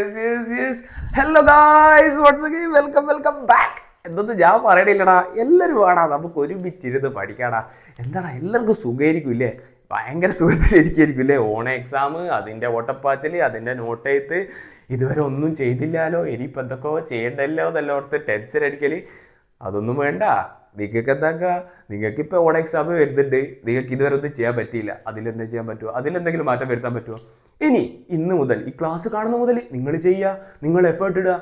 Yes. Hello guys, once again welcome back. എന്തൊന്നും ഞാൻ പറയണില്ലടാ, എല്ലാവരും വേടാ, നമുക്ക് ഒരുമിച്ചിരുന്ന് പഠിക്കാടാ. എന്താടാ എല്ലാവർക്കും സുഖമായിരിക്കും ഇല്ലേ? ഭയങ്കര സുഖത്തിലിരിക്കും ഇല്ലേ? ഓണ എക്സാം, അതിൻ്റെ ഓട്ടപ്പാച്ചൽ, അതിൻ്റെ നോട്ട് എഴുത്ത്, ഇതുവരെ ഒന്നും ചെയ്തില്ലാലോ, ഇനിയിപ്പോൾ എന്തൊക്കെയോ ചെയ്യണ്ടല്ലോ എന്നെല്ലാവർത്ത് ടെൻഷൻ അടിക്കൽ. അതൊന്നും വേണ്ട. നിങ്ങൾക്ക് എന്താക്കുക, നിങ്ങൾക്കിപ്പോൾ ഓണ എക്സാം വരുന്നുണ്ട്, നിങ്ങൾക്ക് ഇതുവരെ ഒന്നും ചെയ്യാൻ പറ്റിയില്ല. അതിലെന്താ ചെയ്യാൻ പറ്റുമോ? അതിലെന്തെങ്കിലും മാറ്റം വരുത്താൻ പറ്റുമോ? ഇന്ന് മുതൽ ഈ ക്ലാസ് കാണുന്ന മുതൽ നിങ്ങൾ ചെയ്യുക, നിങ്ങൾ എഫേർട്ട് ഇടുക.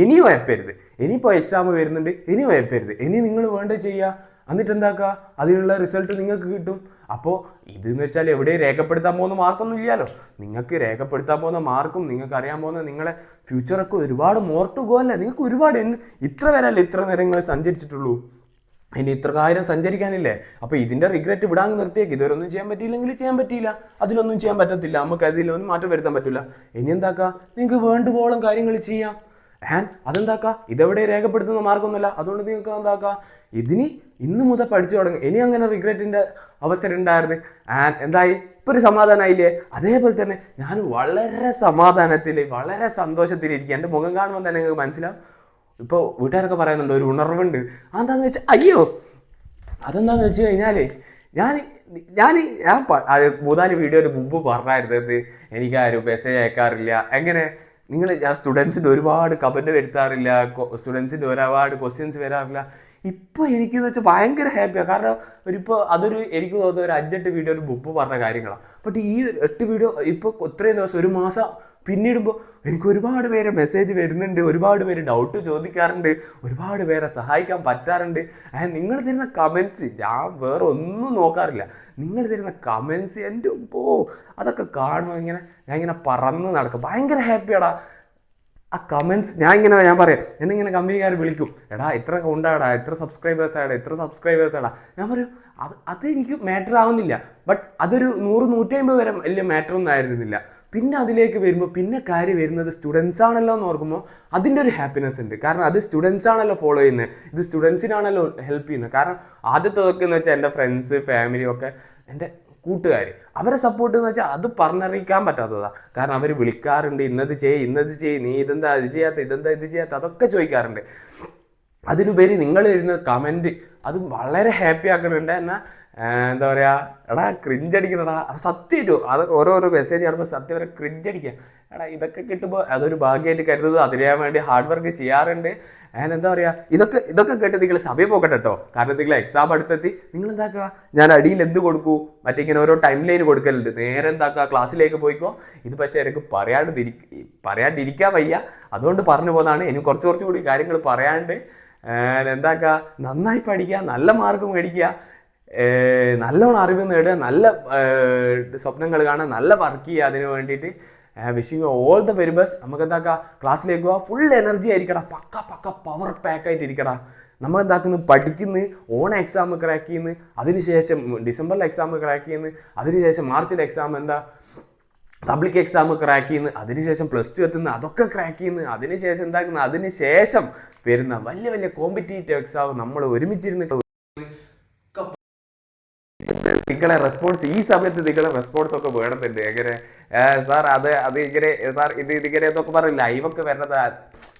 ഇനിയും ഉഴപ്പരുത്. ഇനിയിപ്പോൾ എക്സാം വരുന്നുണ്ട്, ഇനിയും ഉഴപ്പരുത്. ഇനി നിങ്ങൾ വേണ്ട ചെയ്യുക. എന്നിട്ട് എന്താക്കുക, അതിനുള്ള റിസൾട്ട് നിങ്ങൾക്ക് കിട്ടും. അപ്പോൾ ഇതെന്ന് വെച്ചാൽ എവിടെ രേഖപ്പെടുത്താൻ പോകുന്ന മാർക്കൊന്നും ഇല്ലല്ലോ. നിങ്ങൾക്ക് രേഖപ്പെടുത്താൻ പോകുന്ന മാർക്കും നിങ്ങൾക്ക് അറിയാൻ പോകുന്ന നിങ്ങളെ ഫ്യൂച്ചറൊക്കെ ഒരുപാട് മോർ ടു ഗോ അല്ലേ. നിങ്ങൾക്ക് ഒരുപാട് ഇത്ര വരല്ലേ, ഇത്ര നേരം നിങ്ങൾ സഞ്ചരിച്ചിട്ടുള്ളൂ. ഇനി ഇത്ര കാര്യം സഞ്ചരിക്കാനില്ലേ. അപ്പോൾ ഇതിൻ്റെ റിഗ്രറ്റ് വിടാൻ നിർത്തിയേക്ക്. ഇതുവരൊന്നും ചെയ്യാൻ പറ്റിയില്ലെങ്കിൽ ചെയ്യാൻ പറ്റിയില്ല, അതിലൊന്നും ചെയ്യാൻ പറ്റത്തില്ല, നമുക്ക് അതിലൊന്നും മാറ്റം വരുത്താൻ പറ്റില്ല. ഇനി എന്താക്കുക, നിങ്ങൾക്ക് വേണ്ടുവോളം കാര്യങ്ങൾ ചെയ്യാം. അതെന്താക്കുക, ഇതെവിടെ രേഖപ്പെടുത്തുന്ന മാർക്കൊന്നുമില്ല. അതുകൊണ്ട് നിങ്ങൾക്ക് എന്താക്കുക, ഇന്ന് മുതൽ പഠിച്ചു തുടങ്ങും. ഇനി അങ്ങനെ റിഗ്രറ്റിൻ്റെ അവസരം ഉണ്ടായിരുന്നു. എന്തായി, ഇപ്പോൾ ഒരു സമാധാനമായില്ലേ? അതേപോലെ തന്നെ ഞാൻ വളരെ സമാധാനത്തിൽ, വളരെ സന്തോഷത്തിലിരിക്കുക. എൻ്റെ മുഖം കാണുമ്പോൾ തന്നെ നിങ്ങൾക്ക് മനസ്സിലാവും. ഇപ്പോൾ വീട്ടുകാരൊക്കെ പറയുന്നുണ്ട് ഒരു ഉണർവുണ്ട്. അതെന്താണെന്ന് വെച്ചാൽ അതെന്താണെന്ന് വെച്ച് കഴിഞ്ഞാൽ ഞാൻ 3-4 വീഡിയോന് മുമ്പ് പറഞ്ഞായിരുന്നത് എനിക്കാരും മെസ്സേജ് അയക്കാറില്ല. എങ്ങനെ ഞാൻ സ്റ്റുഡൻസിൻ്റെ ഒരുപാട് കമൻറ്റ് വരുത്താറില്ല, സ്റ്റുഡൻസിൻ്റെ ഒരുപാട് ക്വസ്റ്റ്യൻസ് വരാറില്ല. ഇപ്പോൾ എനിക്കെന്ന് വെച്ചാൽ ഭയങ്കര ഹാപ്പിയാണ്. കാരണം എനിക്ക് തോന്നുന്ന ഒരു 5-8 വീഡിയോ മുമ്പ് പറഞ്ഞ കാര്യങ്ങളാണ്. ബട്ട് ഈ 8 വീഡിയോ ഇപ്പോൾ ഇത്രയും ദിവസം, ഒരു മാസം പിന്നിടുമ്പോൾ എനിക്ക് ഒരുപാട് പേര് മെസ്സേജ് വരുന്നുണ്ട്, ഒരുപാട് പേര് ഡൗട്ട് ചോദിക്കാറുണ്ട്, ഒരുപാട് പേരെ സഹായിക്കാൻ പറ്റാറുണ്ട്. നിങ്ങൾ തരുന്ന കമൻസ് ഞാൻ വേറെ ഒന്നും നോക്കാറില്ല. നിങ്ങൾ തരുന്ന കമൻസ് എൻ്റെ അതൊക്കെ കാണുമ്പോൾ ഞാൻ ഇങ്ങനെ പറന്ന് നടക്കും. ഭയങ്കര ഹാപ്പിയാടാ ആ കമൻസ്. ഞാൻ പറയാം, എന്നിങ്ങനെ കമ്പനിക്കാർ വിളിക്കും, എടാ ഇത്ര കൊണ്ടാടാ, എത്ര സബ്സ്ക്രൈബേഴ്സാടാ. ഞാൻ പറയും അത് എനിക്ക് മാറ്റർ ആവുന്നില്ല. ബട്ട് അതൊരു 100-150 വരെ വലിയ മാറ്റർ ഒന്നും ആയിരുന്നില്ല. പിന്നെ അതിലേക്ക് വരുമ്പോൾ പിന്നെ കാര്യം വരുന്നത് സ്റ്റുഡൻസ് ആണല്ലോ എന്ന് ഓർക്കുമ്പോൾ അതിൻ്റെ ഒരു ഹാപ്പിനെസ് ഉണ്ട്. കാരണം അത് സ്റ്റുഡൻസ് ആണല്ലോ ഫോളോ ചെയ്യുന്നത്, ഇത് സ്റ്റുഡൻസിനാണല്ലോ ഹെൽപ്പ് ചെയ്യുന്നത്. കാരണം ആദ്യത്തെ എന്ന് വെച്ചാൽ എൻ്റെ ഫ്രണ്ട്സ്, ഫാമിലി ഒക്കെ, എൻ്റെ കൂട്ടുകാർ, അവരെ സപ്പോർട്ട് എന്ന് വെച്ചാൽ അത് പറഞ്ഞറിയിക്കാൻ പറ്റാത്തതാണ്. കാരണം അവർ വിളിക്കാറുണ്ട്, ഇന്നത് ചെയ്യ്, നീ ഇതെന്താ ഇത് ചെയ്യാത്ത അതൊക്കെ ചോദിക്കാറുണ്ട്. അതിലുപരി നിങ്ങൾ ഇരുന്ന കമൻറ്റ് അത് വളരെ ഹാപ്പി ആക്കുന്നുണ്ട്. എന്നാൽ എന്താ പറയുക, എടാ ക്രിഞ്ചടിക്കണടാ, അത് സത്യമായിട്ടു. അത് ഓരോരോ മെസ്സേജ് കാണുമ്പോൾ സത്യം വരെ ക്രിഞ്ചടിക്കുക. എടാ ഇതൊക്കെ കിട്ടുമ്പോൾ അതൊരു ഭാഗ്യമായിട്ട് കരുതുന്നത്. അതിന് വേണ്ടി ഹാർഡ് വർക്ക് ചെയ്യാറുണ്ട്. എന്താ പറയുക, ഇതൊക്കെ കേട്ട് നിങ്ങൾ സമയം പോകട്ടെ കേട്ടോ. കാരണം നിങ്ങൾ എക്സാം അടുത്തെത്തി. നിങ്ങൾ എന്താക്കുക, ഞാൻ അടിയിൽ എന്ത് കൊടുക്കൂ, ഇങ്ങനെ ഓരോ ടൈം ലൈൻ കൊടുക്കലുണ്ട്. നേരെ എന്താക്കുക, ക്ലാസ്സിലേക്ക് പോയിക്കോ. ഇത് പക്ഷേ എനിക്ക് പറയാണ്ടിരിക്കാൻ വയ്യ, അതുകൊണ്ട് പറഞ്ഞു പോകുന്നതാണ്. ഇനി കുറച്ച് കൂടി കാര്യങ്ങൾ പറയാണ്ട്. എന്താക്കുക, നന്നായി പഠിക്കുക, നല്ല മാർക്ക് മേടിക്കുക, നല്ലോണം അറിവ് നേടുക, നല്ല സ്വപ്നങ്ങൾ കാണുക, നല്ല വർക്ക് ചെയ്യുക. അതിന് വേണ്ടിയിട്ട് wishing all the very best. നമുക്ക് എന്താക്കുക, ക്ലാസ്സിലേക്ക് പോവുക, ഫുൾ എനർജി ആയിരിക്കണം, പക്ക പവർ പാക്കായിട്ട് ഇരിക്കണം. നമ്മൾ എന്താക്കുന്നു, പഠിക്കുന്നു, ഓണ എക്സാം ക്രാക്ക് ചെയ്യുന്നു, അതിനുശേഷം ഡിസംബറിൽ എക്സാം ക്രാക്ക് ചെയ്യുന്നു, അതിനുശേഷം മാർച്ചിൽ എക്സാം പബ്ലിക് എക്സാം ക്രാക്ക് ചെയ്യുന്നു, അതിനുശേഷം +2 എത്തുന്നു, അതൊക്കെ ക്രാക്ക് ചെയ്യുന്നു, അതിനുശേഷം എന്താക്കുന്നു, അതിനുശേഷം വരുന്ന വലിയ കോമ്പറ്റീറ്റീവ് എക്സാം നമ്മൾ ഒരുമിച്ചിരുന്ന് നിങ്ങളെ റെസ്പോൺസ്, ഈ സമയത്ത് നിങ്ങളെ റെസ്പോൺസ് ഒക്കെ വേണമെന്നുണ്ട്. എങ്ങനെ സാർ ഇങ്ങനെ സാർ ഇതിങ്ങനെ എന്നൊക്കെ പറഞ്ഞ് ലൈവൊക്കെ വരുന്നത്,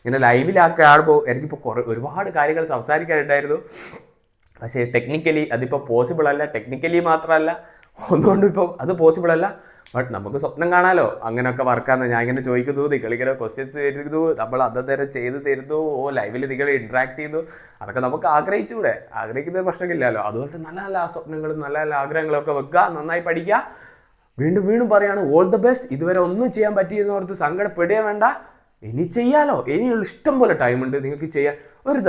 ഇങ്ങനെ ലൈവിലാക്കി ആടുമ്പോൾ എനിക്കിപ്പോൾ ഒരുപാട് കാര്യങ്ങൾ സംസാരിക്കാനുണ്ടായിരുന്നു. പക്ഷേ ടെക്നിക്കലി അതിപ്പോൾ പോസിബിൾ അല്ല. ടെക്നിക്കലി മാത്രമല്ല, ഒന്നുകൊണ്ടും ഇപ്പോൾ അത് പോസിബിൾ അല്ല. ബട്ട് നമുക്ക് സ്വപ്നം കാണാമല്ലോ, അങ്ങനെയൊക്കെ വർക്കാന്ന്. ഞാൻ ഇങ്ങനെ ചോദിക്കുന്നു, നിങ്ങളിങ്ങനെ ക്വസ്റ്റ്യൻസ് തരുന്നു, നമ്മൾ അന്നേരം ചെയ്ത് തരുന്നു, ലൈവിൽ നിങ്ങൾ ഇൻട്രാക്ട് ചെയ്യുന്നു. അതൊക്കെ നമുക്ക് ആഗ്രഹിച്ചുകൂടെ? ആഗ്രഹിക്കുന്ന പ്രശ്നമില്ലല്ലോ. അതുപോലെ നല്ല സ്വപ്നങ്ങളും നല്ല ആഗ്രഹങ്ങളൊക്കെ വെക്കുക, നന്നായി പഠിക്കുക. വീണ്ടും പറയാണ്, ഓൾ ദ ബെസ്റ്റ്. ഇതുവരെ ഒന്നും ചെയ്യാൻ പറ്റിയെന്നോർത്ത് സങ്കടപ്പെടുക വേണ്ട. ഇനി ചെയ്യാലോ, ഇനിയുള്ള ഇഷ്ടം പോലെ ടൈമുണ്ട് നിങ്ങൾക്ക് ചെയ്യാൻ. ഒരു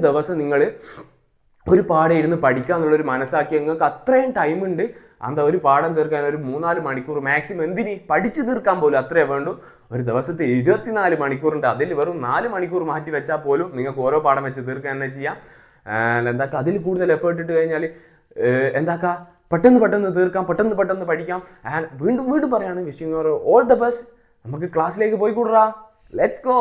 ദിവസം നിങ്ങൾ ഒരു പാഠം ഇരുന്ന് പഠിക്കുക എന്നുള്ളൊരു മനസ്സാക്കി നിങ്ങൾക്ക് അത്രയും ടൈമുണ്ട്. ഒരു പാഠം തീർക്കാൻ ഒരു 3-4 മണിക്കൂർ മാക്സിമം, എന്തിന് പഠിച്ചു തീർക്കാൻ പോലും അത്രയേ വേണ്ടൂ. ഒരു ദിവസത്തെ 24 മണിക്കൂറുണ്ട്, അതിൽ വെറും 4 മണിക്കൂർ മാറ്റി വെച്ചാൽ പോലും നിങ്ങൾക്ക് ഓരോ പാഠം വെച്ച് തീർക്കാൻ തന്നെ ചെയ്യാം. എന്താക്കുക, അതിൽ കൂടുതൽ എഫേർട്ട് ഇട്ട് കഴിഞ്ഞാൽ എന്താക്കുക, പെട്ടെന്ന് തീർക്കാം, പെട്ടെന്ന് പഠിക്കാം. വീണ്ടും പറയാണ്, wishing you all the best. നമുക്ക് ക്ലാസ്സിലേക്ക് പോയിക്കൂടാ, ലെറ്റ്സ് ഗോ.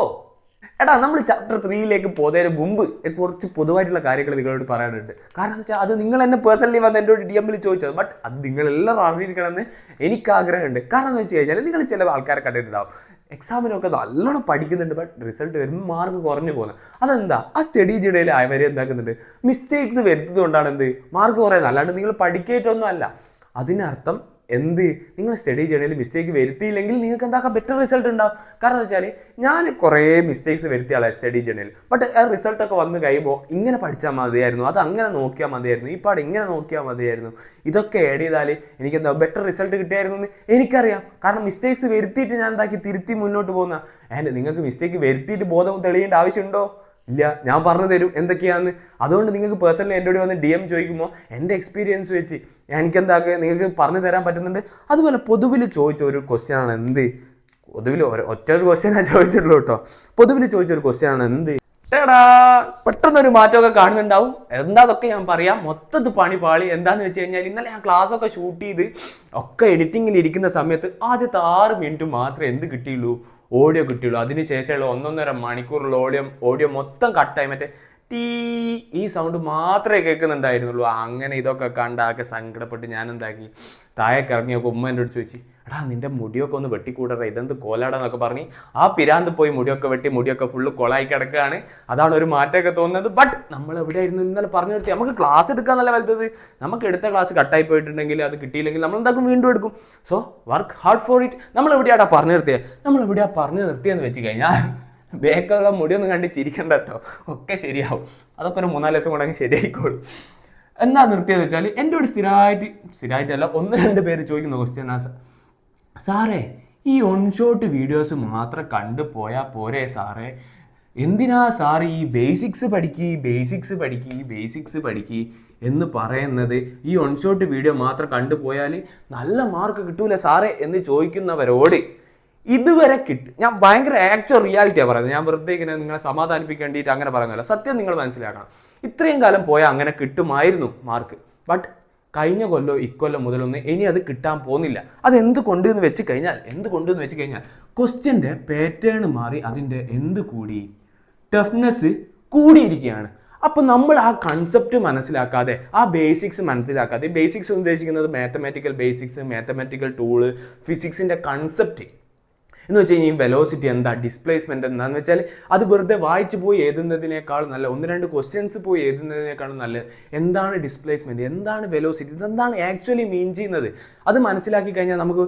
എടാ നമ്മൾ ചാപ്റ്റർ 3ലേക്ക് പോകുന്നതിന് മുമ്പ് കുറച്ച് പൊതുവായിട്ടുള്ള കാര്യങ്ങൾ നിങ്ങളോട് പറയാനുണ്ട്. കാരണം എന്ന് വെച്ചാൽ അത് നിങ്ങൾ എന്നെ പേഴ്സണലി വന്ന് എന്നോട് DM-ൽ ചോദിച്ചത്. ബട്ട് അത് നിങ്ങളെല്ലാവരും അറിഞ്ഞിരിക്കണമെന്ന് എനിക്ക് ആഗ്രഹമുണ്ട്. കാരണം എന്ന് വെച്ച് കഴിഞ്ഞാൽ നിങ്ങൾ ചില ആൾക്കാരെ കണ്ടിട്ടുണ്ടാവും, എക്സാമിനൊക്കെ നല്ലോണം പഠിക്കുന്നുണ്ട്, ബട്ട് റിസൾട്ട് വരുമ്പോൾ മാർക്ക് കുറഞ്ഞു പോകുന്നത്. അതെന്താ? ആ സ്റ്റഡി ജിടയിൽ അവരെ എന്താക്കുന്നുണ്ട്, മിസ്റ്റേക്സ് വരുത്തുന്നത് കൊണ്ടാണ് എന്ത് മാർക്ക് കുറയുന്നത്. അല്ലാണ്ട് നിങ്ങൾ പഠിക്കേറ്റൊന്നും അല്ല. അതിനർത്ഥം എന്ത്, നിങ്ങൾ സ്റ്റഡി ജേർണിയിൽ മിസ്റ്റേക്ക് വരുത്തിയില്ലെങ്കിൽ നിങ്ങൾക്ക് എന്താക്കാം, ബെറ്റർ റിസൾട്ട് ഉണ്ടാവും. കാരണം എന്ന് വെച്ചാൽ ഞാൻ കുറേ മിസ്റ്റേക്സ് വരുത്തിയ ആളെ സ്റ്റഡി ജേർണിയിൽ, ബട്ട് ആ റിസൾട്ടൊക്കെ വന്ന് കഴിയുമ്പോൾ ഇങ്ങനെ പഠിച്ചാൽ മതിയായിരുന്നു, അത് അങ്ങനെ നോക്കിയാൽ മതിയായിരുന്നു, ഈ പാട് ഇങ്ങനെ നോക്കിയാൽ മതിയായിരുന്നു, ഇതൊക്കെ ആഡ് ചെയ്താൽ എനിക്ക് എന്താ ബെറ്റർ റിസൾട്ട് കിട്ടിയായിരുന്നു എന്ന് എനിക്കറിയാം. കാരണം മിസ്റ്റേക്സ് വരുത്തിയിട്ട് ഞാൻ എന്താക്കി തിരുത്തി മുന്നോട്ട് പോകുന്ന. ആൻഡ് നിങ്ങൾക്ക് മിസ്റ്റേക്ക് വരുത്തിയിട്ട് ബോധം തെളിയേണ്ട ആവശ്യമുണ്ടോ? ഇല്ല, ഞാൻ പറഞ്ഞു തരും എന്തൊക്കെയാണെന്ന്. അതുകൊണ്ട് നിങ്ങൾക്ക് പേഴ്സണലി എൻ്റെ കൂടെ വന്ന് DM ചോദിക്കുമ്പോൾ എൻ്റെ എക്സ്പീരിയൻസ് വെച്ച് എനിക്കെന്താക്കുക നിങ്ങൾക്ക് പറഞ്ഞു തരാൻ പറ്റുന്നുണ്ട്. അതുപോലെ പൊതുവിൽ ചോദിച്ച ഒരു ക്വസ്റ്റ്യനാണ് എന്ത്, പൊതുവിൽ ഒറ്റ ഒരു ക്വസ്റ്റ്യനാണ് ചോദിച്ചിട്ടുള്ളൂ കേട്ടോ. പൊതുവിൽ ചോദിച്ചൊരു ക്വസ്റ്റ്യനാണ് എന്ത്, പെട്ടെന്നൊരു മാറ്റമൊക്കെ കാണുന്നുണ്ടാവും. എന്താതൊക്കെ ഞാൻ പറയാം, മൊത്തത്തിൽ പണി പാളി. എന്താണെന്ന് വെച്ച് കഴിഞ്ഞാൽ ഇന്നലെ ഞാൻ ക്ലാസ്സൊക്കെ ഷൂട്ട് ചെയ്ത് ഒക്കെ എഡിറ്റിങ്ങിൽ ഇരിക്കുന്ന സമയത്ത് ആദ്യത്തെ 6 മിനിറ്റ് മാത്രമേ എന്ത് കിട്ടിയുള്ളൂ, ഓഡിയോ കിട്ടിയുള്ളൂ. അതിനുശേഷമുള്ള 1.5 മണിക്കൂറുള്ള ഓഡിയോ മൊത്തം കട്ടായി, മറ്റേ ഈ സൗണ്ട് മാത്രമേ കേൾക്കുന്നുണ്ടായിരുന്നുള്ളൂ. അങ്ങനെ ഇതൊക്കെ കണ്ടാകെ സങ്കടപ്പെട്ട് ഞാൻ എന്താക്കി, താഴേക്ക് ഇറങ്ങി നോക്കും. ഉമ്മ എൻ്റെ അടുത്ത് ചോദിച്ചു, എടാ നിൻ്റെ മുടിയൊക്കെ ഒന്ന് വെട്ടിക്കൂടറ, ഇതെന്ത് കോലാടാന്നൊക്കെ പറഞ്ഞ് ആ പിരാന്ത് പോയി മുടിയൊക്കെ വെട്ടി മുടിയൊക്കെ ഫുള്ള് കൊളായി കിടക്കുകയാണ്. അതാണ് ഒരു മാറ്റമൊക്കെ തോന്നുന്നത്. ബട്ട് നമ്മൾ എവിടെയായിരുന്നു ഇന്നലെ പറഞ്ഞു നിർത്തി, നമുക്ക് ക്ലാസ് എടുക്കാന്നല്ല വലുത്. നമുക്ക് എടുത്ത ക്ലാസ് കട്ടായി പോയിട്ടുണ്ടെങ്കിൽ അത് കിട്ടിയില്ലെങ്കിൽ നമ്മൾ എന്താക്കും, വീണ്ടും എടുക്കും. So work hard for it. നമ്മൾ എവിടെയാടാ പറഞ്ഞു നിർത്തിയത്, നമ്മൾ എവിടെയാ പറഞ്ഞു നിർത്തിയെന്ന് വെച്ച് കഴിഞ്ഞാൽ ബേക്കുള്ള മുടിയൊന്നും കണ്ട് ചിരിക്കണ്ട കേട്ടോ, ഒക്കെ ശരിയാവും. അതൊക്കെ ഒരു 3-4 ദിവസം കൊണ്ടെങ്കിൽ ശരിയായിക്കോളും. എന്താ നിർത്തിയെന്ന് വെച്ചാൽ എൻ്റെ ഒരു സ്ഥിരമായിട്ടല്ല 1-2 പേര് ചോദിക്കുന്ന ക്വസ്റ്റ്യൻ, സാറേ ഈ ഓൺ ഷോട്ട് വീഡിയോസ് മാത്രം കണ്ടു പോയാൽ പോരെ സാറേ, എന്തിനാ സാറ് ഈ ബേസിക്സ് പഠിക്കുക എന്ന് പറയുന്നത്? ഈ ഓൺ ഷോട്ട് വീഡിയോ മാത്രം കണ്ടുപോയാൽ നല്ല മാർക്ക് കിട്ടൂല സാറേ എന്ന് ചോദിക്കുന്നവരോട് ഇതുവരെ കിട്ടും. ഞാൻ ഭയങ്കര ആക്ച്വൽ റിയാലിറ്റിയാണ് പറയുന്നത്. ഞാൻ വെറുതെ ഇങ്ങനെ നിങ്ങളെ സമാധാനിപ്പിക്കേണ്ടിയിട്ട് അങ്ങനെ പറയുന്നില്ല. സത്യം നിങ്ങൾ മനസ്സിലാക്കണം. ഇത്രയും കാലം പോയാൽ അങ്ങനെ കിട്ടുമായിരുന്നു മാർക്ക്. ബട്ട് കഴിഞ്ഞ കൊല്ലോ ഇക്കൊല്ലം മുതലൊന്നും ഇനി അത് കിട്ടാൻ പോകുന്നില്ല. എന്തുകൊണ്ട് എന്ന് വെച്ച് കഴിഞ്ഞാൽ ക്വസ്റ്റ്യൻ്റെ പാറ്റേൺ മാറി, അതിൻ്റെ ടഫ്നെസ് കൂടിയിരിക്കുകയാണ്. അപ്പോൾ നമ്മൾ ആ കൺസെപ്റ്റ് മനസ്സിലാക്കാതെ, ആ ബേസിക്സ് മനസ്സിലാക്കാതെ, ബേസിക്സ് ഉദ്ദേശിക്കുന്നത് മാത്തമാറ്റിക്കൽ ബേസിക്സ്, മാത്തമാറ്റിക്കൽ ടൂള്, ഫിസിക്സിൻ്റെ കൺസെപ്റ്റ് എന്ന് വെച്ച് കഴിഞ്ഞാൽ വെലോസിറ്റി എന്താ, ഡിസ്പ്ലേസ്മെൻറ്റ് എന്താണെന്ന് വെച്ചാൽ അത് വെറുതെ വായിച്ച് പോയി എഴുതുന്നതിനേക്കാൾ നല്ല 1-2 ക്വസ്റ്റ്യൻസ് പോയി എഴുതുന്നതിനേക്കാളും നല്ലത് എന്താണ് ഡിസ്പ്ലേസ്മെൻറ്റ്, എന്താണ് വെലോസിറ്റി, ഇതെന്താണ് ആക്ച്വലി മീൻ ചെയ്യുന്നത്. അത് മനസ്സിലാക്കി കഴിഞ്ഞാൽ നമുക്ക്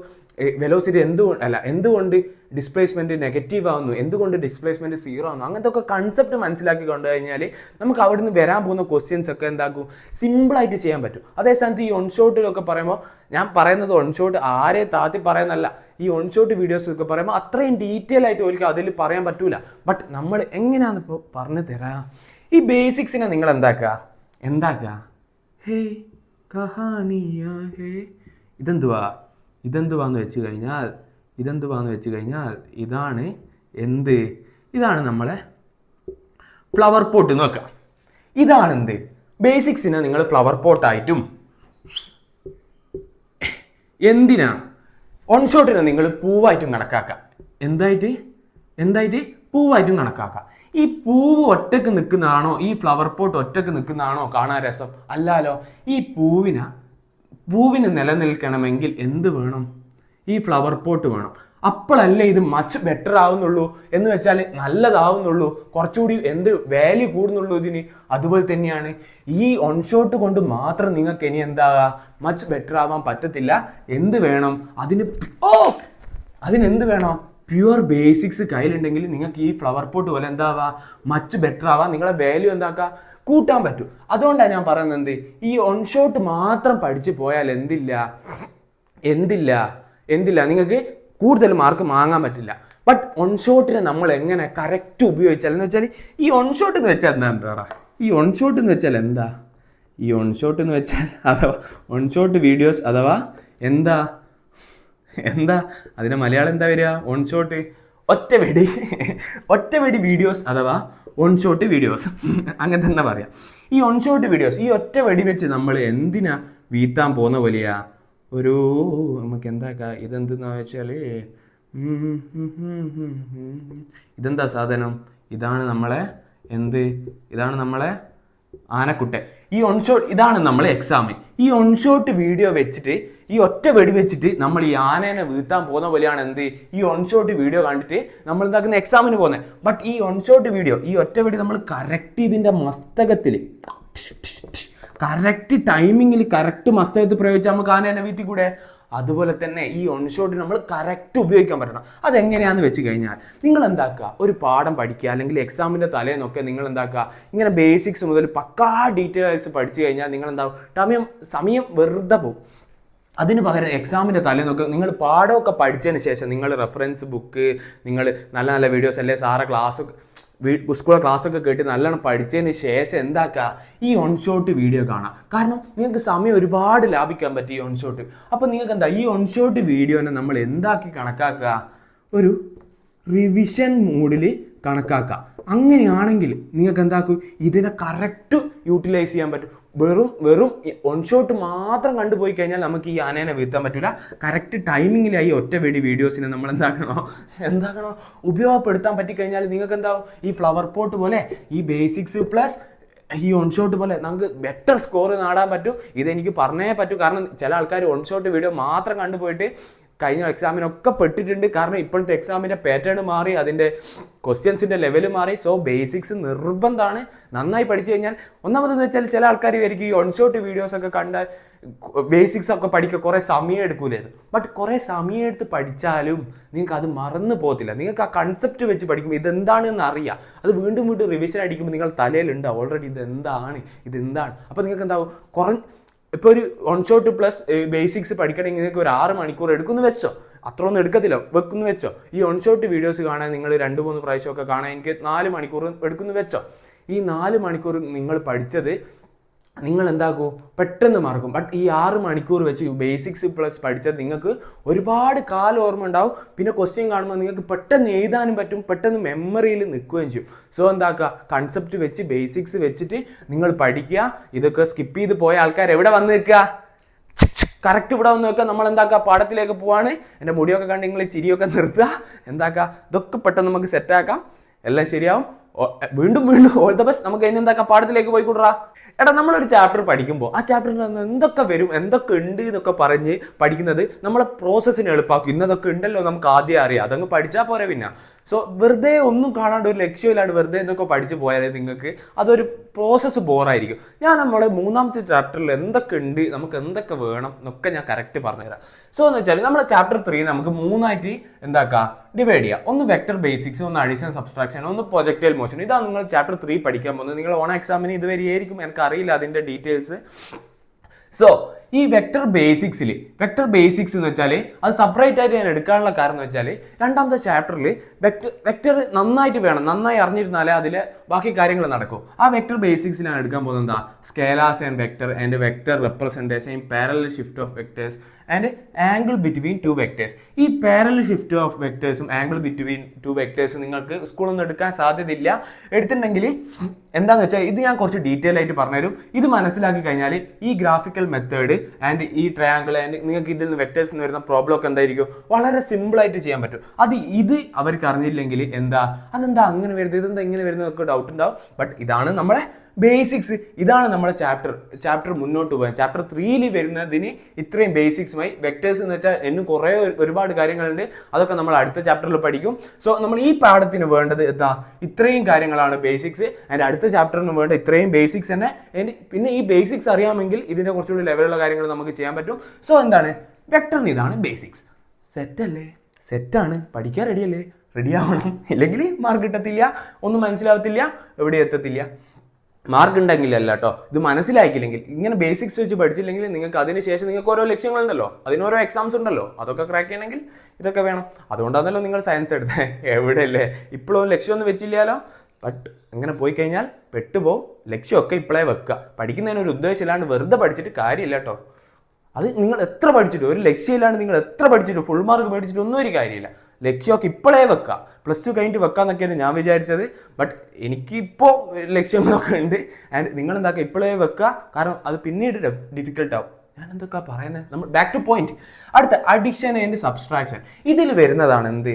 വെലോസിറ്റി എന്തുകൊണ്ട് ഡിസ്പ്ലേസ്മെൻറ്റ് നെഗറ്റീവ് ആവുന്നു, എന്തുകൊണ്ട് ഡിസ്പ്ലേസ്മെൻറ്റ് 0 ആവുന്നു, അങ്ങനത്തെ ഒക്കെ കൺസെപ്റ്റ് മനസ്സിലാക്കി കൊണ്ടു കഴിഞ്ഞാൽ നമുക്ക് അവിടെ നിന്ന് വരാൻ പോകുന്ന ക്വസ്റ്റ്യൻസ് ഒക്കെ എന്താക്കും, സിമ്പിളായിട്ട് ചെയ്യാൻ പറ്റും. അതേ സ്ഥാനത്ത് ഈ ഓൺ ഷോട്ടിലൊക്കെ പറയുമ്പോൾ, ഞാൻ പറയുന്നത് ഓൺ ഷോട്ട് ആരെ താത്തി പറയുന്നല്ല, ഈ ഓൺ ഷോട്ട് വീഡിയോസൊക്കെ പറയുമ്പോൾ അത്രയും ഡീറ്റെയിൽ ആയിട്ട് ഒരിക്കലും അതിൽ പറയാൻ പറ്റൂല. ബട്ട് നമ്മൾ എങ്ങനെയാണ് ഇപ്പോൾ പറഞ്ഞു തരാം, ഈ ബേസിക്സിനെ നിങ്ങൾ എന്താക്കുക ഹേ കഹാനിയാ ഹേ, ഇതെന്തുവാന്ന് വെച്ച് കഴിഞ്ഞാൽ ഇതാണ് നമ്മളെ ഫ്ലവർ പോട്ട് എന്ന് വെക്കാം. ഇതാണ് ബേസിക്സിനെ നിങ്ങൾ ഫ്ലവർ പോട്ടായിട്ടും, എന്തിനാ ഓൺ ഷോട്ടിനെ നിങ്ങൾ പൂവായിട്ടും കണക്കാക്കാം. എന്തായിട്ട് പൂവായിട്ടും കണക്കാക്കാം. ഈ പൂവ് ഒറ്റക്ക് നിൽക്കുന്നതാണോ, ഈ ഫ്ലവർ പോട്ട് ഒറ്റക്ക് നിൽക്കുന്നതാണോ കാണാൻ രസം? അല്ലാലോ. ഈ പൂവിന് നിലനിൽക്കണമെങ്കിൽ എന്ത് വേണം? ഈ ഫ്ലവർ പോട്ട് വേണം. അപ്പോഴല്ലേ ഇത് മച്ച് ബെറ്റർ ആവുന്നുള്ളൂ, എന്ന് വെച്ചാൽ നല്ലതാവുന്നുള്ളൂ, കുറച്ചുകൂടി വാല്യൂ കൂടുന്നുള്ളൂ ഇതിന്. അതുപോലെ തന്നെയാണ് ഈ ഓൺ ഷോട്ട് കൊണ്ട് മാത്രം നിങ്ങൾക്ക് ഇനി മച്ച് ബെറ്റർ ആവാൻ പറ്റത്തില്ല. എന്ത് വേണം അതിനെന്ത് വേണം? പ്യുവർ ബേസിക്സ് കയ്യിലുണ്ടെങ്കിൽ നിങ്ങൾക്ക് ഈ ഫ്ലവർ പോട്ട് പോലെ മച്ച് ബെറ്റർ ആവാം, നിങ്ങളെ വാല്യൂ കൂട്ടാൻ പറ്റും. അതുകൊണ്ടാണ് ഞാൻ പറയുന്നത്, ഈ ഓൺ ഷോട്ട് മാത്രം പഠിച്ചു പോയാൽ എന്തില്ല നിങ്ങൾക്ക് കൂടുതൽ മാർക്ക് വാങ്ങാൻ പറ്റില്ല. ബട്ട് ഓൺ ഷോട്ടിനെ നമ്മൾ എങ്ങനെ കറക്റ്റ് ഉപയോഗിച്ചാൽ എന്ന് വെച്ചാൽ, ഈ ഓൺ ഷോട്ട് എന്ന് വെച്ചാൽ എന്താ, ഈ ഓൺ ഷോട്ട് എന്ന് വെച്ചാൽ അഥവാ ഓൺ ഷോട്ട് വീഡിയോസ് അഥവാ എന്താ അതിൻ്റെ മലയാളം എന്താ വരിക? ഓൺ ഷോട്ട് ഒറ്റവെടി വീഡിയോസ് അഥവാ ഓൺ ഷോട്ട് വീഡിയോസ് അങ്ങനെ തന്നെ പറയാം. ഈ ഓൺ ഷോട്ട് വീഡിയോസ് ഈ ഒറ്റ വെടി വെച്ച് നമ്മൾ എന്തിനാ വീത്താൻ പോകുന്ന പോലെയാ നമുക്ക് എന്താക്കാം. ഇതെന്തെന്ന് വെച്ചാൽ ഇതെന്താ സാധനം? ഇതാണ് നമ്മളെ ആനക്കുട്ടൻ. ഈ ഓൺ ഷോട്ട് ഇതാണ് നമ്മളെ എക്സാം. ഈ ഓൺ ഷോട്ട് വീഡിയോ വെച്ചിട്ട് ഈ ഒറ്റ വെടി വെച്ചിട്ട് നമ്മൾ ഈ ആനേനെ വീഴ്ത്താൻ പോകുന്ന പോലെയാണ് എന്ത് ഈ ഓൺ ഷോട്ട് വീഡിയോ കണ്ടിട്ട് നമ്മൾ എന്താക്കുന്ന എക്സാമിന് പോകുന്നത്. ബട്ട് ഈ ഓൺ ഷോട്ട് വീഡിയോ ഈ ഒറ്റ വെടി നമ്മൾ കറക്റ്റ് ഇതിൻ്റെ മസ്തകത്തിൽ കറക്റ്റ് ടൈമിങ്ങിൽ കറക്റ്റ് മസ്തകത്തിൽ പ്രയോഗിച്ചാൽ നമുക്ക് ആനേനെ വീഴ്ത്തി കൂടെ. അതുപോലെ തന്നെ ഈ ഓൺ ഷോട്ട് നമ്മൾ കറക്റ്റ് ഉപയോഗിക്കാൻ പറ്റണം. അതെങ്ങനെയാണെന്ന് വെച്ച് കഴിഞ്ഞാൽ നിങ്ങൾ എന്താക്കുക, ഒരു പാഠം പഠിക്കുക അല്ലെങ്കിൽ എക്സാമിൻ്റെ തലേന്നൊക്കെ നിങ്ങൾ എന്താക്കുക, ഇങ്ങനെ ബേസിക്സ് മുതൽ പക്കാ ഡീറ്റെയിൽസ് പഠിച്ചു കഴിഞ്ഞാൽ നിങ്ങൾ എന്താവും സമയം വെറുതെ പോകും. അതിന് പകരം എക്സാമിൻ്റെ തലേന്നൊക്കെ നിങ്ങൾ പാഠമൊക്കെ പഠിച്ചതിന് ശേഷം നിങ്ങൾ റെഫറൻസ് ബുക്ക്, നിങ്ങൾ നല്ല നല്ല വീഡിയോസ് അല്ലെ സാറെ സ്കൂളിലെ ക്ലാസ്സൊക്കെ കേട്ട് നല്ലോണം പഠിച്ചതിന് ശേഷം എന്താക്കുക, ഈ ഓൺ ഷോട്ട് വീഡിയോ കാണാം. കാരണം നിങ്ങൾക്ക് സമയം ഒരുപാട് ലാഭിക്കാൻ പറ്റും ഈ ഓൺ ഷോട്ട്. അപ്പോൾ നിങ്ങൾക്ക് എന്താ ഈ ഓൺ ഷോട്ട് വീഡിയോനെ നമ്മൾ എന്താക്കി കണക്കാക്കുക, ഒരു റിവിഷൻ മൂഡിൽ കണക്കാക്കുക. അങ്ങനെയാണെങ്കിൽ നിങ്ങൾക്ക് എന്താക്കും, ഇതിനെ കറക്റ്റ് യൂട്ടിലൈസ് ചെയ്യാൻ പറ്റും. വെറും ഓൺ ഷോട്ട് മാത്രം കണ്ടുപോയി കഴിഞ്ഞാൽ നമുക്ക് ഈ ആനേനെ വീഴ്ത്താൻ പറ്റില്ല. കറക്റ്റ് ടൈമിങ്ങിലായി ഒറ്റ വെടി വീഡിയോസിനെ നമ്മൾ എന്താക്കണോ ഉപയോഗപ്പെടുത്താൻ പറ്റിക്കഴിഞ്ഞാൽ നിങ്ങൾക്ക് എന്താവും, ഈ ഫ്ലവർ പോട്ട് പോലെ ഈ ബേസിക്സ് പ്ലസ് ഈ ഓൺ ഷോട്ട് പോലെ നമുക്ക് ബെറ്റർ സ്കോർ നേടാൻ പറ്റും. ഇതെനിക്ക് പറഞ്ഞേ പറ്റൂ. കാരണം ചില ആൾക്കാർ ഓൺ ഷോട്ട് വീഡിയോ മാത്രം കണ്ടുപോയിട്ട് കഴിഞ്ഞ എക്സാമിനൊക്കെ പെട്ടിട്ടുണ്ട്. കാരണം ഇപ്പോഴത്തെ എക്സാമിൻ്റെ പാറ്റേൺ മാറി, അതിൻ്റെ ക്വസ്റ്റ്യൻസിൻ്റെ ലെവൽ മാറി. സോ ബേസിക്സ് നിർബന്ധമാണ്. നന്നായി പഠിച്ചു കഴിഞ്ഞാൽ ഒന്നാമതെന്ന് വെച്ചാൽ ചില ആൾക്കാർ വിചാരിക്കും ഈ ഓൺ ഷോട്ട് വീഡിയോസൊക്കെ കണ്ടാൽ ബേസിക്സ് ഒക്കെ പഠിക്കുക കുറേ സമയം എടുക്കൂലേന്ന്. ബട്ട് കുറേ സമയം എടുത്ത് പഠിച്ചാലും നിങ്ങൾക്ക് അത് മറന്നു പോകത്തില്ല. നിങ്ങൾക്ക് ആ കൺസെപ്റ്റ് വെച്ച് പഠിക്കുമ്പോൾ ഇതെന്താണെന്ന് അറിയാം. അത് വീണ്ടും റിവിഷൻ അടിക്കുമ്പോൾ നിങ്ങൾ തലയിലുണ്ട് ഓൾറെഡി ഇതെന്താണ്. അപ്പോൾ നിങ്ങൾക്ക് എന്താവും, ഇപ്പോൾ ഒരു ഓൺ ഷോട്ട് പ്ലസ് ബേസിക്സ് പഠിക്കണമെങ്കിൽ നിങ്ങൾക്ക് ഒരു 6 മണിക്കൂർ എടുക്കുമെന്ന് വെച്ചോ. അത്ര ഒന്നും എടുക്കത്തില്ല, വെക്കുന്നു വെച്ചോ. ഈ ഓൺ ഷോട്ട് വീഡിയോസ് കാണാൻ നിങ്ങൾ 2-3 പ്രാവശ്യമൊക്കെ കാണാൻ എനിക്ക് 4 മണിക്കൂർ എടുക്കുന്നു വെച്ചോ. ഈ 4 മണിക്കൂർ നിങ്ങൾ പഠിച്ചത് നിങ്ങൾ എന്താക്കും, പെട്ടെന്ന് മറക്കും. ബട്ട് ഈ 6 മണിക്കൂർ വെച്ച് ബേസിക്സ് പ്ലസ് പഠിച്ചത് നിങ്ങൾക്ക് ഒരുപാട് കാലം ഓർമ്മ ഉണ്ടാവും. പിന്നെ ക്വസ്റ്റ്യൻ കാണുമ്പോൾ നിങ്ങൾക്ക് പെട്ടെന്ന് എഴുതാനും പറ്റും, പെട്ടെന്ന് മെമ്മറിയിൽ നിൽക്കുകയും ചെയ്യും. സോ എന്താക്കുക, കൺസെപ്റ്റ് വെച്ച് ബേസിക്സ് വെച്ചിട്ട് നിങ്ങൾ പഠിക്കുക. ഇതൊക്കെ സ്കിപ്പ് ചെയ്ത് പോയ ആൾക്കാർ എവിടെ വന്ന് നിൽക്കുക, കറക്റ്റ് ഇവിടെ വന്ന് വെക്കുക. നമ്മൾ എന്താക്കുക, പാഠത്തിലേക്ക് പോവാണ്. എൻ്റെ മുടിയൊക്കെ കണ്ട് നിങ്ങൾ ചിരിയൊക്കെ നിർത്തുക. എന്താക്കുക, ഇതൊക്കെ പെട്ടെന്ന് നമുക്ക് സെറ്റാക്കാം, എല്ലാം ശരിയാവും. വീണ്ടും ഓൾ ദ ബെസ്റ്റ്. നമുക്ക് എന്താക്കാം, പാഠത്തിലേക്ക് പോയിക്കൂടാ. എടാ, നമ്മളൊരു ചാപ്റ്റർ പഠിക്കുമ്പോൾ ആ ചാപ്റ്ററിൽ എന്തൊക്കെ വരും, എന്തൊക്കെ ഉണ്ട് എന്നൊക്കെ പറഞ്ഞ് പഠിക്കുന്നത് നമ്മളെ പ്രോസസ്സിന് എളുപ്പമാക്കും. ഇന്നതൊക്കെ ഉണ്ടല്ലോ നമുക്ക് ആദ്യം അറിയാം, അതങ്ങ് പഠിച്ചാൽ പോരെ. പിന്നെ സോ വെറുതെ ഒന്നും കാണാണ്ട് ഒരു ലക്ഷ്യമില്ലാണ്ട് വെറുതെ എന്തൊക്കെ പഠിച്ചു പോയാലേ നിങ്ങൾക്ക് അതൊരു പ്രോസസ്സ് ബോറായിരിക്കും. ഞാൻ നമ്മുടെ 3ാമത്തെ ചാപ്റ്ററിൽ എന്തൊക്കെ ഉണ്ട്, നമുക്ക് എന്തൊക്കെ വേണം എന്നൊക്കെ ഞാൻ കറക്റ്റ് പറഞ്ഞുതരാം. സോ എന്ന് വെച്ചാൽ നമ്മുടെ ചാപ്റ്റർ 3 നമുക്ക് 3ആയിട്ട് എന്താക്കാം, ഡിവൈഡ് ചെയ്യാം. ഒന്ന് വെക്ടർ ബേസിക്സ്, ഒന്ന് അഡീഷൻ സബ്സ്ട്രാക്ഷൻ, ഒന്ന് പ്രൊജക്ടൈൽ മോഷൻ. ഇതാണ് നിങ്ങൾ ചാപ്റ്റർ 3 പഠിക്കാൻ പോകുന്നത്. നിങ്ങൾ ഓൺ എക്സാമിന് ഇതുവരെ ആയിരിക്കും, എനിക്കറിയില്ല അതിൻ്റെ ഡീറ്റെയിൽസ്. സോ ഈ വെക്ടർ ബേസിക്സ് എന്ന് വെച്ചാൽ അത് സെപ്പറേറ്റ് ആയിട്ട് ഞാൻ എടുക്കാനുള്ള കാരണം എന്ന് വെച്ചാൽ 2ാമത്തെ ചാപ്റ്ററിൽ വെക്ടർ നന്നായി അറിഞ്ഞിരുന്നാലേ അതിൽ ബാക്കി കാര്യങ്ങൾ നടക്കും. ആ വെക്ടർ ബേസിക്സിലാണ് എടുക്കാൻ പോകുന്നത് എന്താ, scalars and vector representation, parallel shift of vectors and angle between 2 vectors. ഈ പാരലൽ ഷിഫ്റ്റ് ഓഫ് വെക്ടേഴ്സും ആംഗിൾ ബിറ്റ്വീൻ 2 വെക്ടേഴ്സും നിങ്ങൾക്ക് സ്കൂളൊന്നും എടുക്കാൻ സാധ്യതയില്ല. എടുത്തിട്ടുണ്ടെങ്കിൽ എന്താണെന്ന് വെച്ചാൽ ഇത് ഞാൻ കുറച്ച് ഡീറ്റെയിൽ ആയിട്ട് പറഞ്ഞുതരും. ഇത് മനസ്സിലാക്കി കഴിഞ്ഞാൽ ഈ ഗ്രാഫിക്കൽ മെത്തേഡ് ആൻഡ് ഈ ട്രയാങ്കിൾ ആൻഡ് നിങ്ങൾക്ക് ഇതിൽ നിന്ന് വെക്ടേഴ്സ് എന്ന് വരുന്ന പ്രോബ്ലം ഒക്കെ എന്തായിരിക്കും, വളരെ സിമ്പിളായിട്ട് ചെയ്യാൻ പറ്റും. ഇത് അവർക്ക് അറിഞ്ഞില്ലെങ്കിൽ അതെന്താ അങ്ങനെ വരുന്നത്, ഇതെന്താ ഇങ്ങനെ വരുന്നതൊക്കെ ഡൗട്ട് ഉണ്ടാവും. ബട്ട് ഇതാണ് നമ്മുടെ ബേസിക്സ്, ഇതാണ് നമ്മുടെ ചാപ്റ്റർ മുന്നോട്ട് പോകാൻ. ചാപ്റ്റർ 3 വരുന്നതിന് ഇത്രയും ബേസിക്സുമായി. വെക്ടേഴ്സ് എന്ന് വെച്ചാൽ ഒരുപാട് കാര്യങ്ങളുണ്ട്, അതൊക്കെ നമ്മൾ അടുത്ത ചാപ്റ്ററിൽ പഠിക്കും. സോ നമ്മൾ ഈ പാഠത്തിന് വേണ്ടത് ഇത്രയും കാര്യങ്ങളാണ് ബേസിക്സ്. ആൻഡ് അടുത്ത ചാപ്റ്ററിന് വേണ്ട ഇത്രയും ബേസിക്സ് തന്നെ. പിന്നെ ഈ ബേസിക്സ് അറിയാമെങ്കിൽ ഇതിൻ്റെ കുറച്ചുകൂടി ലെവലുള്ള കാര്യങ്ങൾ നമുക്ക് ചെയ്യാൻ പറ്റും. സോ എന്താണ്, വെക്ടറിന് ഇതാണ് ബേസിക്സ്. സെറ്റല്ലേ? സെറ്റാണ്. പഠിക്കാൻ റെഡിയല്ലേ? റെഡി ആവണം. ഇല്ലെങ്കിൽ മാർക്ക് കിട്ടത്തില്ല, ഒന്നും മനസ്സിലാവത്തില്ല, എവിടെ എത്തത്തില്ല. മാർക്ക് ഉണ്ടെങ്കിലല്ല കേട്ടോ, ഇത് മനസ്സിലാക്കിയില്ലെങ്കിൽ, ഇങ്ങനെ ബേസിക്സ് വെച്ച് പഠിച്ചില്ലെങ്കിൽ നിങ്ങൾക്ക് അതിനുശേഷം നിങ്ങൾക്ക് ഓരോ ലക്ഷ്യങ്ങളുണ്ടല്ലോ, അതിനോരോ എക്സാംസ് ഉണ്ടല്ലോ, അതൊക്കെ ക്രാക്ക് ചെയ്യണമെങ്കിൽ ഇതൊക്കെ വേണം. അതുകൊണ്ടാണല്ലോ നിങ്ങൾ സയൻസ് എടുത്തത്. എവിടെയല്ലേ, ഇപ്പോഴും ലക്ഷ്യമൊന്നും വെച്ചില്ലല്ലോ. ബട്ട് അങ്ങനെ പോയി കഴിഞ്ഞാൽ പെട്ടുപോകും. ലക്ഷ്യമൊക്കെ ഇപ്പോഴേ വെക്കുക. പഠിക്കുന്നതിനൊരു ഉദ്ദേശമില്ലാണ്ട് വെറുതെ പഠിച്ചിട്ട് കാര്യമില്ല കേട്ടോ. അത് നിങ്ങൾ എത്ര പഠിച്ചിട്ട്, ഒരു ലക്ഷ്യമില്ലാണ്ട് നിങ്ങൾ എത്ര പഠിച്ചിട്ട് ഫുൾ മാർക്ക് മേടിച്ചിട്ട് ഒന്നും ഒരു കാര്യമില്ല. ലക്ഷ്യമൊക്കെ ഇപ്പോഴേ വെക്കുക. +2 കഴിഞ്ഞിട്ട് വെക്കാന്നൊക്കെയാണ് ഞാൻ വിചാരിച്ചത്. ബട്ട് എനിക്കിപ്പോൾ ലക്ഷ്യങ്ങളൊക്കെ ഉണ്ട്. ആൻഡ് നിങ്ങൾ എന്താക്കുക, ഇപ്പോഴേ വെക്കുക. കാരണം അത് പിന്നീട് ഡിഫിക്കൽട്ട് ആവും. ഞാൻ എന്തൊക്കെ പറയുന്നത്, നമ്മൾ ബാക്ക് ടു പോയിന്റ്. അടുത്ത അഡിഷൻ ആൻഡ് സബ്സ്ട്രാക്ഷൻ. ഇതിൽ വരുന്നതാണ് എന്ത്,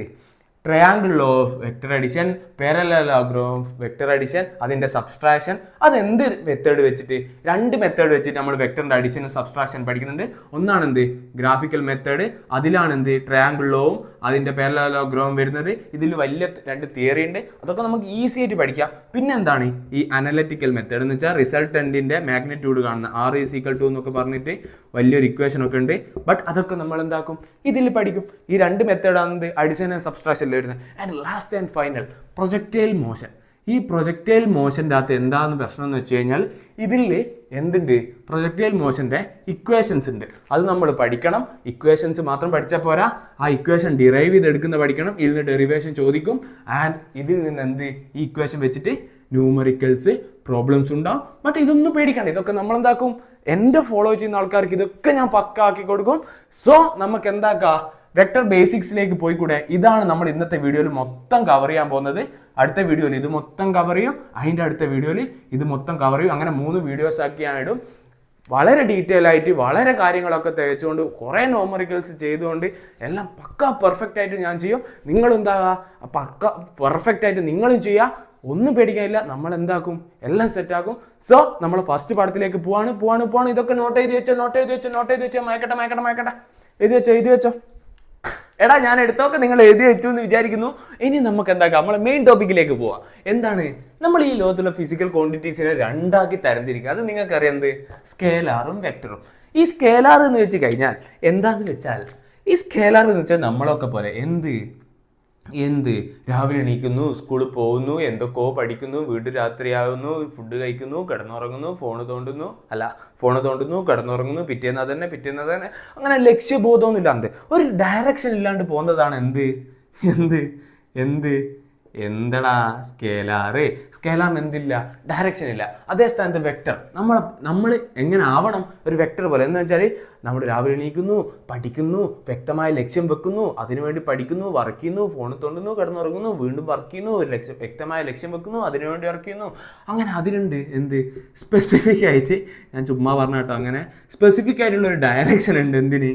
triangle law of vector addition, parallelogram of vector addition, അതിന്റെ സബ്സ്ട്രാക്ഷൻ. അതെന്ത് മെത്തേഡ് വെച്ചിട്ട്, 2 മെത്തേഡ് വെച്ചിട്ട് നമ്മൾ വെക്ടറിന്റെ അഡിഷനും സബ്സ്ട്രാക്ഷൻ പഠിക്കുന്നുണ്ട്. ഒന്നാണ് എന്ത് ഗ്രാഫിക്കൽ മെത്തേഡ്, അതിലാണ് എന്ത് ട്രയാങ്കിൾ ലോവും അതിന്റെ പാരലലോഗ്രാം വരുന്നത്. ഇതിൽ വലിയ 2 തിയറി ഉണ്ട്, അതൊക്കെ നമുക്ക് ഈസി ആയിട്ട് പഠിക്കാം. പിന്നെ എന്താണ് ഈ അനലറ്റിക്കൽ മെത്തേഡ് എന്ന് വെച്ചാൽ റിസൾട്ടന്റിന്റെ മാഗ്നിറ്റ്യൂഡ് കാണുന്ന R=2 എന്നൊക്കെ പറഞ്ഞിട്ട് വലിയൊരു ഇക്വേഷൻ ഒക്കെ ഉണ്ട്. ബട്ട് അതൊക്കെ നമ്മൾ എന്താക്കും, ഇതിൽ പഠിക്കും. ഈ 2 മെത്തേഡാണ് അഡിഷൻ ആൻഡ് സബ്സ്ട്രാക്ഷൻ വരുന്നത്. And last and final projectile motion. ഈ പ്രൊജക്റ്റൈൽ മോഷൻ്റെ അകത്ത് എന്താന്ന് പ്രശ്നം എന്ന് വെച്ച് കഴിഞ്ഞാൽ ഇതിൽ എന്തുണ്ട്, പ്രൊജക്റ്റൈൽ മോഷൻ്റെ ഇക്വേഷൻസ് ഉണ്ട്. അത് നമ്മൾ പഠിക്കണം. ഇക്വേഷൻസ് മാത്രം പഠിച്ചാൽ പോരാ, ആ ഇക്വേഷൻ ഡിറൈവ് ചെയ്തെടുക്കുന്ന പഠിക്കണം. ഇതിന് ഡെറിവേഷൻ ചോദിക്കും. ആൻഡ് ഇതിൽ നിന്ന് എന്ത് ഈ ഇക്വേഷൻ വെച്ചിട്ട് ന്യൂമറിക്കൽസ് പ്രോബ്ലംസ് ഉണ്ടാവും. ബട്ട് ഇതൊന്നും പേടിക്കണ്ട, ഇതൊക്കെ നമ്മൾ എന്താക്കും, എൻ്റെ ഫോളോ ചെയ്യുന്ന ആൾക്കാർക്ക് ഇതൊക്കെ ഞാൻ പക്ക ആക്കി കൊടുക്കും. സോ നമുക്ക് എന്താക്കാം, വെക്ടർ ബേസിക്സിലേക്ക് പോയിക്കൂടെ. ഇതാണ് നമ്മൾ ഇന്നത്തെ വീഡിയോയിൽ മൊത്തം കവർ ചെയ്യാൻ പോകുന്നത്. അടുത്ത വീഡിയോയിൽ ഇത് മൊത്തം കവർ ചെയ്യും, അതിൻ്റെ അടുത്ത വീഡിയോയിൽ ഇത് മൊത്തം കവർ ചെയ്യും. അങ്ങനെ 3 വീഡിയോസ് ആക്കി ഞാൻ ഇടും. വളരെ ഡീറ്റെയിൽ ആയിട്ട് വളരെ കാര്യങ്ങളൊക്കെ തേച്ചുകൊണ്ട് കുറേ നോമറിക്കൽസ് ചെയ്തുകൊണ്ട് എല്ലാം പക്ക പെർഫെക്റ്റ് ആയിട്ട് ഞാൻ ചെയ്യും. നിങ്ങളെന്താകുക, പക്ക പെർഫെക്റ്റ് ആയിട്ട് നിങ്ങളും ചെയ്യുക. ഒന്നും പേടിക്കാനില്ല, നമ്മൾ എന്താക്കും, എല്ലാം സെറ്റാക്കും. സോ നമ്മൾ ഫസ്റ്റ് പാഠത്തിലേക്ക് പോവാണ്. ഇതൊക്കെ നോട്ട് ചെയ്ത് വെച്ചോ. മയക്കട്ടെ എഴുതി വെച്ചോ. എടാ ഞാൻ എടുത്തൊക്കെ നിങ്ങൾ എഴുതി വെച്ചു എന്ന് വിചാരിക്കുന്നു. ഇനി നമുക്ക് എന്താക്കാം, നമ്മളെ മെയിൻ ടോപ്പിക്കിലേക്ക് പോവാം. എന്താണ്, നമ്മൾ ഈ ലോകത്തുള്ള ഫിസിക്കൽ ക്വാണ്ടിറ്റീസിനെ 2 ആക്കി തരംതിരിക്കുക. അത് നിങ്ങൾക്കറിയാം, സ്കേലാറും വെക്ടറും. ഈ സ്കേലാർ എന്ന് വെച്ച് കഴിഞ്ഞാൽ എന്താന്ന് വെച്ചാൽ, ഈ സ്കേലാർ എന്ന് വെച്ചാൽ നമ്മളൊക്കെ പോലെ എന്ത് രാവിലെ എണീക്കുന്നു, സ്കൂളിൽ പോകുന്നു, എന്തൊക്കെയോ പഠിക്കുന്നു, വീട് രാത്രിയാകുന്നു, ഫുഡ് കഴിക്കുന്നു, കിടന്നുറങ്ങുന്നു, ഫോണ് തോണ്ടുന്നു, കിടന്നുറങ്ങുന്നു, പിറ്റേന്ന് അതന്നെ. അങ്ങനെ ലക്ഷ്യബോധമൊന്നും ഇല്ലാണ്ട് ഒരു ഡയറക്ഷൻ ഇല്ലാണ്ട് പോകുന്നതാണ് എന്തടാ സ്കേലാറിന് എന്തില്ല, ഡയറക്ഷൻ ഇല്ല. അതേ സ്ഥാനത്ത് വെക്ടർ, നമ്മൾ എങ്ങനെ ആവണം ഒരു വെക്ടർ പോലെ എന്ന് വെച്ചാൽ, നമ്മൾ രാവിലെ എണീക്കുന്നു, പഠിക്കുന്നു, വ്യക്തമായ ലക്ഷ്യം വെക്കുന്നു, അതിനുവേണ്ടി പഠിക്കുന്നു, വർക്ക് ചെയ്യുന്നു, ഫോൺ തോണ്ടുന്നു, കിടന്നുറങ്ങുന്നു, വീണ്ടും വർക്ക് ചെയ്യുന്നു, വ്യക്തമായ ലക്ഷ്യം വെക്കുന്നു, അതിനുവേണ്ടി വർക്ക് ചെയ്യുന്നു. അങ്ങനെ അതിനുണ്ട് സ്പെസിഫിക് ആയിട്ട്, ഞാൻ ചുമ്മാ പറഞ്ഞ കേട്ടോ, അങ്ങനെ സ്പെസിഫിക് ആയിട്ടുള്ള ഒരു ഡയറക്ഷൻ ഉണ്ട് എന്തിന്,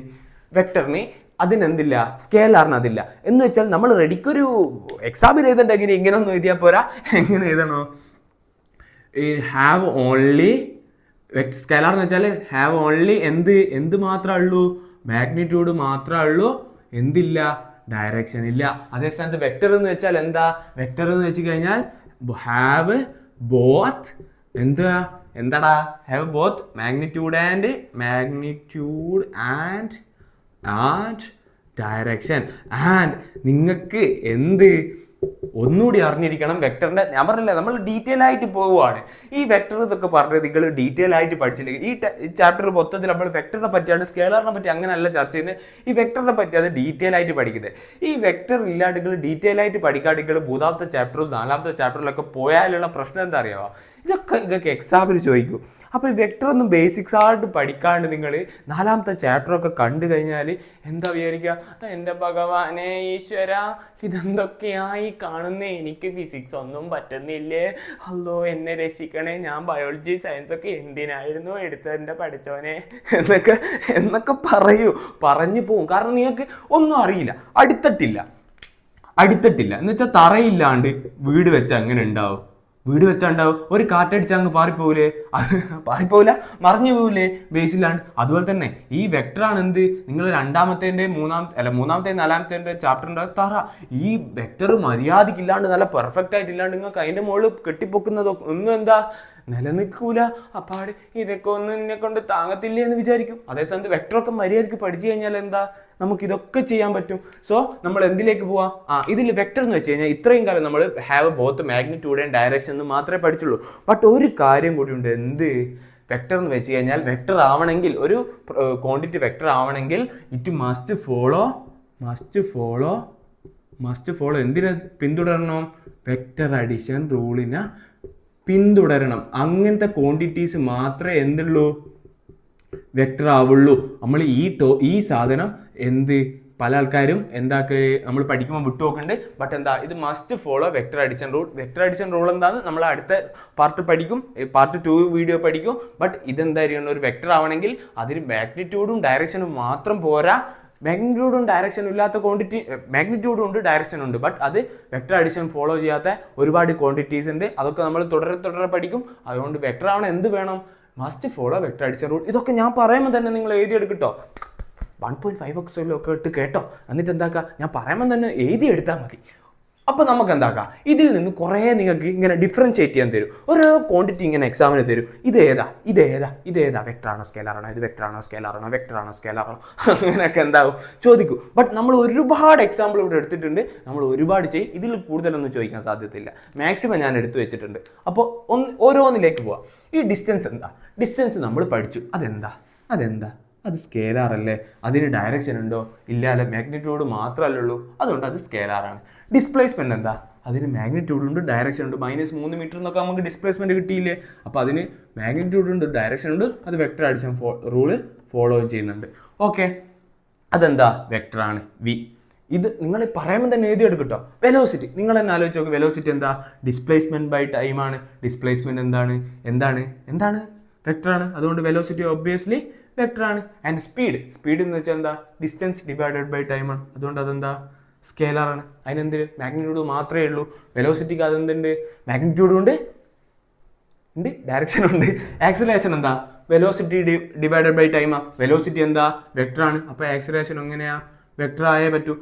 വെക്ടറിന്. അതിനെന്തില്ല, സ്കേലാറിന് അതില്ല. എന്ന് വെച്ചാൽ നമ്മൾ റെഡിക്കൊരു എക്സാമിന് എഴുതണ്ടെങ്കിൽ ഇങ്ങനെ ഒന്നും എഴുതിയാൽ പോരാ. എങ്ങനെ എഴുതണോ, ഈ ഹാവ് ഓൺലി സ്കേലാർ എന്ന് വെച്ചാൽ ഹാവ് ഓൺലി എന്ത് മാത്രമേ ഉള്ളൂ, മാഗ്നിറ്റ്യൂഡ് മാത്രമേ ഉള്ളൂ, എന്തില്ല, ഡയറക്ഷൻ ഇല്ല. അതേ സ്ഥാനത്ത് വെക്ടർ എന്ന് വെച്ചാൽ വെക്ടർ എന്ന് വെച്ച് കഴിഞ്ഞാൽ have both have both magnitude and direction. And നിങ്ങൾക്ക് ഒന്നുകൂടി അറിഞ്ഞിരിക്കണം വെക്ടറിന്റെ. ഞാൻ പറഞ്ഞില്ല, നമ്മൾ ഡീറ്റെയിൽ ആയിട്ട് പോവുകയാണ്. ഈ വെക്ടർ ഇതൊക്കെ പറഞ്ഞത് നിങ്ങൾ ഡീറ്റെയിൽ ആയിട്ട് പഠിച്ചില്ലെങ്കിൽ, ഈ ചാപ്റ്റർ മൊത്തത്തിൽ നമ്മൾ വെക്ടറിനെ പറ്റിയാണ്, സ്കേലറിനെ പറ്റി അങ്ങനെയല്ല ചർച്ച ചെയ്യുന്നത്. ഈ വെക്ടറിനെ പറ്റി അത് ഡീറ്റെയിൽ ആയിട്ട് പഠിക്കുന്നത്. ഈ വെക്ടർ ഇല്ലാണ്ട് നിങ്ങൾ ഡീറ്റെയിൽ ആയിട്ട് പഠിക്കാണ്ട് 3ാമത്തെ ചാപ്റ്ററും 4ാമത്തെ ചാപ്റ്ററിലൊക്കെ പോയാലുള്ള പ്രശ്നം എന്താ അറിയാമോ, ഇതൊക്കെ നിങ്ങൾക്ക് എക്സാമിന് ചോദിക്കും. അപ്പോൾ ഈ വെക്ടർ ഒന്നും ബേസിക്സ് ആയിട്ട് പഠിക്കാണ്ട് നിങ്ങൾ 4ാമത്തെ ചാപ്റ്ററൊക്കെ കണ്ടു കഴിഞ്ഞാൽ എന്താ വിചാരിക്കുക, എൻ്റെ ഭഗവാനെ ഈശ്വര ഇതെന്തൊക്കെയായി കാണുന്നേ, എനിക്ക് ഫിസിക്സ് ഒന്നും പറ്റുന്നില്ലേ, അല്ലോ എന്നെ രക്ഷിക്കണേ, ഞാൻ ബയോളജി സയൻസ് ഒക്കെ എന്തിനായിരുന്നു എടുത്തതിൻ്റെ പഠിച്ചോനെ എന്നൊക്കെ പറഞ്ഞു പോവും. കാരണം നിങ്ങൾക്ക് ഒന്നും അറിയില്ല, അടുത്തിട്ടില്ല എന്ന് വെച്ചാൽ തറയില്ലാണ്ട് വീട് വെച്ചാൽ അങ്ങനെ ഉണ്ടാവും. ഒരു കാറ്റടിച്ചാൽ അങ്ങ് പാറിപ്പോവില്ലേ, അത് പാറിപ്പോവില്ല, മറിഞ്ഞു പോവില്ലേ ബേസിലാണ്ട്. അതുപോലെ തന്നെ ഈ വെക്ടറാണ് നിങ്ങൾ 2ാമത്തേൻ്റെ 3ാമത്തെ 4ാമത്തെ ചാപ്റ്ററിൻ്റെ തറ. ഈ വെക്ടർ മര്യാദക്കില്ലാണ്ട് നല്ല പെർഫെക്റ്റ് ആയിട്ടില്ലാണ്ട് നിങ്ങൾക്ക് അതിൻ്റെ മുകളിൽ കെട്ടിപ്പൊക്കുന്നതോ ഒന്നും നിലനിൽക്കൂല. അപ്പാട് ഇതൊക്കെ ഒന്നും എന്നെ കൊണ്ട് താങ്ങത്തില്ലേ എന്ന് വിചാരിക്കും. അതേസമയത്ത് വെക്ടറൊക്കെ മര്യാദയ്ക്ക് പഠിച്ചു കഴിഞ്ഞാൽ നമുക്ക് ഇതൊക്കെ ചെയ്യാൻ പറ്റും. സോ നമ്മൾ എന്തിലേക്ക് പോവാം, ഇതിൽ വെക്ടർ എന്ന് വെച്ച് കഴിഞ്ഞാൽ ഇത്രയും കാലം നമ്മൾ have both magnitude and direction എന്ന് മാത്രമേ പഠിച്ചുള്ളൂ. ബട്ട് ഒരു കാര്യം കൂടി ഉണ്ട്, വെക്ടർ എന്ന് വെച്ച് കഴിഞ്ഞാൽ വെക്ടർ ആവണമെങ്കിൽ, ഒരു ക്വാണ്ടിറ്റി വെക്ടർ ആവണമെങ്കിൽ ഇറ്റ് മസ്റ്റ് ഫോളോ എന്തിനെ പിന്തുടരണം, വെക്ടർ അഡിഷൻ റൂളിനെ പിന്തുടരണം. അങ്ങനത്തെ ക്വാണ്ടിറ്റീസ് മാത്രമേ എന്തുള്ളൂ, വെക്ടർ ആവുള്ളൂ. നമ്മൾ ഈ സാധനം പല ആൾക്കാരും നമ്മൾ പഠിക്കുമ്പോൾ വിട്ടു നോക്കുന്നുണ്ട്. ബട്ട് ഇത് must follow vector addition rule. Vector addition rule എന്താണെന്ന് നമ്മൾ അടുത്ത പാർട്ട് പഠിക്കും, പാർട്ട് 2 വീഡിയോ പഠിക്കും. ബട്ട് ഇതെന്തായിരിക്കണം, ഒരു വെക്ടർ ആവണമെങ്കിൽ അതിന് മാഗ്നിറ്റ്യൂഡും ഡയറക്ഷനും മാത്രം പോരാ, മാഗ്നിറ്റ്യൂഡും ഡയറക്ഷനും ഇല്ലാത്ത ക്വാണ്ടിറ്റി, മാഗ്നിറ്റ്യൂഡും ഉണ്ട് ഡയറക്ഷനും ഉണ്ട്, ബട്ട് അത് വെക്ടർ അഡിഷൻ ഫോളോ ചെയ്യാത്ത ഒരുപാട് ക്വാണ്ടിറ്റീസ് ഉണ്ട്. അതൊക്കെ നമ്മൾ തുടരെ പഠിക്കും. അതുകൊണ്ട് വെക്ടർ ആവണം എന്ത് വേണം? Must follow vector addition rule. ഇതൊക്കെ ഞാൻ പറയുമ്പോൾ തന്നെ നിങ്ങൾ എഴുതിയെടുക്കട്ടോ. 1.5 ഒക്കെ ഇട്ട് കേട്ടോ. എന്നിട്ട് എന്താക്കുക, ഞാൻ പറയുമ്പോൾ തന്നെ എഴുതി എടുത്താൽ മതി. അപ്പോൾ നമുക്ക് എന്താക്കാം, ഇതിൽ നിന്ന് കുറേ നിങ്ങൾക്ക് ഇങ്ങനെ ഡിഫറൻഷിയേറ്റ് ചെയ്യാൻ തരും. ഓരോ ക്വാണ്ടിറ്റി ഇങ്ങനെ എക്സാമിന് തരും. ഇതേതാ വെക്ടറാണോ സ്കെയിലറാണോ, ഇത് വെക്ടറാണോ സ്കെയിലറാണോ, വെക്ടറാണോ സ്കെയിലറാണോ, അങ്ങനെയൊക്കെ എന്താവും ചോദിക്കും. ബട്ട് നമ്മൾ ഒരുപാട് എക്സാമ്പിൾ ഇവിടെ എടുത്തിട്ടുണ്ട്. നമ്മൾ ഒരുപാട് ചെയ്യും. ഇതിൽ കൂടുതലൊന്നും ചോദിക്കാൻ സാധ്യതയില്ല. മാക്സിമം ഞാൻ എടുത്തു വെച്ചിട്ടുണ്ട്. അപ്പോൾ ഓരോന്നിലേക്ക് പോവാം. ഈ ഡിസ്റ്റൻസ് എന്താ? ഡിസ്റ്റൻസ് നമ്മൾ പഠിച്ചു. അതെന്താ? അത് സ്കെയിലറല്ലേ? അതിന് ഡയറക്ഷൻ ഉണ്ടോ? ഇല്ലാതെ മാഗ്നിറ്റ്യൂഡ് മാത്രമല്ലേ ഉള്ളൂ, അതുകൊണ്ട് അത് സ്കെയിലറാണ്. ഡിസ്പ്ലേസ്മെൻറ്റ് എന്താ? അതിന് മാഗ്നിറ്റ്യൂഡ് ഉണ്ട്, ഡയറക്ഷൻ ഉണ്ട്. -3 മീറ്റർ എന്നൊക്കെ നമുക്ക് ഡിസ്പ്ലേസ്മെൻറ്റ് കിട്ടിയില്ലേ? അപ്പോൾ അതിന് മാഗ്നിറ്റ്യൂഡ് ഉണ്ട്, ഡയറക്ഷൻ ഉണ്ട്, അത് വെക്ടർ അഡിഷൻ റൂള് ഫോളോ ചെയ്യുന്നുണ്ട്. ഓക്കെ, അതെന്താ? വെക്ടറാണ് വി. ഇത് നിങ്ങൾ പറയുമ്പോൾ തന്നെ എഴുതിയെടുക്കട്ടോ. വെലോസിറ്റി നിങ്ങൾ തന്നെ ആലോചിച്ച് നോക്ക്. വെലോസിറ്റി എന്താ? ഡിസ്പ്ലേസ്മെൻറ്റ് ബൈ ടൈമാണ്. ഡിസ്പ്ലേസ്മെൻറ്റ് എന്താണ്? വെക്ടറാണ്. അതുകൊണ്ട് വെലോസിറ്റി ഒബ്വിയസ്ലി വെക്ടറാണ്. ആൻഡ് സ്പീഡ് എന്ന് വെച്ചാൽ എന്താ? ഡിസ്റ്റൻസ് ഡിവൈഡഡ് ബൈ ടൈമാണ്. അതുകൊണ്ട് അതെന്താ? സ്കെയിലറാണ്. അതിനെന്ത്? മാഗ്നിറ്റ്യൂഡ് മാത്രമേ ഉള്ളൂ. വെലോസിറ്റിക്ക് അതെന്തുണ്ട്? മാഗ്നിറ്റ്യൂഡും ഉണ്ട്, ഡയറക്ഷൻ ഉണ്ട്. ആക്സിലറേഷൻ എന്താ? വെലോസിറ്റി ഡിവൈഡഡ് ബൈ ടൈമാ. വെലോസിറ്റി എന്താ? വെക്ടറാണ്. അപ്പോൾ ആക്സിലറേഷൻ എങ്ങനെയാ? വെക്ടർ ആയേ പറ്റൂ.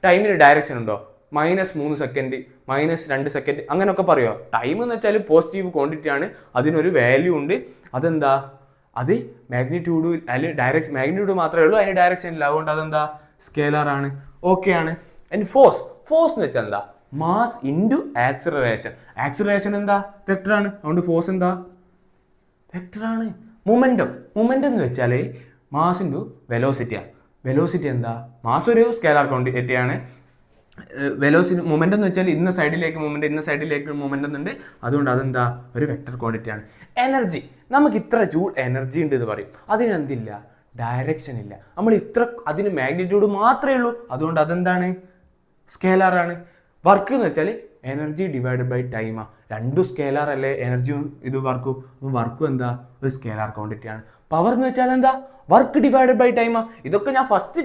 ടൈമിന് ഡയറക്ഷൻ ഉണ്ടോ? -3 സെക്കൻഡ്, -2 സെക്കൻഡ്, അങ്ങനെയൊക്കെ പറയുമോ? ടൈം എന്ന് വെച്ചാൽ പോസിറ്റീവ് ക്വാണ്ടിറ്റി ആണ്. അതിനൊരു വാല്യൂ ഉണ്ട്. അതെന്താ? അത് മാഗ്നിറ്റ്യൂഡ് മാഗ്നിറ്റ്യൂഡ് മാത്രമേ ഉള്ളൂ, അതിന് ഡയറക്ഷൻ ഇല്ല. അതുകൊണ്ട് അതെന്താ? സ്കെയിലറാണ്. ഓക്കെ ആണ്. ആൻഡ് ഫോഴ്സ് എന്ന് വെച്ചാൽ എന്താ? Mass into acceleration. ആക്സിലറേഷൻ എന്താ? വെക്ടറാണ്. അതുകൊണ്ട് ഫോഴ്സ് എന്താ? വെക്ടറാണ്. മൊമെൻറ്റം എന്ന് വെച്ചാൽ മാസ് ഇൻറ്റു വെലോസിറ്റിയാണ്. വെലോസിറ്റി എന്താ? മാസ് ഒരു സ്കെയിലർ ക്വാണ്ടിറ്റിയാണ്. വെലോസിറ്റി മൊമെൻ്റ് എന്ന് വെച്ചാൽ ഇന്ന സൈഡിലേക്ക് മൊമെൻ്റ് എന്നുണ്ട്. അതുകൊണ്ട് അതെന്താ? ഒരു വെക്ടർ ക്വാണ്ടിറ്റിയാണ്. എനർജി, നമുക്ക് ഇത്ര ജൂൾ എനർജി ഉണ്ട് എന്ന് പറയും. അതിനെന്തില്ല? ഡയറക്ഷൻ ഇല്ല. അതിന് മാഗ്നിറ്റ്യൂഡ് മാത്രമേ ഉള്ളൂ. അതുകൊണ്ട് അതെന്താണ്? സ്കെയിലറാണ്. വർക്ക് എന്ന് വെച്ചാൽ എനർജി ഡിവൈഡഡ് ബൈ ടൈമാ. രണ്ടും സ്കെയിലർ അല്ലേ? എനർജിയും ഇത് വർക്കും. വർക്കും എന്താ? ഒരു സ്കെയിലർ ക്വാണ്ടിറ്റിയാണ്. പവർ എന്ന് വെച്ചാൽ എന്താ? വർക്ക് ഡിവൈഡഡ് ബൈ ടൈമാ. ഇതൊക്കെ ഞാൻ ഫസ്റ്റ്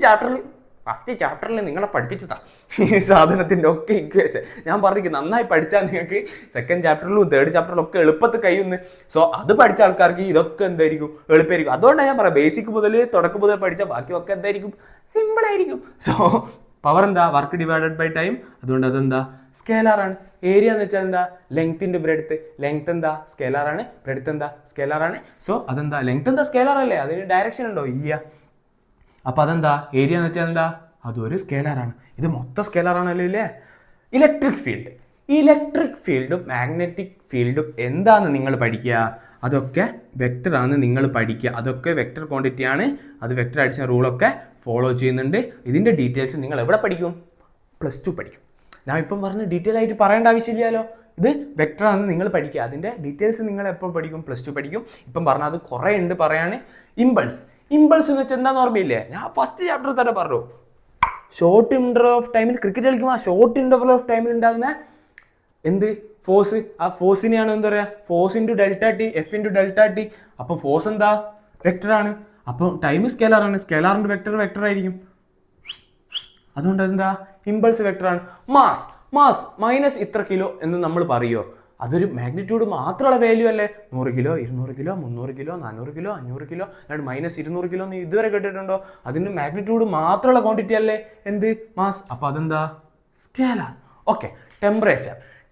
ചാപ്റ്ററിൽ നിങ്ങളെ പഠിപ്പിച്ചതാ. ഈ സാധനത്തിൻ്റെ ഒക്കെ ഇക്വേഷൻ ഞാൻ പറഞ്ഞു. നന്നായി പഠിച്ചാൽ നിങ്ങൾക്ക് സെക്കൻഡ് ചാപ്റ്ററിലും തേർഡ് ചാപ്റ്ററിലും ഒക്കെ എളുപ്പത്തിൽ കഴിയുന്നു. സോ അത് പഠിച്ച ആൾക്കാർക്ക് ഇതൊക്കെ എന്തായിരിക്കും? എളുപ്പമായിരിക്കും. അതുകൊണ്ടാണ് ഞാൻ പറയാം, ബേസിക് മുതൽ തുടക്കം മുതൽ പഠിച്ച ബാക്കിയൊക്കെ എന്തായിരിക്കും? സിമ്പിൾ ആയിരിക്കും. സോ പവർ എന്താ? Work divided by time. അതുകൊണ്ട് അതെന്താ? സ്കെയിലറാണ്. ഏരിയ എന്ന് വെച്ചാൽ എന്താ? ലെങ്ത്തിന്റെ ബ്രെഡ്ത്ത്. ലെങ്ത് എന്താ? സ്കെയിലറാണ്. ബ്രെഡ്ത്ത് എന്താ? സ്കെയിലറാണ്. സോ അതെന്താ? ലെങ്ത് എന്താ? സ്കെയിലർ അല്ലേ? അതിന് ഡയറക്ഷൻ ഉണ്ടോ? ഇല്ല. അപ്പോൾ അതെന്താ? ഏരിയ എന്ന് വെച്ചാൽ എന്താ? അതൊരു സ്കെയിലറാണ്. ഇത് മൊത്തം സ്കെയിലറാണല്ലോ ഇല്ലേ? ഇലക്ട്രിക് ഫീൽഡും മാഗ്നറ്റിക് ഫീൽഡും എന്താണെന്ന് നിങ്ങൾ പഠിക്കുക. അതൊക്കെ വെക്ടറാണ് നിങ്ങൾ പഠിക്കുക. അതൊക്കെ വെക്ടർ ക്വാണ്ടിറ്റിയാണ്. അത് വെക്ടർ അഡിഷൻ റൂളൊക്കെ ഫോളോ ചെയ്യുന്നുണ്ട്. ഇതിൻ്റെ ഡീറ്റെയിൽസ് നിങ്ങൾ എവിടെ പഠിക്കും? +2 പഠിക്കും. ഞാൻ ഇപ്പം പറഞ്ഞ് ഡീറ്റെയിൽ ആയിട്ട് പറയേണ്ട ആവശ്യമില്ലല്ലോ. ഇത് വെക്ടറാണ് നിങ്ങൾ പഠിക്കുക. അതിൻ്റെ ഡീറ്റെയിൽസ് നിങ്ങൾ എപ്പോൾ പഠിക്കും? +2 പഠിക്കും. ഇപ്പം പറഞ്ഞാൽ അത് കുറേ ഉണ്ട് പറയാൻ. ഇമ്പൾസ് എന്ന് വെച്ചാൽ എന്താണെന്ന് ഓർമ്മയില്ലേ? ഞാൻ ഫസ്റ്റ് ചാപ്റ്റർ തന്നെ പറഞ്ഞു. ഷോർട്ട് ഇൻ്റർവൽ ഓഫ് ടൈമിൽ ക്രിക്കറ്റ് കളിക്കുമ്പോൾ ആ ഷോർട്ട് ഇൻ്റർവൽ ഓഫ് ടൈമിൽ ഉണ്ടാകുന്ന ഫോഴ്സ്, ആ ഫോഴ്സിനെയാണ് എന്താ പറയുക? Force into ΔT, F into ΔT. അപ്പോൾ ഫോഴ്സ് എന്താ? വെക്ടറാണ്. അപ്പം ടൈം സ്കെയിലറാണ്. സ്കെയിലറിൻ്റെ വെക്ടർ ആയിരിക്കും. അതുകൊണ്ട് എന്താ? ഇമ്പൾസ് വെക്ടറാണ്. മാസ് -ഇത്ര കിലോ എന്ന് നമ്മൾ പറയുമോ? അതൊരു മാഗ്നിറ്റ്യൂഡ് മാത്രമുള്ള വാല്യൂ അല്ലേ? 100 kilo, 200 kilo, 300 kilo, 400 kilo, 500 kilo, അല്ലാണ്ട് -200 കിലോ എന്ന് ഇതുവരെ കേട്ടിട്ടുണ്ടോ? അതിന് മാഗ്നിറ്റ്യൂഡ് മാത്രമുള്ള ക്വാണ്ടിറ്റി അല്ലേ എന്ത്? മാസ്. അപ്പോൾ അതെന്താ? സ്കെയിലർ. ഓക്കെ.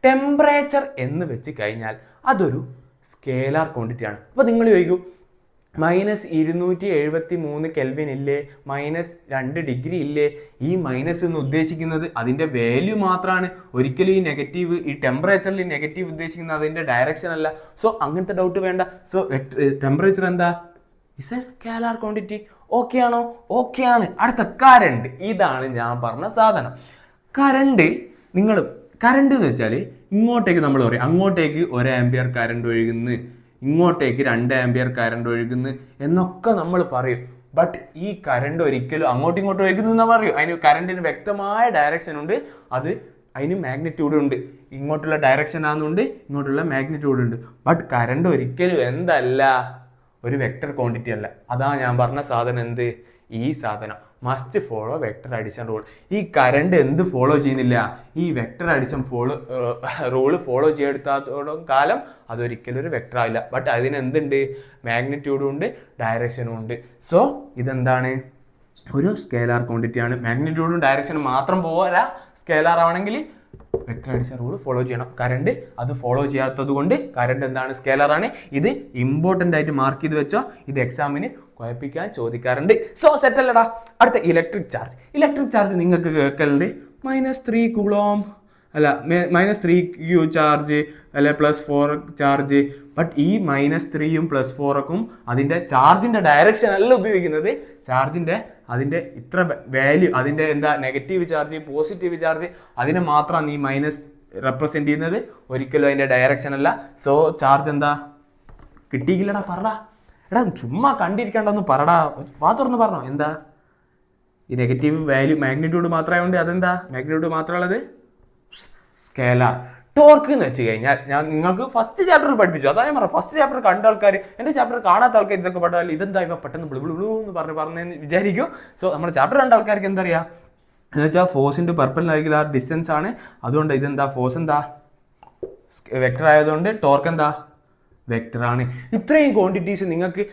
ടെമ്പറേച്ചർ എന്ന് വെച്ച് കഴിഞ്ഞാൽ അതൊരു സ്കെയിലർ ക്വാണ്ടിറ്റിയാണ്. അപ്പോൾ നിങ്ങൾ ചോദിക്കും, -273 കെൽവിൻ ഇല്ലേ? -2 ഡിഗ്രി ഇല്ലേ? ഈ മൈനസ് എന്ന് ഉദ്ദേശിക്കുന്നത് അതിൻ്റെ വാല്യൂ മാത്രമാണ്. ഒരിക്കലും ഈ നെഗറ്റീവ്, ഈ ടെമ്പറേച്ചറിൽ നെഗറ്റീവ് ഉദ്ദേശിക്കുന്നത് അതിൻ്റെ ഡയറക്ഷൻ അല്ല. സോ അങ്ങനത്തെ ഡൗട്ട് വേണ്ട. സോ ടെമ്പറേച്ചർ എന്താ? Is A scalar quantity. Okay ആണോ? ഓക്കെ ആണ്. അടുത്ത കറണ്ട്. ഇതാണ് ഞാൻ പറഞ്ഞ സാധനം. കറണ്ട് എന്ന് വെച്ചാൽ ഇങ്ങോട്ടേക്ക് നമ്മൾ പറയും, അങ്ങോട്ടേക്ക് 1 ആമ്പിയർ കറണ്ട് ഒഴുകുന്നു, ഇങ്ങോട്ടേക്ക് 2 ആമ്പിയർ കറണ്ട് ഒഴുകുന്നു എന്നൊക്കെ നമ്മൾ പറയും. ബട്ട് ഈ കറണ്ട് ഒരിക്കലും അങ്ങോട്ടും ഇങ്ങോട്ടും ഒഴുകുന്നു എന്ന് പറയും. അതിന് കറണ്ടിന് വ്യക്തമായ ഡയറക്ഷൻ ഉണ്ട്. അതിന് മാഗ്നിറ്റ്യൂഡ് ഉണ്ട്. ഇങ്ങോട്ടുള്ള ഡയറക്ഷൻ ആണെന്നുണ്ട്, ഇങ്ങോട്ടുള്ള മാഗ്നിറ്റ്യൂഡ് ഉണ്ട്. ബട്ട് കറണ്ട് ഒരിക്കലും എന്തല്ല? ഒരു വെക്ടർ ക്വാണ്ടിറ്റി അല്ല. അതാ ഞാൻ പറഞ്ഞ സാധനം. ഈ സാധനം must follow vector addition rule. ഈ കറണ്ട് എന്ത് ഫോളോ ചെയ്യുന്നില്ല? ഈ വെക്ടർ അഡിഷൻ റൂള് ഫോളോ ചെയ്തെടുത്തോളം കാലം അതൊരിക്കലും ഒരു വെക്ടർ ആവില്ല. ബട്ട് അതിന് എന്തുണ്ട്? മാഗ്നിറ്റ്യൂഡും ഉണ്ട്, ഡയറക്ഷനും ഉണ്ട്. സോ ഇതെന്താണ്? ഒരു സ്കേലാർ ക്വാണ്ടിറ്റിയാണ്. മാഗ്നിറ്റ്യൂഡും ഡയറക്ഷനും മാത്രം പോരാ, സ്കേലാർ ആവണമെങ്കിൽ വെക്ടർ അഡിഷൻ റൂൾ ഫോളോ ചെയ്യണം. കറണ്ട് അത് ഫോളോ ചെയ്യാത്തത് കൊണ്ട് കറണ്ട് എന്താണ്? സ്കേലാർ ആണ്. ഇത് ഇമ്പോർട്ടൻ്റ് ആയിട്ട് മാർക്ക് ചെയ്ത് വെച്ചോ. ഇത് എക്സാമിന് കുഴപ്പിക്കാൻ ചോദിക്കാറുണ്ട്. സോ സെറ്റ് അല്ലടാ. അടുത്ത ഇലക്ട്രിക് ചാർജ്. ഇലക്ട്രിക് ചാർജ് നിങ്ങൾക്ക് കേൾക്കലുണ്ട് -3 കൂളോം അല്ല -3 ചാർജ് അല്ലെ +4 ചാർജ്. ബട്ട് ഈ -3യും +4ക്കും അതിൻ്റെ ചാർജിൻ്റെ ഡയറക്ഷൻ അല്ല ഉപയോഗിക്കുന്നത്. ചാർജിൻ്റെ അതിൻ്റെ ഇത്ര വാല്യൂ, അതിൻ്റെ എന്താ നെഗറ്റീവ് ചാർജ്, പോസിറ്റീവ് ചാർജ്, അതിനെ മാത്രമാണ് ഈ മൈനസ് റെപ്രസെൻറ്റ് ചെയ്യുന്നത്. ഒരിക്കലും അതിൻ്റെ ഡയറക്ഷൻ അല്ല. സോ ചാർജ് എന്താ? കിട്ടിയില്ലടാ, പറടാ. എടാ ചുമ്മാ കണ്ടിരിക്കേണ്ടൊന്ന് പറടാ, തുറന്ന് പറഞ്ഞോ. എന്താ ഈ നെഗറ്റീവ് വാല്യൂ? മാഗ്നിറ്റ്യൂഡ് മാത്രമായതുകൊണ്ട് അതെന്താ? Magnitude മാത്രമുള്ളത് scalar. ടോർക്ക് എന്ന് വെച്ച് കഴിഞ്ഞാൽ ഞാൻ നിങ്ങൾക്ക് ഫസ്റ്റ് ചാപ്റ്ററിൽ പഠിപ്പിച്ചു. അതാ ഞാൻ പറഞ്ഞു, ഫസ്റ്റ് ചാപ്റ്റർ കണ്ട ആൾക്കാർ, എൻ്റെ ചാപ്റ്റർ കാണാത്ത ആൾക്കാർ ഇതൊക്കെ പഠിച്ചാൽ ഇതെന്താ ഇവ പെട്ടെന്ന് ബ്ലൂ എന്ന് പറഞ്ഞെന്ന് വിചാരിക്കും. സോ നമ്മുടെ ചാപ്റ്റർ കണ്ട ആൾക്കാർക്ക് എന്താ അറിയാം എന്ന് വെച്ചാൽ ഫോഴ്സ് ഇൻറ്റു പെർപെൻഡിക്കുലർ ഡിസ്റ്റൻസ് ആണ്. അതുകൊണ്ട് ഇതെന്താ? ഫോഴ്സ് എന്താ? വെക്ടർ ആയതുകൊണ്ട് ടോർക്ക് എന്താ? വെക്ടർ ആണ്. ഇത്രയും ക്വാണ്ടിറ്റീസ് നിങ്ങൾക്ക്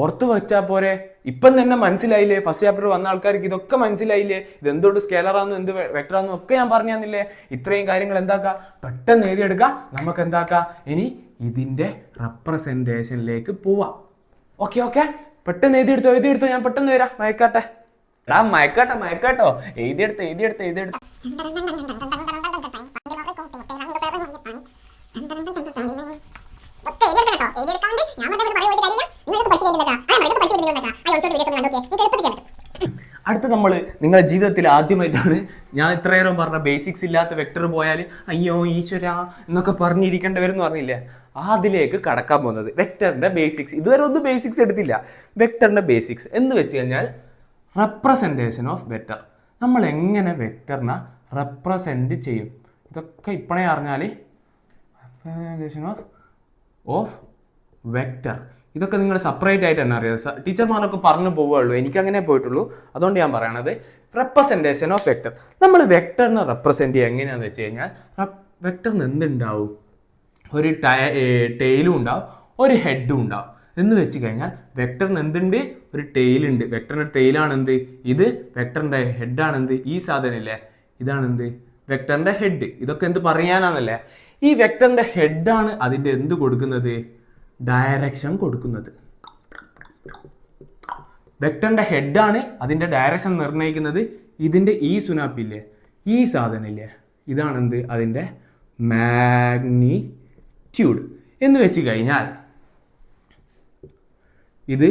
ഓർത്ത് വെച്ചാൽ പോരെ? ഇപ്പം തന്നെ മനസ്സിലായില്ലേ? ഫസ്റ്റ് ചാപ്റ്റർ വന്ന ആൾക്കാർക്ക് ഇതൊക്കെ മനസ്സിലായില്ലേ? ഇത് എന്തുകൊണ്ട് സ്കേലറാന്നും എന്ത് വെക്ടറാന്നും ഒക്കെ ഞാൻ പറഞ്ഞു തന്നില്ലേ? ഇത്രയും കാര്യങ്ങൾ എന്താക്കാം? പെട്ടെന്ന് എഴുതിയെടുക്കാം. നമുക്ക് എന്താക്കാം? ഇനി ഇതിൻ്റെ റെപ്രസെൻറ്റേഷനിലേക്ക് പോവാം. ഓക്കെ പെട്ടെന്ന് എഴുതിയെടുത്തോ. ഞാൻ പെട്ടെന്ന് വരാം. മയക്കാട്ടെ എഴുതിയെടുത്തോ. അടുത്ത നമ്മൾ നിങ്ങളുടെ ജീവിതത്തിൽ ആദ്യമായിട്ടാണ് ഞാൻ ഇത്രയേരം പറഞ്ഞ ബേസിക്സ് ഇല്ലാത്ത വെക്ടർ പോയാൽ അയ്യോ ഈശ്വര എന്നൊക്കെ പറഞ്ഞിരിക്കേണ്ടി വരും എന്ന് പറഞ്ഞില്ലേ? അതിലേക്ക് കടക്കാൻ പോകുന്നത് വെക്ടറിന്റെ ബേസിക്സ്. ഇതുവരെ ഒന്നും ബേസിക്സ് എടുത്തില്ല. വെക്ടറിന്റെ ബേസിക്സ് എന്ന് വെച്ച് കഴിഞ്ഞാൽ റെപ്രസെൻറ്റേഷൻ ഓഫ് വെക്ടർ. നമ്മൾ എങ്ങനെ വെക്ടറിനെ റെപ്രസെൻറ്റ് ചെയ്യും? ഇതൊക്കെ ഇപ്പോഴേ അറിഞ്ഞാൽ റെപ്രസെൻറ്റേഷൻ ഓഫ് വെക്ടർ ഇതൊക്കെ നിങ്ങൾ സെപ്പറേറ്റ് ആയിട്ട് തന്നെ അറിയാം. ടീച്ചർമാരൊക്കെ പറഞ്ഞു പോവുകയുള്ളൂ, എനിക്കങ്ങനെ പോയിട്ടുള്ളൂ. അതുകൊണ്ട് ഞാൻ പറയണത് റെപ്രസെൻറ്റേഷൻ ഓഫ് വെക്ടർ. നമ്മൾ വെക്ടറിനെ റെപ്രസെൻറ്റ് ചെയ്യുക എങ്ങനെയാണെന്ന് വെച്ച് കഴിഞ്ഞാൽ വെക്ടറിന് എന്തുണ്ടാവും? ഒരു ടെയിലും ഉണ്ടാവും, ഒരു ഹെഡും ഉണ്ടാവും. എന്ന് വെച്ച് കഴിഞ്ഞാൽ വെക്ടറിന് എന്തുണ്ട്? ഒരു ടെയിലുണ്ട്. വെക്ടറിൻ്റെ ടെയിലാണ് എന്ത്? ഇത്. വെക്ടറിൻ്റെ ഹെഡാണ് എന്ത്? ഈ സാധനമില്ലേ, ഇതാണ് എന്ത്? വെക്ടറിൻ്റെ ഹെഡ്. ഇതൊക്കെ എന്ത് പറയാനാണല്ലേ? ഈ വെക്ടറിൻ്റെ ഹെഡാണ് അതിൻ്റെ എന്ത് കൊടുക്കുന്നത്? ഡയറക്ഷൻ കൊടുക്കുന്നത്. വെക്ടറിൻ്റെ ഹെഡാണ് അതിൻ്റെ ഡയറക്ഷൻ നിർണ്ണയിക്കുന്നത്. ഇതിൻ്റെ ഈ സുനാപ്പില്ലേ, ഈ സാധനമില്ലേ, ഇതാണ് എന്ത്? അതിൻ്റെ മാഗ്നിറ്റ്യൂഡ്. എന്ന് വെച്ച് കഴിഞ്ഞാൽ ഇത്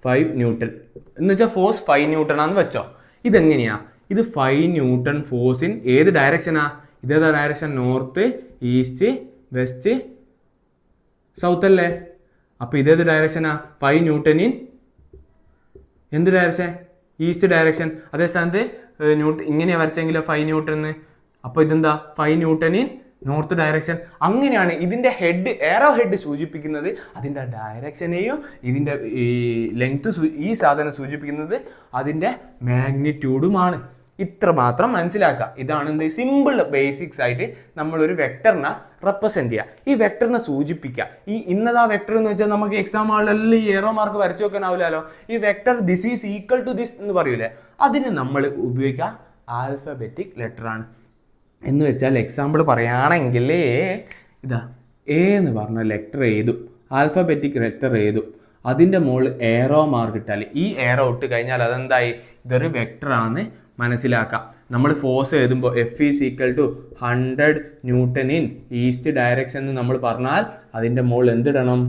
5 ന്യൂട്ടൺ എന്ന് വെച്ചാൽ ഫോഴ്സ് 5 ന്യൂട്ടൺ ആണെന്ന് വെച്ചോ. ഇതെങ്ങനെയാ? ഇത് 5 ന്യൂട്ടൺ ഫോഴ്സിൻ ഏത് ഡയറക്ഷനാ? ഇതേതാ direction? North, east, west, south അല്ലേ? അപ്പോൾ ഇതേത് ഡയറക്ഷനാ? 5 ന്യൂട്ടണിൻ എന്ത് ഡയറക്ഷൻ? East direction. അതേ സ്ഥാനത്ത് ഇങ്ങനെയാണ് വരച്ചെങ്കിലോ 5 ന്യൂട്ടൺ. അപ്പോൾ ഇതെന്താ? 5 ന്യൂട്ടണിൻ നോർത്ത് ഡയറക്ഷൻ. അങ്ങനെയാണ് ഇതിൻ്റെ ഹെഡ്, എയറോ ഹെഡ് സൂചിപ്പിക്കുന്നത് അതിൻ്റെ ഡയറക്ഷനെയും ഇതിൻ്റെ ഈ ലെങ്ത്, ഈ സാധനം സൂചിപ്പിക്കുന്നത് അതിൻ്റെ മാഗ്നിറ്റ്യൂഡുമാണ്. ഇത്ര മാത്രം മനസ്സിലാക്കുക. ഇതാണ് എന്ത്? സിമ്പിൾ ബേസിക്സ് ആയിട്ട് നമ്മളൊരു വെക്ടറിനെ റെപ്രസെൻറ്റ് ചെയ്യുക, ഈ വെക്ടറിനെ സൂചിപ്പിക്കുക. ഈ ഇന്നതാ വെക്ടർ എന്ന് വെച്ചാൽ നമുക്ക് എക്സാം ആളിലെല്ലാം ഈ ഏറോ മാർക്ക് വരച്ചു വെക്കാനാവില്ലല്ലോ. ഈ vector this is equal to this എന്ന് പറയൂലേ, അതിന് നമ്മൾ ഉപയോഗിക്കുക ആൽഫബറ്റിക് ലെറ്റർ ആണ്. എന്ന് വെച്ചാൽ എക്സാമ്പിൾ പറയുകയാണെങ്കിൽ ഇതാ എ എന്ന് പറഞ്ഞ ലെറ്റർ എഴുതും, ആൽഫബറ്റിക് ലെറ്റർ എഴുതും. അതിൻ്റെ മുകളിൽ ഏറോ മാർക്ക് ഇട്ടാൽ ഈ ഏറോ ഇട്ട് കഴിഞ്ഞാൽ അതെന്തായി? ഇതൊരു വെക്ടറാണ് മനസ്സിലാക്കാം. നമ്മൾ ഫോഴ്സ് എഴുതുമ്പോൾ F is equal to 100 newton in east direction എന്ന് നമ്മൾ പറഞ്ഞാൽ അതിൻ്റെ മുകളിൽ എന്തിടണം?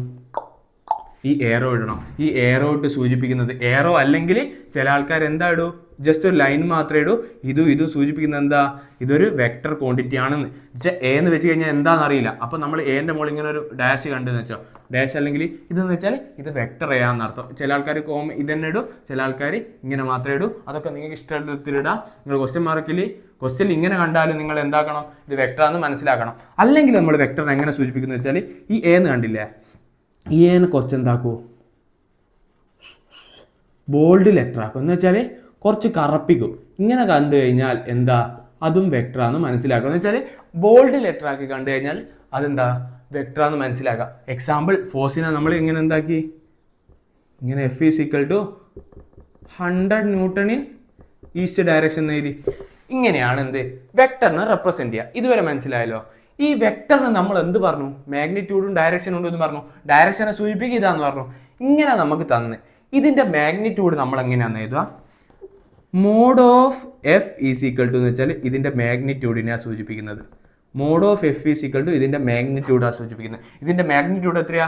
ഈ ഏറോ ഇടണം. ഈ ഏറോ ഇട്ട് സൂചിപ്പിക്കുന്നത്, ഏറോ അല്ലെങ്കിൽ ചില ആൾക്കാർ എന്താ ഇടൂ? ജസ്റ്റ് ഒരു ലൈൻ മാത്രമേ ഇടൂ. ഇതും സൂചിപ്പിക്കുന്നത് എന്താ? ഇതൊരു വെക്ടർ ക്വാണ്ടിറ്റി ആണെന്ന്. എ എന്ന് വെച്ച് കഴിഞ്ഞാൽ എന്താണെന്ന് അറിയില്ല. അപ്പോൾ നമ്മൾ എൻ്റെ മുകളിൽ ഇങ്ങനെ ഒരു ഡാഷ് കണ്ടെന്ന് വെച്ചോ, ഡാഷ് അല്ലെങ്കിൽ ഇതെന്ന് വെച്ചാൽ ഇത് വെക്ടർ ചെയ്യാന്ന് അർത്ഥം. ചില ആൾക്കാർ ഇതന്നെ ഇടും, ചില ആൾക്കാർ ഇങ്ങനെ മാത്രമേ ഇടൂ. അതൊക്കെ നിങ്ങൾക്ക് ഇഷ്ടത്തിലിടാം. നിങ്ങൾ ക്വസ്റ്റ്യൻ മാർക്കിൽ ക്വസ്റ്റ്യൻ ഇങ്ങനെ കണ്ടാലും നിങ്ങൾ എന്താക്കണം? ഇത് വെക്ടറാണെന്ന് മനസ്സിലാക്കണം. അല്ലെങ്കിൽ നമ്മൾ വെക്ടറിനെ എങ്ങനെ സൂചിപ്പിക്കുന്നത് വെച്ചാൽ ഈ എ എന്ന് കണ്ടില്ലേ, ഈ എന്നെ കുറച്ച് എന്താക്കൂ? ബോൾഡ് ലെറ്റർ ആക്കും. എന്ന് വെച്ചാൽ കുറച്ച് കറപ്പിക്കും. ഇങ്ങനെ കണ്ടു കഴിഞ്ഞാൽ എന്താ, അതും വെക്ടറാന്ന് മനസ്സിലാക്കുക. എന്ന് വെച്ചാൽ ബോൾഡ് ലെറ്റർ ആക്കി കണ്ടു കഴിഞ്ഞാൽ അതെന്താ, വെക്ടറാന്ന് മനസ്സിലാക്കാം. എക്സാമ്പിൾ ഫോഴ്സിനെ നമ്മൾ ഇങ്ങനെ എന്താക്കി, ഇങ്ങനെ F is equal to 100 newton in east direction എന്ന് എഴുതി. ഇങ്ങനെയാണ് എന്ത് വെക്ടറിനെ റെപ്രസെന്റ് ചെയ്യുക. ഇതുവരെ മനസ്സിലായല്ലോ. ഈ വെക്ടറിന് നമ്മൾ എന്ത് പറഞ്ഞു, മാഗ്നിറ്റ്യൂഡും ഡയറക്ഷനും ഉണ്ടെന്ന് പറഞ്ഞു. ഡയറക്ഷനെ സൂചിപ്പിക്കുക ഇതാന്ന് പറഞ്ഞു. ഇങ്ങനെ നമുക്ക് തന്ന് ഇതിന്റെ മാഗ്നിറ്റ്യൂഡ് നമ്മൾ എങ്ങനെയാണെന്ന് എഴുതുക, mod of F is equal to എന്ന് വെച്ചാൽ ഇതിന്റെ മാഗ്നിറ്റ്യൂഡിനെയാണ് സൂചിപ്പിക്കുന്നത്. Mod of F is equal to ഇതിന്റെ മാഗ്നിറ്റ്യൂഡാണ് സൂചിപ്പിക്കുന്നത്. ഇതിന്റെ മാഗ്നിറ്റ്യൂഡ് എത്രയാ,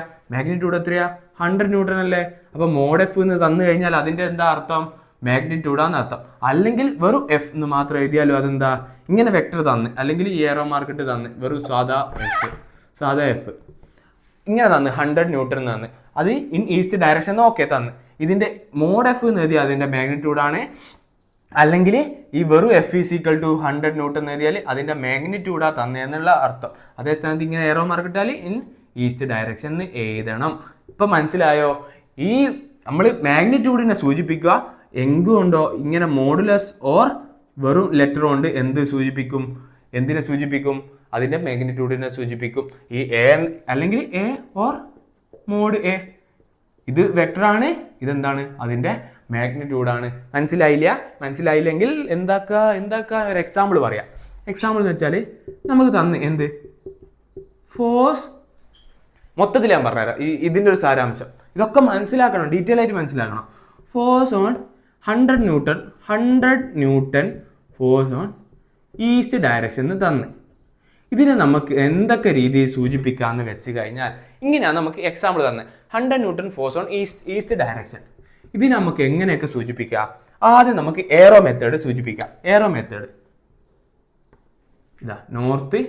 100 ന്യൂട്ടൺ അല്ലേ. അപ്പൊ മോഡ് എഫ് എന്ന് തന്നു കഴിഞ്ഞാൽ അതിന്റെ എന്താ അർത്ഥം, മാഗ്നിറ്റ്യൂഡാന്ന് അർത്ഥം. അല്ലെങ്കിൽ വെറും എഫ് എന്ന് മാത്രം എഴുതിയാലും അതെന്താ, ഇങ്ങനെ വെക്ടർ തന്ന് അല്ലെങ്കിൽ ഈ ഏറോ മാർക്കിട്ട് തന്ന് വെറും സാധാ എഫ് ഇങ്ങനെ തന്ന് 100 ന്യൂട്ടൺ തന്ന്, അത് ഇൻ ഈസ്റ്റ് ഡയറക്ഷൻ ഓക്കെ തന്ന്. ഇതിന്റെ മോഡ് എഫ് എന്ന് എഴുതിയാൽ അതിന്റെ മാഗ്നിറ്റ്യൂഡാണ്. അല്ലെങ്കിൽ ഈ വെറും F is equal to 100 newton എന്ന് എഴുതിയാൽ അതിന്റെ മാഗ്നിറ്റ്യൂഡാ തന്നെ എന്നുള്ള അർത്ഥം. അതേ സ്ഥാനത്ത് ഇങ്ങനെ ഏറോ മാർക്കിട്ടാൽ ഇൻ ഈസ്റ്റ് ഡയറക്ഷൻ എന്ന് എഴുതണം. ഇപ്പൊ മനസ്സിലായോ? ഈ നമ്മൾ മാഗ്നിറ്റ്യൂഡിനെ സൂചിപ്പിക്കുക എന്തുകൊണ്ടോ ഇങ്ങനെ മോഡുലസ് ഓർ വെറും ലെറ്റർ കൊണ്ട് എന്ത് സൂചിപ്പിക്കും, എന്തിനെ സൂചിപ്പിക്കും, അതിന്റെ മാഗ്നിറ്റ്യൂഡിനെ സൂചിപ്പിക്കും. ഈ എ അല്ലെങ്കിൽ എ ഓർ മോഡ് എ, ഇത് വെക്ടറാണ്, ഇതെന്താണ്, അതിന്റെ മാഗ്നിറ്റ്യൂഡാണ്. മനസ്സിലായില്ലെങ്കിൽ എന്താക്കുക ഒരു എക്സാമ്പിൾ പറയാം. എക്സാമ്പിൾ എന്ന് വെച്ചാൽ നമുക്ക് തന്ന് എന്ത് ഫോഴ്സ്, മൊത്തത്തിൽ ഞാൻ പറഞ്ഞുതരാം ഇതിന്റെ ഒരു സാരാംശം. ഇതൊക്കെ മനസ്സിലാക്കണം, ഡീറ്റെയിൽ ആയിട്ട് മനസ്സിലാക്കണം. Force on 100 newton force on east direction എന്ന് തന്ന് ഇതിനെ നമുക്ക് എന്തൊക്കെ രീതിയിൽ സൂചിപ്പിക്കാമെന്ന് വെച്ച് കഴിഞ്ഞാൽ ഇങ്ങനെയാണ് നമുക്ക് എക്സാമ്പിൾ തന്നെ. 100 newton force on east direction, ഇതിനെ നമുക്ക് എങ്ങനെയൊക്കെ സൂചിപ്പിക്കാം? ആദ്യം നമുക്ക് ഏറോ മെത്തേഡ് സൂചിപ്പിക്കാം. ഏറോ മെത്തേഡ് ഇതാ, നോർത്ത്,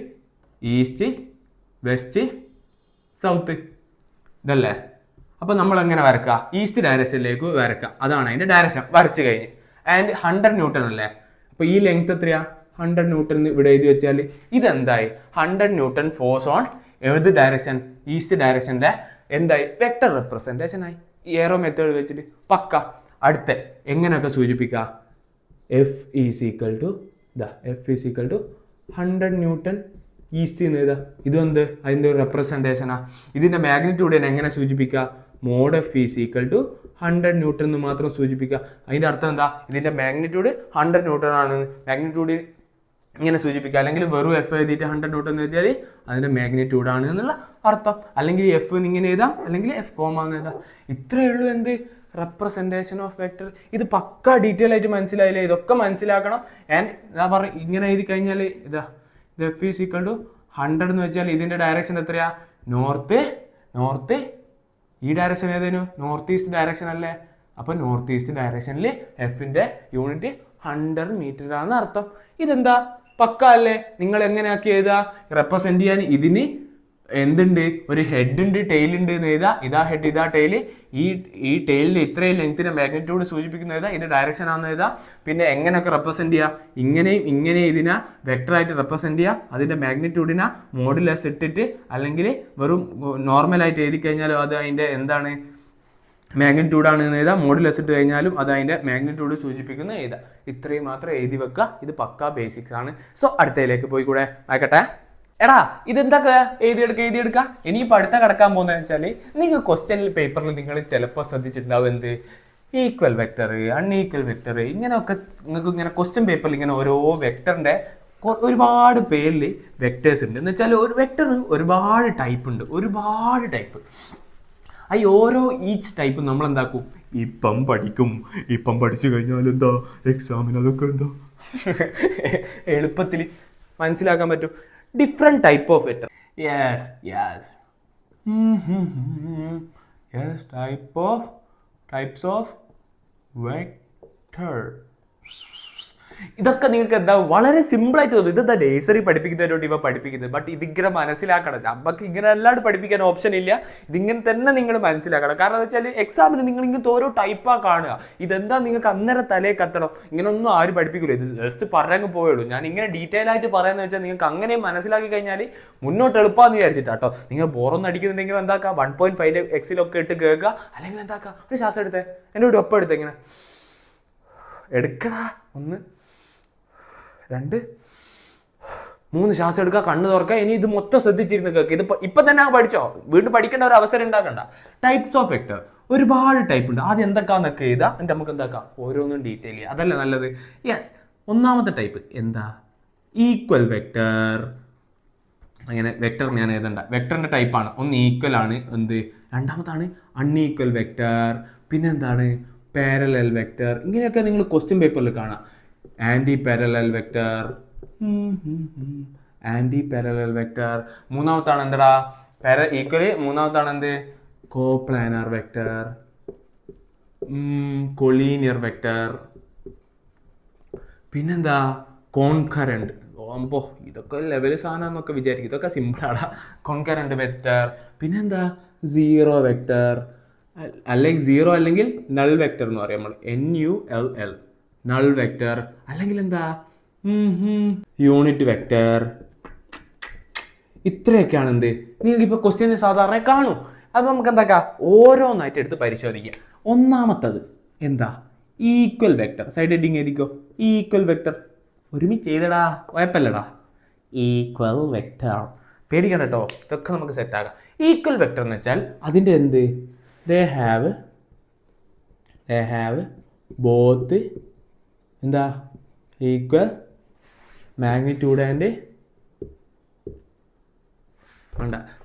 ഈസ്റ്റ്, വെസ്റ്റ്, സൗത്ത്, ഇതല്ലേ. അപ്പൊ നമ്മൾ എങ്ങനെ വരക്കുക, ഈസ്റ്റ് ഡയറക്ഷനിലേക്ക് വരക്കുക, അതാണ് അതിന്റെ ഡയറക്ഷൻ. വരച്ചു കഴിഞ്ഞ് ആൻഡ് 100 ന്യൂട്ടൺ അല്ലേ. അപ്പൊ ഈ ലെങ്ത് എത്രയാ, 100 ന്യൂട്ടൺ ഇവിടെ എഴുതി വെച്ചാൽ ഇതെന്തായി, 100 ന്യൂട്ടൺ ഫോഴ്സ് ഓൺ ഏത് ഡയറക്ഷൻ, ഈസ്റ്റ് ഡയറക്ഷന്റെ എന്തായി, വെക്ടർ റെപ്രസെന്റേഷൻ ആയി. ഈ ഏറോ മെത്തേഡ് വെച്ചിട്ട് പക്ക. അടുത്ത എങ്ങനെയൊക്കെ സൂചിപ്പിക്കുക, F is equal to 100 newton east എന്ന് എഴുതാ. ഇതെന്ത്, അതിന്റെ ഒരു റെപ്രസെന്റേഷനാ. ഇതിന്റെ മാഗ്നിറ്റ്യൂഡ് എങ്ങനെ സൂചിപ്പിക്കുക, mod F is equal to 100 newton എന്ന് മാത്രം സൂചിപ്പിക്കുക. അതിന്റെ അർത്ഥം എന്താ, ഇതിന്റെ മാഗ്നിറ്റ്യൂഡ് 100 ന്യൂട്ടൺ ആണ്, മാഗ്നിറ്റ്യൂഡ് ഇങ്ങനെ സൂചിപ്പിക്കുക. അല്ലെങ്കിൽ വെറും എഫ് എഴുതിയിട്ട് 100 ന്യൂട്ടൺ എന്ന് എഴുതിയാൽ അതിന്റെ മാഗ്നിറ്റ്യൂഡ് ആണ് എന്നുള്ള അർത്ഥം. അല്ലെങ്കിൽ എഫ് ഇങ്ങനെ എഴുതാം, അല്ലെങ്കിൽ എഫ് കോമ എന്ന് എഴുതാം. ഇത്രയേ ഉള്ളൂ എന്ത്, റെപ്രസെന്റേഷൻ ഓഫ് വെക്ടർ. ഇത് പക്ക ഡീറ്റെയിൽ ആയിട്ട് മനസ്സിലായില്ലേ? ഇതൊക്കെ മനസ്സിലാക്കണം. ആൻഡ് ഞാൻ പറഞ്ഞു ഇങ്ങനെ എഴുതി കഴിഞ്ഞാൽ ഇതാ, എഫ് ഈസ് ഈക്വൽ ടു 100 എന്ന് വെച്ചാൽ ഇതിന്റെ ഡയറക്ഷൻ എത്രയാ, നോർത്ത്. ഈ ഡയറക്ഷൻ ഏതേനു, നോർത്ത് ഈസ്റ്റ് ഡയറക്ഷൻ അല്ലേ. അപ്പൊ നോർത്ത് ഈസ്റ്റ് ഡയറക്ഷനിൽ എഫിന്റെ യൂണിറ്റ് 100 മീറ്റർ ആണെന്ന് അർത്ഥം. ഇതെന്താ പക്ക അല്ലേ? നിങ്ങൾ എങ്ങനെയാക്കി എഴുതുക, റെപ്രസെന്റ് ചെയ്യാൻ ഇതിന് എന്തുണ്ട്, ഒരു ഹെഡ് ഉണ്ട്, ടെയിൽ ഉണ്ട് എന്ന് എഴുതാ. ഇതാ ഹെഡ്, ഇതാ ടെയിൽ. ഈ ടെയിലിന്റെ ഇത്രയും ലെങ്ത്തിന്റെ മാഗ്നിറ്റ്യൂഡ് സൂചിപ്പിക്കുന്ന എഴുതാ, ഇത് ഡയറക്ഷൻ ആണെന്ന് എഴുതാ. പിന്നെ എങ്ങനെയൊക്കെ റെപ്രസെന്റ് ചെയ്യാം, ഇങ്ങനെ ഇതിനെ വെക്ടർ ആയിട്ട് റെപ്രസെന്റ് ചെയ്യാം. അതിന്റെ മാഗ്നിറ്റ്യൂഡിനെ മോഡുലസ് ഇട്ടിട്ട് അല്ലെങ്കിൽ വെറും നോർമലായിട്ട് എഴുതി കഴിഞ്ഞാലും അത് അതിന്റെ എന്താണ്, മാഗ്നിറ്റ്യൂഡാണ് എന്ന് എഴുതാം. മോഡുലസ് ഇട്ട് കഴിഞ്ഞാലും അത് അതിന്റെ മാഗ്നിറ്റ്യൂഡ് സൂചിപ്പിക്കുന്ന എഴുതാം. ഇത്രയും മാത്രം എഴുതി വെക്കുക. ഇത് പക്ക ബേസിക്സ് ആണ്. സോ അടുത്തതിലേക്ക് പോയി കൂടെ ആയിക്കട്ടെ. എടാ ഇതെന്തൊക്കെ എഴുതിയെടുക്കുക. ഇനിയിപ്പോൾ അടുത്ത കിടക്കാൻ പോകുന്നതെന്ന് വെച്ചാൽ നിങ്ങൾ ക്വസ്റ്റ്യനിൽ പേപ്പറിൽ നിങ്ങൾ ചിലപ്പോൾ ശ്രദ്ധിച്ചിട്ടുണ്ടാവും എന്ത്, ഈക്വൽ വെക്ടർ, അൺഈക്വൽ വെക്ടർ, ഇങ്ങനെയൊക്കെ നിങ്ങൾക്ക് ഇങ്ങനെ ക്വസ്റ്റ്യൻ പേപ്പറിൽ ഇങ്ങനെ ഓരോ വെക്ടറിന്റെ ഒരുപാട് പേരിൽ വെക്ടേഴ്സ് ഉണ്ട്. എന്ന് വെച്ചാൽ ഒരു വെക്ടർ ഒരുപാട് ടൈപ്പ് ഉണ്ട്, ഒരുപാട് ടൈപ്പ്. ഈ ഓരോ ഈച്ച് ടൈപ്പ് നമ്മൾ എന്താക്കും, ഇപ്പം പഠിച്ചു കഴിഞ്ഞാൽ എന്താ എക്സാമിന് അതൊക്കെ എന്താ എളുപ്പത്തിൽ മനസ്സിലാക്കാൻ പറ്റും. Different type of vector. Types of vector. ഇതൊക്കെ നിങ്ങൾക്ക് എന്താ വളരെ സിമ്പിൾ ആയിട്ട് തോന്നും. ഇതെന്താ നേഴ്സറി പഠിപ്പിക്കുന്നവരോട് ഇവ പഠിപ്പിക്കുന്നത്. ബട്ട് ഇതിങ്ങനെ മനസ്സിലാക്കണം. നമുക്ക് ഇങ്ങനെ അല്ലാണ്ട് പഠിപ്പിക്കാൻ ഓപ്ഷൻ ഇല്ല. ഇതിങ്ങനെ തന്നെ നിങ്ങൾ മനസ്സിലാക്കണം. കാരണം എന്താ വെച്ചാൽ എക്സാമിന് നിങ്ങൾ ഇങ്ങനത്തെ ഓരോ ടൈപ്പാ കാണുക. ഇതെന്താ നിങ്ങൾക്ക് അന്നേരം തലേ കത്തണം. ഇങ്ങനൊന്നും ആരും പഠിപ്പിക്കില്ല. ഇത് ജസ്റ്റ് പറഞ്ഞു പോയുള്ളൂ. ഞാൻ ഇങ്ങനെ ഡീറ്റെയിൽ ആയിട്ട് പറയാന്ന് വെച്ചാൽ നിങ്ങൾക്ക് അങ്ങനെ മനസ്സിലാക്കി കഴിഞ്ഞാൽ മുന്നോട്ട് എളുപ്പമാന്ന് വിചാരിച്ചിട്ടാട്ടോ. നിങ്ങൾ ബോറൊന്നും അടിക്കുന്നുണ്ടെങ്കിൽ എന്താക്കുക, 1.5 എക്സിലൊക്കെ ഇട്ട് കേൾക്കുക. അല്ലെങ്കിൽ എന്താക്കുക, ഒരു ശ്വാസം എടുത്തേ, എൻ്റെ ഒരു ഒപ്പം എടുത്തേ, ഇങ്ങനെ എടുക്കടാ. 1 2 3 ശ്വാസം എടുക്കുക, കണ്ണ് തുറക്കുക. ഇനി ഇത് മൊത്തം ശ്രദ്ധിച്ചിരുന്ന് കേൾക്കുക. ഇത് ഇപ്പം തന്നെ പഠിച്ചോ, വീണ്ടും പഠിക്കേണ്ട ഒരു അവസരം ഉണ്ടാക്കണ്ട. ടൈപ്സ് ഓഫ് വെക്ടർ ഒരുപാട് ടൈപ്പ് ഉണ്ട്. ആദ്യം എന്തൊക്കെയാണെന്നൊക്കെ എഴുതാം, എന്നിട്ട് നമുക്ക് എന്താക്കാം ഓരോന്നും ഡീറ്റെയിൽ ചെയ്യാം. അതല്ലേ നല്ലത്. യെസ്, ഒന്നാമത്തെ ടൈപ്പ് എന്താ? Equal vector. അങ്ങനെ വെക്ടർ ഞാൻ എഴുതണ്ട. വെക്ടറിന്റെ ടൈപ്പാണ്. ഒന്ന് ഈക്വൽ ആണ്, എന്ത്. രണ്ടാമത്താണ് അൺഈക്വൽ വെക്ടർ. പിന്നെ എന്താണ്? Parallel vector. ഇങ്ങനെയൊക്കെ നിങ്ങൾ ക്വസ്റ്റ്യൻ പേപ്പറിൽ കാണാം. Anti parallel vector, anti parallel vector. മൂന്നാമത്താണ് എന്താടാ? ഈക്വൽ. മൂന്നാമത്താണ് എന്ത്? Coplanar vector, collinear vector. പിന്നെന്താ? കോൺകറന്റ്. ഓമ്പോ ഇതൊക്കെ ലെവൽ സാധനം എന്നൊക്കെ വിചാരിക്കും, ഇതൊക്കെ സിമ്പിളാണ്. Concurrent vector. പിന്നെന്താ? സീറോ വെക്ടർ, അല്ലെങ്കിൽ സീറോ അല്ലെങ്കിൽ നൾ വെക്ടർ എന്ന് പറയും നമ്മൾ. NULL, null vector. അല്ലെങ്കിൽ എന്താ? Unit vector. ഇത്രയൊക്കെയാണ് എന്ത് നിങ്ങൾക്കിപ്പോൾ ക്വസ്റ്റ്യൻ സാധാരണ കാണൂ. അത് നമുക്ക് എന്താക്കാം ഓരോന്നായിട്ട് എടുത്ത് പരിശോധിക്കാം. ഒന്നാമത്തത് എന്താ? Equal vector. സൈഡ് ഹെഡിങ് എഴുതിക്കോ, ഈക്വൽ വെക്ടർ. ഒരുമിച്ച് ചെയ്തടാ, കുഴപ്പമില്ലടാ. ഈക്വൽ വെക്ടർ പേടിക്കണ്ട കേട്ടോ, ഇതൊക്കെ നമുക്ക് സെറ്റാകാം. ഈക്വൽ വെക്ടർ എന്ന് വെച്ചാൽ അതിൻ്റെ എന്ത്? ദേ ഹാവ് ബോത്ത് എന്താ? Equal magnitude and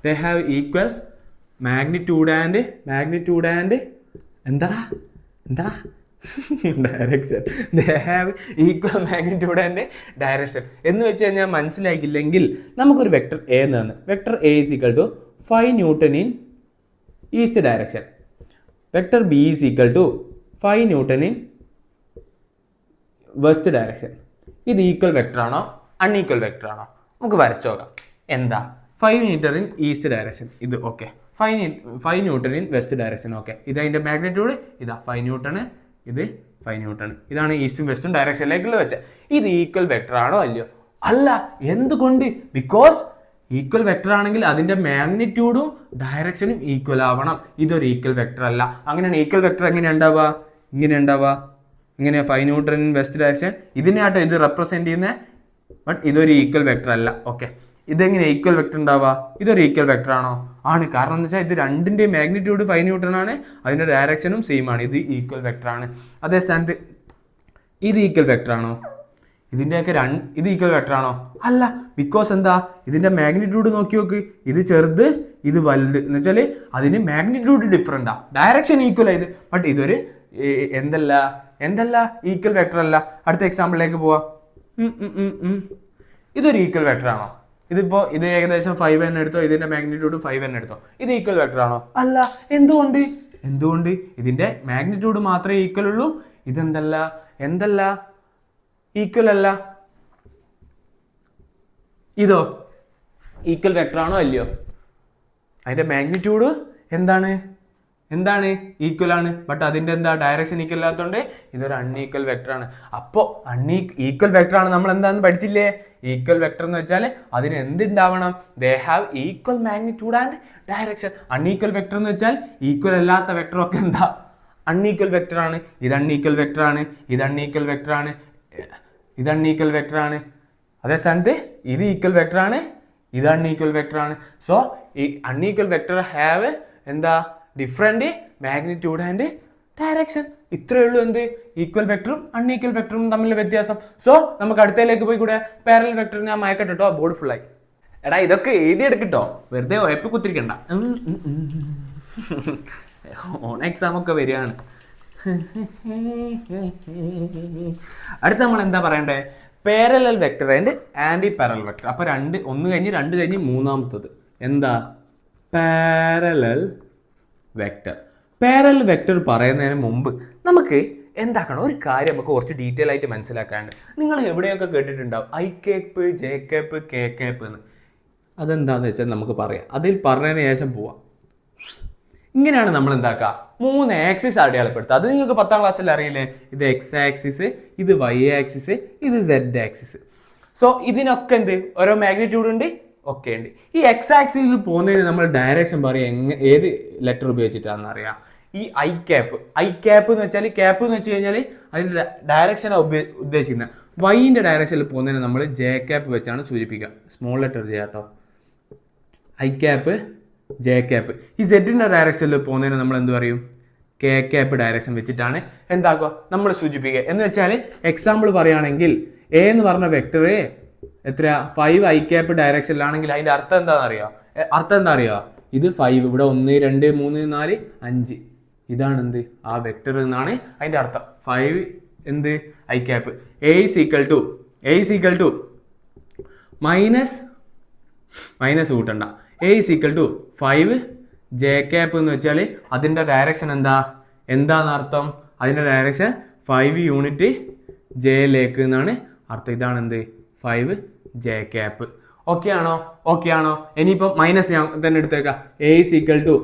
they have equal magnitude and എന്താടാ direction. They have equal magnitude and direction എന്ന് വെച്ച് കഴിഞ്ഞാൽ മനസ്സിലാക്കില്ലെങ്കിൽ നമുക്കൊരു വെക്ടർ എ എന്നാണ്. Vector A is equal to 5 newton in east direction. Vector B is equal to 5 newton in west direction. ഇത് equal vector ആണോ unequal vector ആണോ? നമുക്ക് വരച്ചു നോക്കാം. എന്താ? 5 ന്യൂട്ടൺ ഇൻ ഈസ്റ്റ് ഡയറക്ഷൻ, ഇത് okay. 5 newton in west direction, okay. ഇത് അതിൻ്റെ മാഗ്നിറ്റ്യൂഡ് ഇതാ 5 ന്യൂട്ടൺ, ഇത് 5 ന്യൂട്ടൺ. ഇതാണ് ഈസ്റ്റും വെസ്റ്റും ഡയറക്ഷനിലേക്കുള്ള വെച്ച. ഇത് ഈക്വൽ വെക്ടർ ആണോ അല്ലയോ? അല്ല. എന്തുകൊണ്ട്? ബിക്കോസ് ഈക്വൽ വെക്ടർ ആണെങ്കിൽ അതിൻ്റെ മാഗ്നിറ്റ്യൂഡും ഡയറക്ഷനും ഈക്വൽ ആവണം. ഇതൊരു ഈക്വൽ വെക്ടർ അല്ല. അങ്ങനെയാണ് ഈക്വൽ വെക്ടർ എങ്ങനെ ഉണ്ടാവുക? ഇങ്ങനെ 5 ന്യൂട്ടൺ ഇൻ വെസ്റ്റ് ഡയറക്ഷൻ. ഇതിനെയാട്ടോ ഇത് റെപ്രസെന്റ് ചെയ്യുന്നത്. ബട്ട് ഇതൊരു ഈക്വൽ വെക്ടർ അല്ല. ഓക്കെ, ഇതെങ്ങനെ ഈക്വൽ വെക്ടർ ഉണ്ടാവുക? ഇതൊരു ഈക്വൽ വെക്ടർ ആണോ? ആണ്. കാരണം എന്ന് വെച്ചാൽ ഇത് രണ്ടിൻ്റെ മാഗ്നിറ്റ്യൂഡ് 5 ന്യൂട്ടൺ ആണ്, അതിൻ്റെ ഡയറക്ഷനും സെയിം ആണ്. ഇത് ഈക്വൽ വെക്ടർ ആണ്. അതേ സ്ഥാനത്ത് ഇത് ഈക്വൽ വെക്ടർ ആണോ? ഇതിൻ്റെയൊക്കെ ഇത് ഈക്വൽ വെക്ടർ ആണോ? അല്ല. ബിക്കോസ് എന്താ? ഇതിൻ്റെ മാഗ്നിറ്റ്യൂഡ് നോക്കി നോക്ക്. ഇത് ചെറുത്, ഇത് വലുത്. എന്ന് വെച്ചാൽ അതിന് മാഗ്നിറ്റ്യൂഡ് ഡിഫറെൻ്റാ, ഡയറക്ഷൻ ഈക്വൽ ആയത്. ബട്ട് ഇതൊരു എന്തല്ല ഈക്വൽ വെക്ടർ അല്ല. അടുത്ത എക്സാമ്പിളിലേക്ക് പോവാം. ഇതൊരു ഈക്വൽ വെക്ടർ ആണോ? ഇത് ഏകദേശം 5 എന്ന് എടുത്തോ, ഇതിന്റെ മാഗ്നിറ്റ്യൂഡ് 5 എന്ന് എടുത്തോ. ഇത് ഈക്വൽ വെക്ടർ ആണോ? അല്ല. എന്തുകൊണ്ട്? ഇതിന്റെ മാഗ്നിറ്റ്യൂഡ് മാത്രമേ ഈക്വൽ ഉള്ളൂ. എന്തല്ല ഈക്വൽ അല്ല. ഇതോ ഈക്വൽ വെക്ടർ ആണോ അല്ലയോ? അതിന്റെ മാഗ്നിറ്റ്യൂഡ് എന്താണ് ഈക്വൽ ആണ്. ബട്ട് അതിന്റെ ഡയറക്ഷൻ ഈക്വൽ അല്ലാത്തതുകൊണ്ട് ഇതൊരു അൺഈക്വൽ വെക്ടർ ആണ്. അപ്പോൾ ഈക്വൽ വെക്ടർ ആണ് നമ്മൾ എന്താന്ന് പഠിച്ചില്ലേ? ഈക്വൽ വെക്ടർ എന്ന് വെച്ചാൽ അതിന് എന്തുണ്ടാവണം? They have equal magnitude and direction. Unequal vector എന്ന് വെച്ചാൽ ഈക്വൽ അല്ലാത്ത വെക്ടർ ഒക്കെ എന്താ? അൺഈക്വൽ വെക്ടർ ആണ്. ഇത് അൺഈക്വൽ വെക്ടർ ആണ്, ഇത് അൺഈക്വൽ വെക്ടർ ആണ്, ഇത് അൺഈക്വൽ വെക്ടർ ആണ്. അതേ സ്ഥാനത്ത് ഇത് ഈക്വൽ വെക്ടർ ആണ്, ഇത് അൺഈക്വൽ വെക്ടർ ആണ്. സോ ഈ unequal vector have different magnitude and direction. ഇത്രയേ ഉള്ളൂ എന്ത്? ഈക്വൽ വെക്ടറും അൺഈക്വൽ വെക്ടറും തമ്മിലുള്ള വ്യത്യാസം. സോ നമുക്ക് അടുത്തതിലേക്ക് പോയി കൂടെ. പാരലൽ വെക്ടർ ഞാൻ മയക്കട്ടെ കേട്ടോ, ബോർഡ് ഫുള്ളായി. എടാ ഇതൊക്കെ എഴുതിയെടുക്കട്ടോ, വെറുതെ ഒയപ്പ് കുത്തിരിക്കണ്ട. ഓൺ എക്സാം ഒക്കെ വരികയാണ്. അടുത്ത നമ്മൾ എന്താ പറയണ്ടേ? Parallel vector and anti parallel vector. അപ്പൊ ഒന്ന് കഴിഞ്ഞ് മൂന്നാമത്തത് എന്താ? Parallel vector. പാരലൽ വെക്ടർ പറയുന്നതിന് മുമ്പ് നമുക്ക് എന്താക്കണം ഒരു കാര്യം നമുക്ക് കുറച്ച് ഡീറ്റെയിൽ ആയിട്ട് മനസ്സിലാക്കാണ്ട്. നിങ്ങൾ എവിടെയൊക്കെ കേട്ടിട്ടുണ്ടാവും I Cape, J Cape, K Cape എന്ന്. അതെന്താണെന്ന് വെച്ചാൽ നമുക്ക് പറയാം, അതിൽ പറഞ്ഞതിന് ശേഷം പോവാം. ഇങ്ങനെയാണ് നമ്മൾ എന്താക്കുക, 3 ആക്സിസ് അടയാളപ്പെടുത്തുക. അത് നിങ്ങൾക്ക് 10ാം ക്ലാസ്സിൽ അറിയില്ലേ? ഇത് എക്സ് ആക്സിസ്, ഇത് വൈ ആക്സിസ്, ഇത് സെഡ് ആക്സിസ്. സോ ഇതിനൊക്കെ ഓരോ മാഗ്നിറ്റ്യൂഡ് ഉണ്ട്, ഒക്കെ ഉണ്ട്. ഈ എക്സ് ആക്സിസിൽ പോകുന്നതിന് നമ്മൾ ഡയറക്ഷൻ പറയാം ഏത് ലെറ്റർ ഉപയോഗിച്ചിട്ടാണെന്ന് അറിയാം. ഈ ഐ ക്യാപ്പ് എന്ന് വെച്ചാൽ ക്യാപ്പ് എന്ന് വെച്ച് കഴിഞ്ഞാൽ അതിൻ്റെ ഡയറക്ഷനാണ് ഉദ്ദേശിക്കുന്നത്. വൈൻ്റെ ഡയറക്ഷനിൽ പോകുന്നതിന് നമ്മൾ ജെ ക്യാപ്പ് വെച്ചാണ് സൂചിപ്പിക്കുക. സ്മോൾ ലെറ്റർ ജെ കേട്ടോ. I cap, J cap. ഈ സെഡിൻ്റെ ഡയറക്ഷനിൽ പോകുന്നതിന് നമ്മൾ എന്ത് പറയും? കെ ക്യാപ്പ് ഡയറക്ഷൻ വെച്ചിട്ടാണ് എന്താക്കുക നമ്മൾ സൂചിപ്പിക്കുക. എന്ന് വെച്ചാൽ എക്സാമ്പിൾ പറയുകയാണെങ്കിൽ എ എന്ന് പറഞ്ഞ വെക്ടർ എത്രയാ 5 ഐ ക്യാപ്പ് ഡയറക്ഷനിലാണെങ്കിൽ അതിൻ്റെ അർത്ഥം എന്താണെന്ന് അറിയോ? ഇത് 5, ഇവിടെ 1 2 3 4 5, ഇതാണ് എന്ത് ആ വെക്ടർ എന്നാണ് അതിൻ്റെ അർത്ഥം. 5 എന്ത് I cap. A is equal to minus കൂട്ടണ്ട. A is equal to 5 J cap എന്ന് വെച്ചാൽ അതിൻ്റെ ഡയറക്ഷൻ എന്താന്ന് അർത്ഥം? അതിൻ്റെ ഡയറക്ഷൻ 5 യൂണിറ്റ് ജെയിലേക്ക് എന്നാണ് അർത്ഥം. ഇതാണ് എന്ത് 5 ജെ ക്യാപ്പ്. ഓക്കെ ആണോ? ഇനിയിപ്പം മൈനസ് ഞാൻ തന്നെ എടുത്തേക്കാം. A is equal to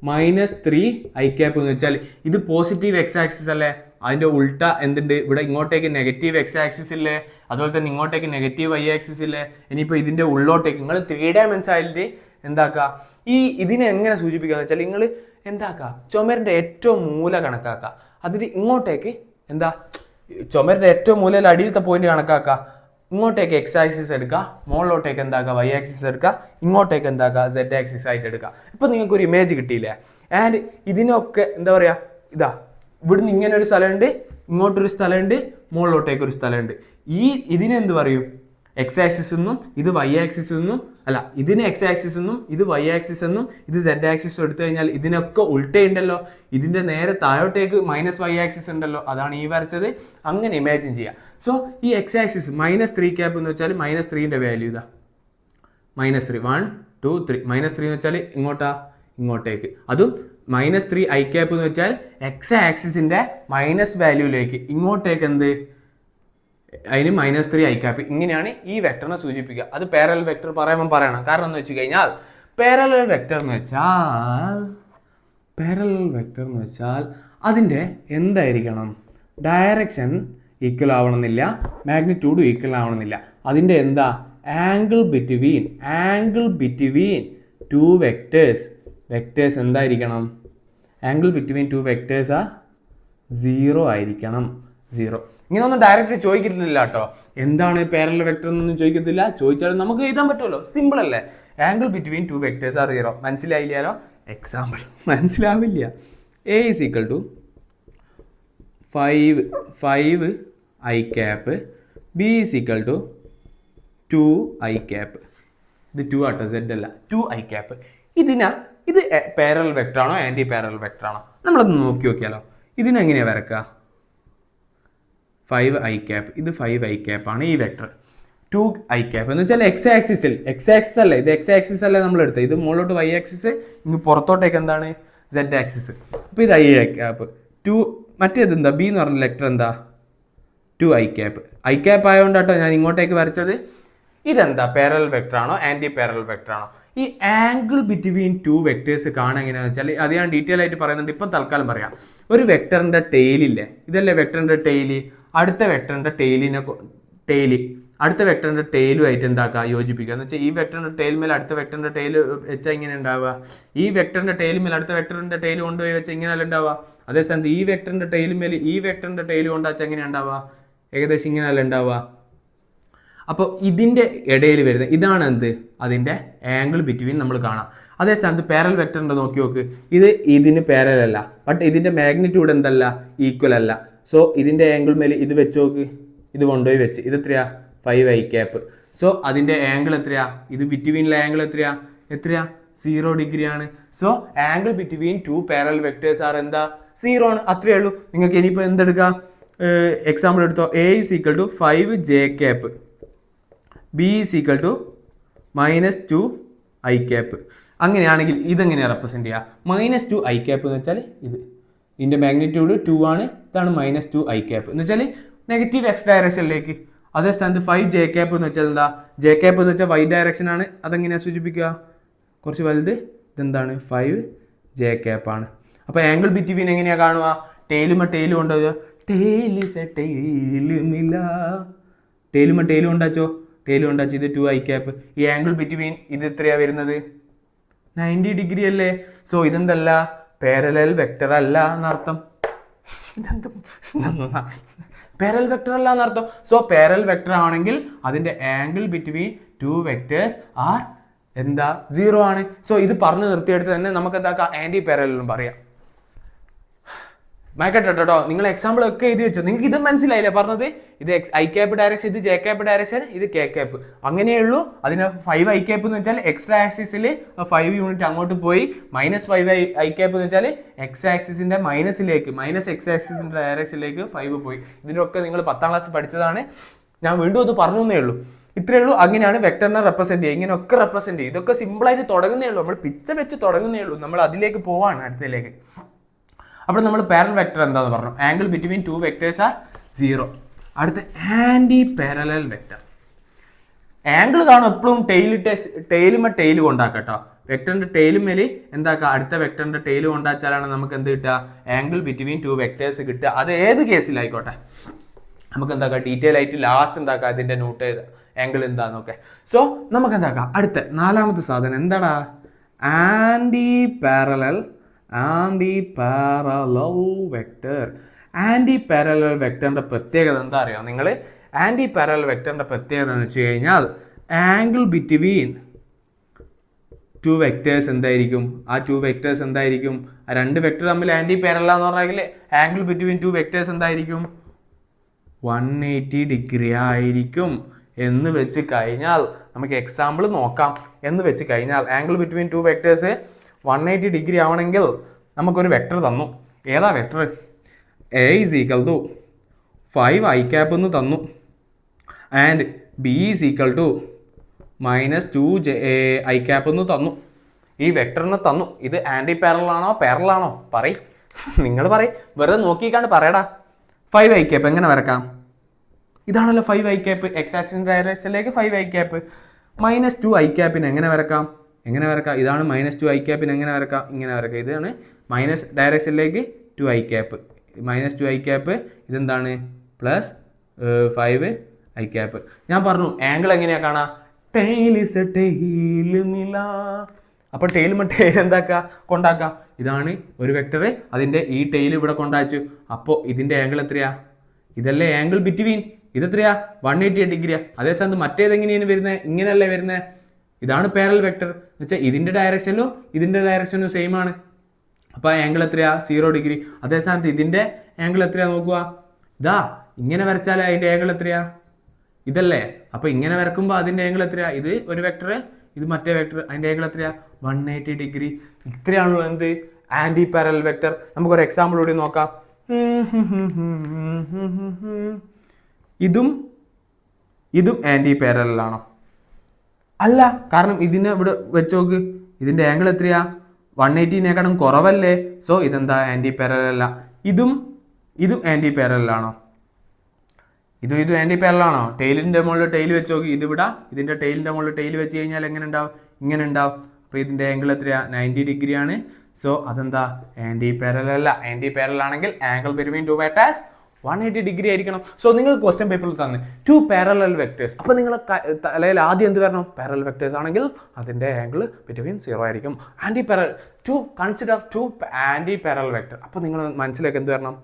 -3 i cap എന്ന് വെച്ചാൽ ഇത് പോസിറ്റീവ് എക്സ് ആക്സിസ് അല്ലേ? അതിൻ്റെ ഉൾട്ട എന്തുണ്ട്? ഇവിടെ ഇങ്ങോട്ടേക്ക് നെഗറ്റീവ് എക്സ് ആക്സിസ് ഇല്ലേ? അതുപോലെ തന്നെ ഇങ്ങോട്ടേക്ക് നെഗറ്റീവ് വൈ ആക്സിസ് ഇല്ലേ? ഇനിയിപ്പോൾ ഇതിൻ്റെ ഉള്ളോട്ടേക്ക് നിങ്ങൾ 3 ഡയമെൻഷനിൽ എന്താക്കുക ഇതിനെ എങ്ങനെ സൂചിപ്പിക്കുക വെച്ചാൽ നിങ്ങൾ എന്താക്കുക ചുമരിൻ്റെ ഏറ്റവും മൂല കണക്കാക്കുക. അതിന് ഇങ്ങോട്ടേക്ക് ചുമരിൻ്റെ ഏറ്റവും മൂലയിൽ അടിയിലത്തെ പോയിന്റ് കണക്കാക്കുക. ഇങ്ങോട്ടേക്ക് എക്സ് ആക്സിസ് എടുക്കുക, മുകളിലോട്ടേക്ക് വൈ ആക്സിസ് എടുക്കുക, ഇങ്ങോട്ടേക്ക് സെഡ് ആക്സിസ് ആയിട്ട് എടുക്കുക. ഇപ്പം നിങ്ങൾക്കൊരു ഇമേജ് കിട്ടിയില്ലേ? ആൻഡ് ഇതിനൊക്കെ എന്താ പറയുക, ഇവിടുന്ന് ഇങ്ങനെ ഒരു സ്ഥലമുണ്ട്, ഇങ്ങോട്ടൊരു സ്ഥലമുണ്ട്, മുകളിലോട്ടേക്ക് ഒരു സ്ഥലമുണ്ട്. ഇതിനെന്ത് പറയും? എക്സ് ആക്സിസ് എന്നും ഇത് വൈ ആക്സിസ് എന്നും അല്ല, ഇതിന് എക്സ് ആക്സിസ് എന്നും ഇത് വൈ ആക്സിസ് എന്നും ഇത് സെഡ് ആക്സിസും എടുത്തു കഴിഞ്ഞാൽ ഇതിനൊക്കെ ഉൾട്ടയുണ്ടല്ലോ. ഇതിൻ്റെ നേരെ താഴോട്ടേക്ക് -y ആക്സിസ് ഉണ്ടല്ലോ, അതാണ് ഈ വരച്ചത്. അങ്ങനെ ഇമാജിൻ ചെയ്യാം. സോ ഈ എക്സ് ആക്സിസ് -3 ക്യാപ്പ് എന്ന് വെച്ചാൽ -3ൻ്റെ വാല്യൂ ഇതാ -3 1 2 3 -3 എന്ന് വെച്ചാൽ ഇങ്ങോട്ടേക്ക്. അതും -3 ഐ ക്യാപ്പ് എന്ന് വെച്ചാൽ എക്സ് ആക്സിസിൻ്റെ മൈനസ് വാല്യൂയിലേക്ക് ഇങ്ങോട്ടേക്ക് അതിന് -3 ഐ ക്യാപ്പ്. ഇങ്ങനെയാണ് ഈ വെക്ടറിനെ സൂചിപ്പിക്കുക. അത് പാരലൽ വെക്ടർ പറയുമ്പോൾ പറയണം. കാരണം എന്ന് വെച്ച് കഴിഞ്ഞാൽ പാരലൽ വെക്ടർ എന്ന് വെച്ചാൽ അതിൻ്റെ എന്തായിരിക്കണം? ഡയറക്ഷൻ ഈക്വൽ ആവണമെന്നില്ല, മാഗ്നിറ്റ്യൂഡ് ഈക്വൽ ആവണമെന്നില്ല. അതിൻ്റെ ആംഗിൾ ബിറ്റ്വീൻ ടു വെക്ടേഴ്സ് എന്തായിരിക്കണം? ആംഗിൾ ബിറ്റ്വീൻ ടു വെക്ടേഴ്സ് 0 ആയിരിക്കണം. 0. ഇങ്ങനെ ഒന്നും ഡയറക്റ്റ് ചോദിക്കുന്നില്ല കേട്ടോ. എന്താണ് പാരലൽ വെക്ടർ എന്നൊന്നും ചോദിക്കത്തില്ല. ചോദിച്ചാലും നമുക്ക് എഴുതാൻ പറ്റുമല്ലോ, സിമ്പിൾ അല്ലേ? Angle between two vectors are 0. മനസ്സിലായില്ലല്ലോ? എക്സാമ്പിൾ മനസ്സിലാവില്ല. A is equal to 5 I cap, B is equal to 2 I cap. ഇത് 2 ആട്ടോ, സെഡ് അല്ല, 2 ഐ ക്യാപ്പ്. ഇത് പാരലൽ വെക്ടർ ആണോ ആൻറ്റി പാരലൽ വെക്ടർ ആണോ? നമ്മളൊന്ന് നോക്കിയാലോ. ഇതിനെങ്ങനെയാണ് വരക്കുക? 5 ഐ ക്യാപ്പ്, ഇത് 5 ഐ ക്യാപ്പ് ആണ് ഈ വെക്ടർ. 2 ഐ ക്യാപ്പ് എന്ന് വെച്ചാൽ എക്സ് ആക്സിസ് അല്ലേ, ഇത് എക്സ് ആക്സിസ് അല്ലേ നമ്മൾ എടുത്തത്. ഇത് മുകളിലോട്ട് വൈ ആക്സിസ്, ഇങ്ങ് പുറത്തോട്ടേക്ക് സെഡ് ആക്സിസ്. അപ്പോൾ ഇത് ഐ ക്യാപ്പ്. 2 മറ്റേത് ബി എന്ന് പറഞ്ഞ vector 2 I cap. I cap ആയതുകൊണ്ടാട്ടോ ഞാൻ ഇങ്ങോട്ടേക്ക് വരച്ചത്. ഇതെന്താ പാരലൽ വെക്ടർ ആണോ ആൻറ്റി പാരലൽ വെക്ടർ ആണോ? ഈ ആംഗിൾ ബിറ്റ്വീൻ ടു വെക്ടേഴ്സ് കാണാൻ എങ്ങനെയാണെന്ന് വെച്ചാൽ അത് ഞാൻ ഡീറ്റെയിൽ ആയിട്ട് പറയുന്നുണ്ട്. ഇപ്പം തൽക്കാലം പറയാം. ഒരു വെക്ടറിൻ്റെ ടെയിലില്ലേ, ഇതല്ലേ വെക്ടറിൻ്റെ ടെയില്. അടുത്ത വെക്ടറിൻ്റെ അടുത്ത വെക്ടറിൻ്റെ ടെയിലുമായിട്ട് എന്താക്കുക, യോജിപ്പിക്കുക. എന്ന് വെച്ചാൽ ഈ വെക്ടറിൻ്റെ ടെയിൽ മേൽ അടുത്ത വെക്ടറിൻ്റെ ടെയിൽ വെച്ചാൽ ഇങ്ങനെ ഉണ്ടാവുക. ഈ വെക്ടറിൻ്റെ ടെയിൽ മേൽ അടുത്ത വെക്ടറിൻ്റെ ടെയിൽ കൊണ്ടുപോയി വെച്ചാൽ ഇങ്ങനെയല്ല ഉണ്ടാവുക. അതേസമയത്ത് ഈ വെക്ടറിൻ്റെ ടെയിൽ മേൽ ഈ വെക്ടറിൻ്റെ ടെയിൽ കൊണ്ടുവച്ചാൽ എങ്ങനെയാണ് ഉണ്ടാവുക? ഏകദേശം ഇങ്ങനെയല്ല ഉണ്ടാവുക. അപ്പോൾ ഇതിൻ്റെ ഇടയിൽ വരുന്ന ഇതാണ് അതിൻ്റെ ആംഗിൾ ബിറ്റ്വീൻ നമ്മൾ കാണാം. അതേ സ്ഥാനത്ത് പാരലൽ വെക്ടർ ഉണ്ട്, നോക്ക്. ഇതിന് പാരലൽ അല്ല, ബട്ട് ഇതിൻ്റെ മാഗ്നിറ്റ്യൂഡ് ഈക്വൽ അല്ല. സോ ഇതിൻ്റെ ആംഗിൾ മേൽ ഇത് വെച്ച് നോക്ക്, ഇത് കൊണ്ടുപോയി വെച്ച് ഇത് എത്രയാ? 5 ഐ ക്യാപ്പ്. സോ അതിൻ്റെ ആംഗിൾ എത്രയാ? ഇത് ബിറ്റ്വീനിലെ ആംഗിൾ എത്രയാ? 0 ഡിഗ്രി ആണ്. So angle between 2 parallel vectors are 0 ആണ്. അത്രയേ ഉള്ളൂ. നിങ്ങൾക്ക് ഇനിയിപ്പോൾ എന്തെടുക്കാം? എക്സാമ്പിൾ എടുത്തോ. A is equal to 5 J cap, B is equal to -2 I cap. അങ്ങനെയാണെങ്കിൽ ഇതെങ്ങനെയാണ് റെപ്രസെൻറ്റ് ചെയ്യുക? -2 ഐ ക്യാപ്പ് എന്ന് വെച്ചാൽ ഇതിൻ്റെ മാഗ്നിറ്റ്യൂഡ് 2 ആണ്. ഇതാണ് -2 ഐ ക്യാപ്പ് എന്ന് വെച്ചാൽ നെഗറ്റീവ് എക്സ് ഡയറക്ഷനിലേക്ക്. അതേ സ്ഥാനത്ത് 5 ജെ ക്യാപ്പ് എന്ന് വെച്ചാൽ ജെ ക്യാപ്പ് എന്ന് വെച്ചാൽ വൈ ഡയറക്ഷൻ ആണ്. അതെങ്ങനെയാണ് സൂചിപ്പിക്കുക? കുറച്ച് വലുത്. ഇതെന്താണ്? 5 ജെ ക്യാപ്പ് ആണ്. അപ്പോൾ ആംഗിൾ ബിറ്റ്വീൻ എങ്ങനെയാണ് കാണുക? ടെയിലും കൊണ്ടുപോകുക. ടെയിലും കൊണ്ടാച്ചോ. ഇത് 2 ഐ ക്യാപ്പ്. ഈ ആംഗിൾ ബിറ്റ്വീൻ ഇത് എത്രയാണ് വരുന്നത്? 90 ഡിഗ്രി അല്ലേ. സോ ഇതെന്തല്ല പാരലൽ വെക്ടർ അല്ല എന്നർത്ഥം. പാരലൽ വെക്ടർ അല്ല എന്നർത്ഥം. സോ പാരലൽ വെക്ടർ ആണെങ്കിൽ അതിന്റെ angle between two vectors R എന്താ 0 ആണ്. സോ ഇത് പറഞ്ഞു നിർത്തിയെടുത്ത് തന്നെ നമുക്ക് എന്താക്കാം, ആന്റി പാരലലും പറയാം. മയക്കട്ടെ കേട്ടോ, നിങ്ങൾ എക്സാമ്പിൾ ഒക്കെ എഴുതി വെച്ചോ. നിങ്ങൾക്ക് ഇത് മനസ്സിലായില്ലേ പറഞ്ഞത്? ഇത് ഐ ക്യാപ്പ് ഡയറക്ഷൻ, ഇത് ജെ ക്യാപ്പ് ഡയറക്ഷൻ, ഇത് കെ ക്യാപ്പ്, അങ്ങനെയുള്ളൂ. അതിന് 5 ഐ ക്യാപ്പ് എന്ന് വെച്ചാൽ എക്സ്ട്രാ ആക്സിസിൽ 5 യൂണിറ്റ് അങ്ങോട്ട് പോയി, -5 ഐ ക്യാപ്പ് എന്ന് വെച്ചാൽ എക്സ് ആക്സിസിന്റെ മൈനസിലേക്ക്, എക്സ് ആക്സിസിന്റെ ഡയറക്ഷനിലേക്ക് 5 പോയി. ഇതിനൊക്കെ നിങ്ങൾ 10ാം ക്ലാസ് പഠിച്ചതാണ്. ഞാൻ വീണ്ടും അത് പറഞ്ഞു എന്നേ ഉള്ളൂ. ഇത്രയേ ഉള്ളൂ. അങ്ങനെയാണ് വെക്ടറിനെ റെപ്രസെന്റ് ചെയ്യുക. ഇങ്ങനെയൊക്കെ റെപ്രസെന്റ് ചെയ്യും. ഇതൊക്കെ സിമ്പിളായിട്ട് തുടങ്ങുന്നേ ഉള്ളൂ. നമ്മൾ പിച്ച വെച്ച് തുടങ്ങുന്നേ ഉള്ളൂ. നമ്മൾ അതിലേക്ക് പോവാണ്, അടുത്തതിലേക്ക്. അപ്പോൾ നമ്മൾ പാരലൽ വെക്ടർ എന്താന്ന് പറഞ്ഞു, angle between two vectors are 0. അടുത്ത ആന്റി പാരലൽ വെക്ടർ. ആംഗിൾ കാണും എപ്പോഴും ടെയിൽ കൊണ്ടാക്കട്ടോ. വെക്ടറിന്റെ ടെയിലുമേൽ എന്താക്കുക, അടുത്ത വെക്ടറിന്റെ ടെയിൽ കൊണ്ടാച്ചാലാണ് നമുക്ക് എന്ത് കിട്ടുക, ആംഗിൾ ബിറ്റ്വീൻ ടു വെക്ടേഴ്സ് കിട്ടുക. അത് ഏത് കേസിലായിക്കോട്ടെ, നമുക്ക് എന്താക്കുക ഡീറ്റെയിൽ ആയിട്ട് ലാസ്റ്റ് എന്താക്കുക ഇതിന്റെ നോട്ട് ആംഗിൾ എന്താന്നൊക്കെ. സോ നമുക്ക് എന്താക്കാം, അടുത്ത 4ാമത്തെ സാധനം എന്താടാ, anti parallel vector. Anti parallel വെക്ടറിന്റെ പ്രത്യേകത എന്താ അറിയോ നിങ്ങൾ? ആന്റി പാരലൽ വെക്ടറിന്റെ പ്രത്യേകത എന്ന് വെച്ച് കഴിഞ്ഞാൽ ആംഗിൾ ബിറ്റ്വീൻ ടു വെക്ടേഴ്സ് എന്തായിരിക്കും, ആ ടു വെക്ടേഴ്സ് എന്തായിരിക്കും, ആ രണ്ട് വെക്ടർ തമ്മിൽ ആന്റി പാരലൽ എന്ന് പറഞ്ഞാൽ ആംഗിൾ ബിറ്റ്വീൻ ടു വെക്ടേഴ്സ് എന്തായിരിക്കും, 180 ഡിഗ്രി ആയിരിക്കും. എന്ന് വെച്ച് കഴിഞ്ഞാൽ നമുക്ക് എക്സാമ്പിൾ നോക്കാം. എന്ന് വെച്ച് കഴിഞ്ഞാൽ angle between two vectors 180 degree ആവണമെങ്കിൽ നമുക്കൊരു വെക്ടർ തന്നു. ഏതാ vector? A is equal to 5 i cap എന്ന് തന്നു, and B is equal to -2 i cap എന്ന് തന്നു. ഈ വെക്ടറിനെ തന്നു. ഇത് ആന്റി പാരലൽ ആണോ പാരലൽ ആണോ പറയ്, നിങ്ങൾ പറയ്, വെറുതെ നോക്കിക്കാണ്ട് പറയടാ. 5 i cap എങ്ങനെ വരക്കാം? ഇതാണല്ലോ 5 i cap, എക്സ് ആക്സിസിന്റെ ഡയറക്ഷനിലേക്ക് 5 i cap. -2 i capന് എങ്ങനെ വരക്കാം? ഇതാണ് -2 i capന് എങ്ങനെ വരക്കാം? ഇങ്ങനെ വരക്കാം. ഇതാണ് minus ഡയറക്ഷനിലേക്ക് 2 i cap, -2 i cap. ഇതെന്താണ് +5 i cap. ഞാൻ പറഞ്ഞു ആംഗിൾ എങ്ങനെയാ കാണാം, ടെയിൽ മില. അപ്പോൾ ടെയിൽ എന്താക്കുക, കൊണ്ടാക്കുക. ഇതാണ് ഒരു വെക്ടർ, അതിന്റെ ഈ ടെയിൽ ഇവിടെ കൊണ്ടാച്ചു. അപ്പോൾ ഇതിന്റെ ആംഗിൾ എത്രയാ? ഇതല്ലേ ആംഗിൾ ബിറ്റ്വീൻ. ഇതെത്രയാ? 180 ഡിഗ്രിയാ. അതേ സ്ഥാനത്ത് മറ്റേതെങ്ങനെയാണ് വരുന്നത്? ഇങ്ങനെയല്ലേ വരുന്നത്. ഇതാണ് പാരലൽ വെക്ടർ എന്ന് വെച്ചാൽ ഇതിന്റെ ഡയറക്ഷനും സെയിം ആണ്. അപ്പോൾ ആംഗിൾ എത്രയാ? 0 ഡിഗ്രി. അതേ സ്ഥാനത്ത് ഇതിന്റെ ആംഗിൾ എത്രയാ നോക്കുക, ഇതാ ഇങ്ങനെ വരച്ചാൽ അതിന്റെ ആംഗിൾ എത്രയാ? ഇതല്ലേ. അപ്പോൾ ഇങ്ങനെ വരക്കുമ്പോൾ അതിന്റെ ആംഗിൾ എത്രയാ? ഇത് ഒരു വെക്ടർ, ഇത് മറ്റേ വെക്ടർ, അതിന്റെ ആംഗിൾ എത്രയാ? 180 ഡിഗ്രി. ഇത്രയാണല്ലോ എന്ത്, ആന്റി പാരലൽ വെക്ടർ. നമുക്കൊരു എക്സാമ്പിൾ കൂടി നോക്കാം. ഇതും ആന്റി പാരലൽ ആണോ? അല്ല, കാരണം ഇതിനെ ഇവിടെ വെച്ച് നോക്ക്, ഇതിന്റെ ആംഗിൾ എത്രയാ? 180നേക്കാളും കുറവല്ലേ. സോ ഇതെന്താ, ആന്റി പാരലൽ അല്ല. ഇതും ആന്റി പാരലൽ ആണോ? ഇതും ആന്റി പാരലൽ ആണോ? ടെയിലിന്റെ മുകളിൽ ടെയിൽ വെച്ച് നോക്കി, ഇതിന്റെ ടെയിലിന്റെ മുകളിൽ ടെയിൽ വെച്ച് കഴിഞ്ഞാൽ എങ്ങനെ ഉണ്ടാവും? ഇങ്ങനെ ഉണ്ടാവും. അപ്പോൾ ഇതിന്റെ ആംഗിൾ എത്രയാ? 90 ഡിഗ്രി ആണ്. സോ അതെന്താ, ആന്റി പാരലൽ അല്ല. ആന്റി പാരലൽ ആണെങ്കിൽ angle between two vectors 180 degree ആയിരിക്കണം. സോ നിങ്ങൾ ക്വസ്റ്റ്യൻ പേപ്പറിൽ തന്നെ 2 പാരലൽ വെക്ടേഴ്സ്. അപ്പോൾ നിങ്ങൾ തലയിൽ ആദ്യം എന്ത് വരണം? പാരലൽ വെക്ടേഴ്സ് ആണെങ്കിൽ അതിന്റെ ആംഗിൾ ബിറ്റ്വീൻ 0 ആയിരിക്കും. Consider 2 anti parallel vector. അപ്പോൾ നിങ്ങൾ മനസ്സിലേക്ക് എന്ത് വരണം?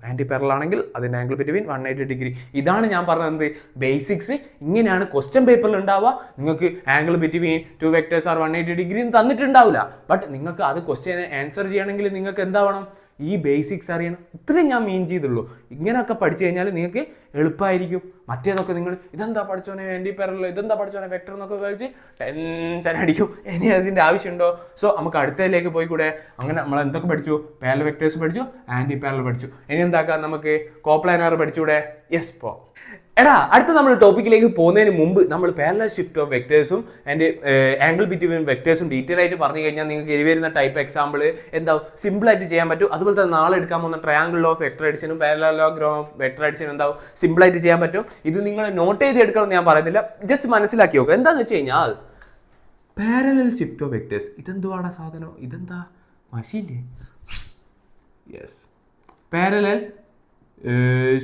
ആന്റി പാരലൽ ആണെങ്കിൽ അതിന്റെ ആംഗിൾ ബിറ്റ്വീൻ 180 ഡിഗ്രി. ഇതാണ് ഞാൻ പറഞ്ഞത് ബേസിക്സ്. ഇങ്ങനെയാണ് ക്വസ്റ്റ്യൻ പേപ്പറിൽ ഉണ്ടാവുക. നിങ്ങൾക്ക് angle between 2 vectors are 180 degree തന്നിട്ടുണ്ടാവില്ല. ബട്ട് നിങ്ങൾക്ക് അത് ക്വസ്റ്റ്യൻ ആൻസർ ചെയ്യണമെങ്കിൽ നിങ്ങൾക്ക് എന്താവണം? ഈ ബേസിക്സ് അറിയണം. ഇത്രയും ഞാൻ മീൻ ചെയ്തുള്ളൂ. ഇങ്ങനെയൊക്കെ പഠിച്ചു കഴിഞ്ഞാൽ നിങ്ങൾക്ക് എളുപ്പമായിരിക്കും. മറ്റേതൊക്കെ നിങ്ങൾ ഇതെന്താ പഠിച്ചോനെ ആന്റി പാരലൽ, ഇതെന്താ പഠിച്ചോനെ വെക്ടർ എന്നൊക്കെ കഴിച്ച് ടെൻഷൻ അടിക്കും. ഇനി അതിൻ്റെ ആവശ്യമുണ്ടോ? സോ നമുക്ക് അടുത്തതിലേക്ക് പോയി കൂടെ. അങ്ങനെ നമ്മൾ എന്തൊക്കെ പഠിച്ചു? പാരലൽ വെക്ടേഴ്സ് പഠിച്ചു, ആന്റി പാരലൽ പഠിച്ചു. ഇനി എന്താക്കാം, നമുക്ക് കോപ്ലാനാർ പഠിച്ചൂടെ? യെസ്, പോ. എടാ, അടുത്ത നമ്മൾ ടോപ്പിക്കിലേക്ക് പോകുന്നതിന് മുമ്പ് നമ്മൾ പാരലൽ ഷിഫ്റ്റ് ഓഫ് വെക്ടേഴ്സും ആൻഡ് ആംഗിൾ ബിറ്റ്വീൻ വെക്ടേഴ്സും ഡീറ്റെയിൽ ആയിട്ട് പറഞ്ഞു കഴിഞ്ഞാൽ നിങ്ങൾക്ക് ഇനി വരുന്ന ടൈപ്പ് എക്സാമ്പിൾ എന്താവും സിമ്പിൾ ആയിട്ട് ചെയ്യാൻ പറ്റും. അതുപോലെ തന്നെ നാളെ എടുക്കാൻ പോകുന്ന ട്രയാങ്കിൾ ഓഫ് വെക്ടർ അഡിഷനും പാരലലോഗ്രാം ഓഫ് വെക്ടർ അഡിഷനും എന്താവും സിമ്പിൾ ആയിട്ട് ചെയ്യാൻ പറ്റും. ഇത് നിങ്ങൾ നോട്ട് ചെയ്ത് എടുക്കണമെന്ന് ഞാൻ പറയുന്നില്ല, ജസ്റ്റ് മനസ്സിലാക്കി നോക്കുക. എന്താണെന്ന് വെച്ച് കഴിഞ്ഞാൽ പാരലൽ ഷിഫ്റ്റ് ഓഫ് വെക്ടേഴ്സ്, ഇതെന്തുവാണ് സാധനം? ഇതെന്താ മഷിയില്ലേ? Yes, parallel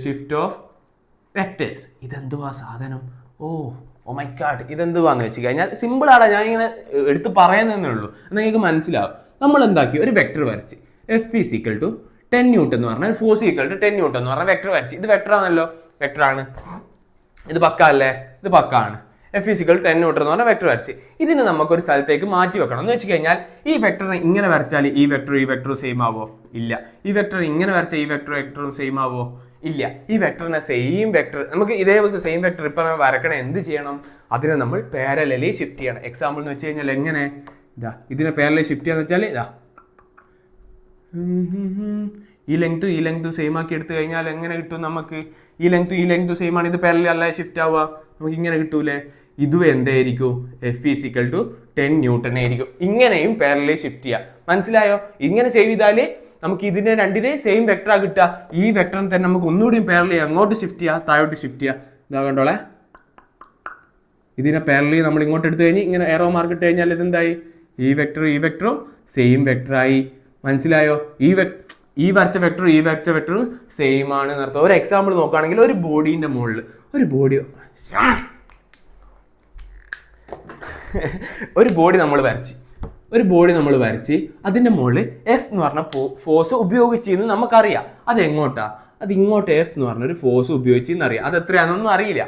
shift of vectors. ഇതെന്തുവാ സാധനം? ഓ മൈ ഗാഡ്, ഇതെന്തുവാന്ന് വെച്ച് കഴിഞ്ഞാൽ സിമ്പിളാണ്. ഞാനിങ്ങനെ എടുത്ത് പറയുന്നതേ ഉള്ളൂ, നിങ്ങൾക്ക് മനസ്സിലാവും. നമ്മൾ എന്താക്കി ഒരു വെക്ടർ വരച്ച് F is equal to 10 newton എന്ന് പറഞ്ഞാൽ ഫോഴ്സ് ഈക്വൽ ടു 10 ന്യൂട്ടൺ എന്ന് പറഞ്ഞാൽ വെക്ടർ വരച്ച്. ഇത് വെക്ടർ ആണല്ലോ, വെക്ടർ ആണ്, ഇത് പക്ക അല്ലേ, ഇത് പക്ക ആണ്. F is equal to 10 newton എന്ന് പറഞ്ഞാൽ വെക്ടർ വരച്ച്. ഇതിന് നമുക്കൊരു സ്ഥലത്തേക്ക് മാറ്റി വെക്കണം എന്ന് വെച്ച് കഴിഞ്ഞാൽ ഈ വെക്ടറിനെ ഇങ്ങനെ വരച്ചാൽ ഈ വെക്ടറും സെയിം ആവോ? ഇല്ല. ഈ വെക്ടർ ഇങ്ങനെ വരച്ചാൽ ഈ വെക്ടറും സെയിം ആവോ? ഇല്ല. ഈ വെക്ടറിനെ സെയിം വെക്ടർ നമുക്ക് ഇതേപോലത്തെ സെയിം വെക്ടർ ഇപ്പം വരക്കണം, എന്ത് ചെയ്യണം? അതിനെ നമ്മൾ പാരലലി ഷിഫ്റ്റ് ചെയ്യണം. എക്സാമ്പിൾ എന്ന് വെച്ച് കഴിഞ്ഞാൽ എങ്ങനെ? ഇതാ ഇതിനെ പാരലലി ഷിഫ്റ്റ് ചെയ്യാന്ന് വെച്ചാൽ ഇതാ ഈ ലെങ്ത് സെയിം ആക്കി എടുത്തു കഴിഞ്ഞാൽ എങ്ങനെ കിട്ടും നമുക്ക്? ഈ ലെങ്ത് സെയിം ആണ്, ഇത് പാരലൽ അല്ല ഷിഫ്റ്റ് ആവുക, നമുക്ക് ഇങ്ങനെ കിട്ടൂലേ? ഇതും എന്തായിരിക്കും? F is equal to 10 newton ആയിരിക്കും. ഇങ്ങനെയും പാരലലി ഷിഫ്റ്റ് ചെയ്യാം. മനസ്സിലായോ? ഇങ്ങനെ ചെയ്താല് നമുക്ക് ഇതിനെ രണ്ടിനെ സെയിം വെക്ടറാ കിട്ടുക. ഈ വെക്ടറിനെ തന്നെ നമുക്ക് ഒന്നുകൂടിയും പാരലലി അങ്ങോട്ട് ഷിഫ്റ്റ് ചെയ്യാം, താഴോട്ട് ഷിഫ്റ്റ് ചെയ്യാം. ഇതാ കണ്ടോളെ, ഇതിനെ പാരലലി നമ്മൾ ഇങ്ങോട്ട് എടുത്തു കഴിഞ്ഞ് ഇങ്ങനെ എറോ മാർക്ക് ഇട്ട് കഴിഞ്ഞാൽ ഇതെന്തായി? ഈ വെക്ടറും സെയിം വെക്ടറായി. മനസ്സിലായോ? ഈ വരച്ച വെക്ടറും സെയിം ആണ് എന്നർത്ഥം. ഒരു എക്സാമ്പിൾ നോക്കുകയാണെങ്കിൽ ഒരു ബോഡീൻ്റെ മുകളിൽ ഒരു ബോഡി നമ്മൾ വരച്ച് അതിൻ്റെ മുകളിൽ F എന്ന് പറഞ്ഞ ഫോഴ്സ് ഉപയോഗിച്ചെന്ന് നമുക്കറിയാം. അതെങ്ങോട്ടാ? അത് ഇങ്ങോട്ട് F എന്ന് പറഞ്ഞ ഒരു ഫോഴ്സ് ഉപയോഗിച്ചെന്ന് അറിയാം. അത് എത്രയാണെന്നൊന്നും അറിയില്ല.